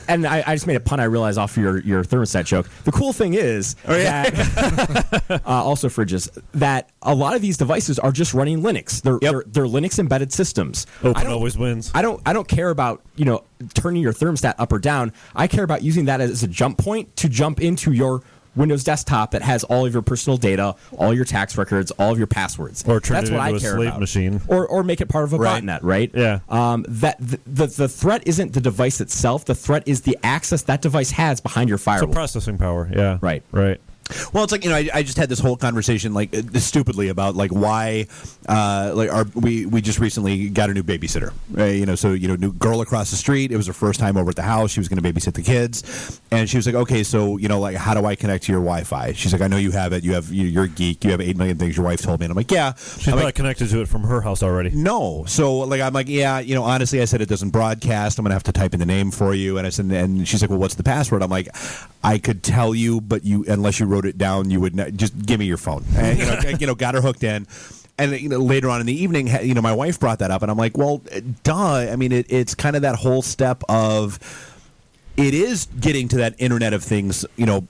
Speaker 20: and I just made a pun. I realized off your thermostat joke. The cool thing is that also fridges, that a lot of these devices are just running Linux. They're Linux embedded systems.
Speaker 16: Open always wins.
Speaker 20: I don't care about turning your thermostat up or down. I care about using that as a jump point to jump into your Windows desktop that has all of your personal data, all your tax records, all of your passwords.
Speaker 16: Or turn
Speaker 20: That's
Speaker 16: it
Speaker 20: what
Speaker 16: into
Speaker 20: I care
Speaker 16: a slave
Speaker 20: about.
Speaker 16: machine.
Speaker 20: Or make it part of a botnet, right?
Speaker 16: Yeah.
Speaker 20: That the threat isn't the device itself. The threat is the access that device has behind your firewall.
Speaker 16: So processing power, yeah.
Speaker 20: Right.
Speaker 16: Right.
Speaker 9: Well, it's like I just had this whole conversation stupidly about why we just recently got a new babysitter, new girl across the street. It was her first time over at the house. She was going to babysit the kids, and she was like, okay, so how do I connect to your Wi-Fi? She's like, I know you have it. You're a geek. You have 8 million things. Your wife told me, and I'm like, yeah.
Speaker 16: She's not connected to it from her house already.
Speaker 9: No, so I'm like, yeah, honestly, I said it doesn't broadcast. I'm gonna have to type in the name for you, and I said, and she's like, well, what's the password? I'm like, I could tell you, but unless you wrote it down, you would just give me your phone. And, got her hooked in. And later on in the evening, my wife brought that up, and I'm like, well, duh. I mean, it's kind of that whole step of it is getting to that Internet of Things,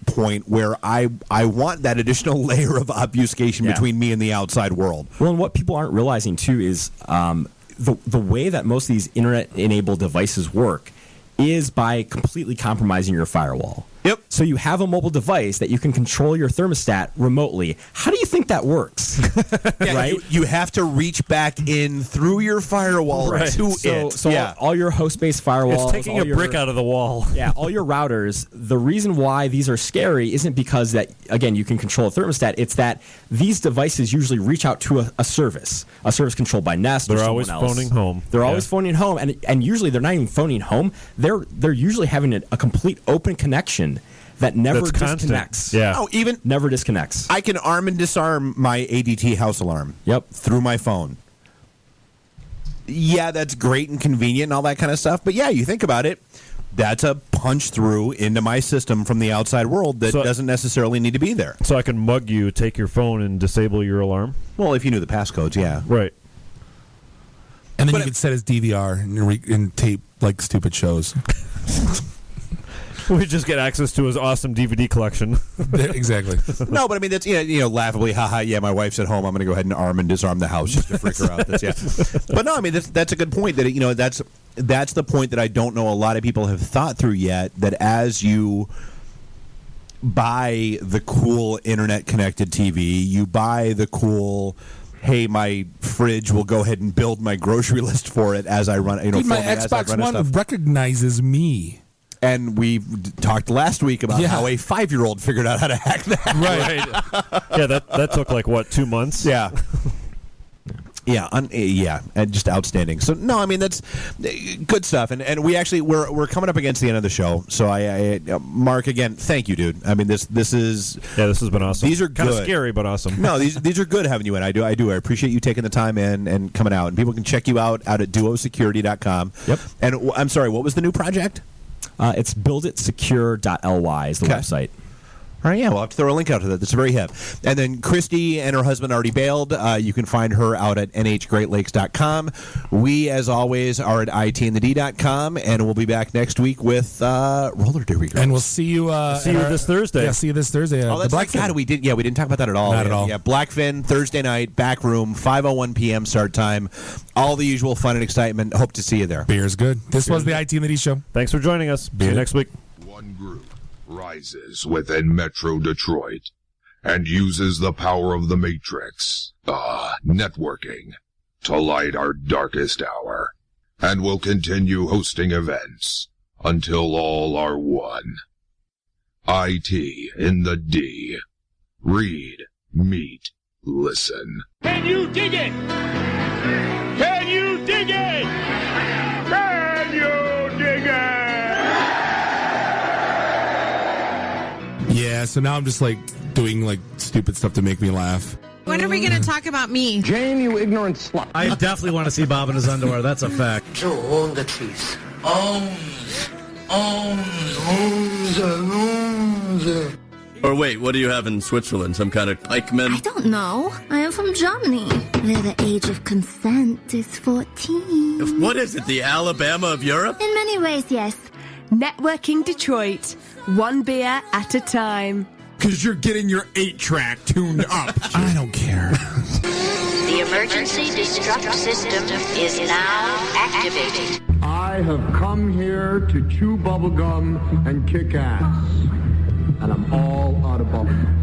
Speaker 9: point where I want that additional layer of obfuscation between me and the outside world.
Speaker 20: Well, and what people aren't realizing too is the way that most of these internet-enabled devices work is by completely compromising your firewall.
Speaker 9: Yep.
Speaker 20: So you have a mobile device that you can control your thermostat remotely. How do you think that works? Right?
Speaker 9: You have to reach back in through your firewall to it.
Speaker 20: So all your host-based firewalls.
Speaker 16: It's taking a brick out of the wall.
Speaker 20: Yeah, all your routers. The reason why these are scary isn't because that, again, you can control a thermostat. It's that these devices usually reach out to a service controlled by Nest or someone else.
Speaker 16: They're always phoning home.
Speaker 20: They're always phoning home, and usually they're not even phoning home. They're usually having a complete open connection that never disconnects.
Speaker 16: Yeah.
Speaker 9: Oh, even
Speaker 20: never disconnects.
Speaker 9: I can arm and disarm my ADT house alarm.
Speaker 20: Yep.
Speaker 9: Through my phone. Yeah, that's great and convenient and all that kind of stuff. But yeah, you think about it, that's a punch through into my system from the outside world that doesn't necessarily need to be there.
Speaker 16: So I can mug you, take your phone, and disable your alarm?
Speaker 9: Well, if you knew the passcodes, yeah.
Speaker 16: Right.
Speaker 10: And then you could set his DVR and tape like stupid shows.
Speaker 16: We just get access to his awesome DVD collection.
Speaker 10: Exactly.
Speaker 9: No, but I mean that's laughably, haha. Yeah, my wife's at home. I'm going to go ahead and arm and disarm the house just to freak her out. But no, I mean that's a good point. That that's the point that I don't know a lot of people have thought through yet. That as you buy the cool internet connected TV, you buy the cool. Hey, my fridge will go ahead and build my grocery list for it as I run.
Speaker 10: Dude, my Xbox One recognizes me.
Speaker 9: And we talked last week about how a 5-year-old figured out how to hack that.
Speaker 16: Right. Yeah, that took 2 months.
Speaker 9: Yeah. Yeah, and just outstanding. So no, I mean that's good stuff, and we're coming up against the end of the show. So I Mark, again, thank you, dude. I mean this has
Speaker 16: been awesome.
Speaker 9: These are
Speaker 16: kind of
Speaker 9: good.
Speaker 16: Scary, but awesome.
Speaker 9: No, these are good having you in. I do. I appreciate you taking the time in and coming out. And people can check you out at duosecurity.com.
Speaker 20: Yep.
Speaker 9: And I'm sorry, what was the new project?
Speaker 20: It's builditsecure.ly is the website.
Speaker 9: All right, yeah, we'll have to throw a link out to that. That's very hip. And then Christy and her husband already bailed. You can find her out at nhgreatlakes.com. We, as always, are at itandthed.com, and we'll be back next week with Roller Derby Girls.
Speaker 10: And we'll see you
Speaker 16: this Thursday.
Speaker 10: Yeah, see you this Thursday.
Speaker 9: Oh, that's
Speaker 10: Blackfin.
Speaker 9: God, we didn't talk about that at all.
Speaker 10: Not at all.
Speaker 9: Yeah, Blackfin, Thursday night, back room, 5:01 p.m. start time. All the usual fun and excitement. Hope to see you there.
Speaker 10: Beer's good. This was the IT and the D Show.
Speaker 16: Thanks for joining us. See you next week.
Speaker 3: One group rises within Metro Detroit and uses the power of the Matrix, networking, to light our darkest hour, and will continue hosting events until all are one. IT in the D. Read, meet, listen.
Speaker 5: Can you dig it? Can you dig it? Can you dig it?
Speaker 10: Yeah, so now I'm just doing stupid stuff to make me laugh.
Speaker 22: When are we going to talk about me?
Speaker 7: Jane, you ignorant slut.
Speaker 23: I definitely want to see Bob in his underwear. That's a fact.
Speaker 7: Joe, on the trees.
Speaker 24: Or wait, what do you have in Switzerland? Some kind of pikemen?
Speaker 25: I don't know. I am from Germany, where the age of consent is 14.
Speaker 24: What is it, the Alabama of Europe?
Speaker 25: In many ways, yes.
Speaker 1: Networking Detroit, one beer at a time.
Speaker 26: Because you're getting your 8-track tuned up.
Speaker 10: I don't care.
Speaker 27: The emergency destruct system is now activated.
Speaker 28: I have come here to chew bubblegum and kick ass. And I'm all out of bubblegum.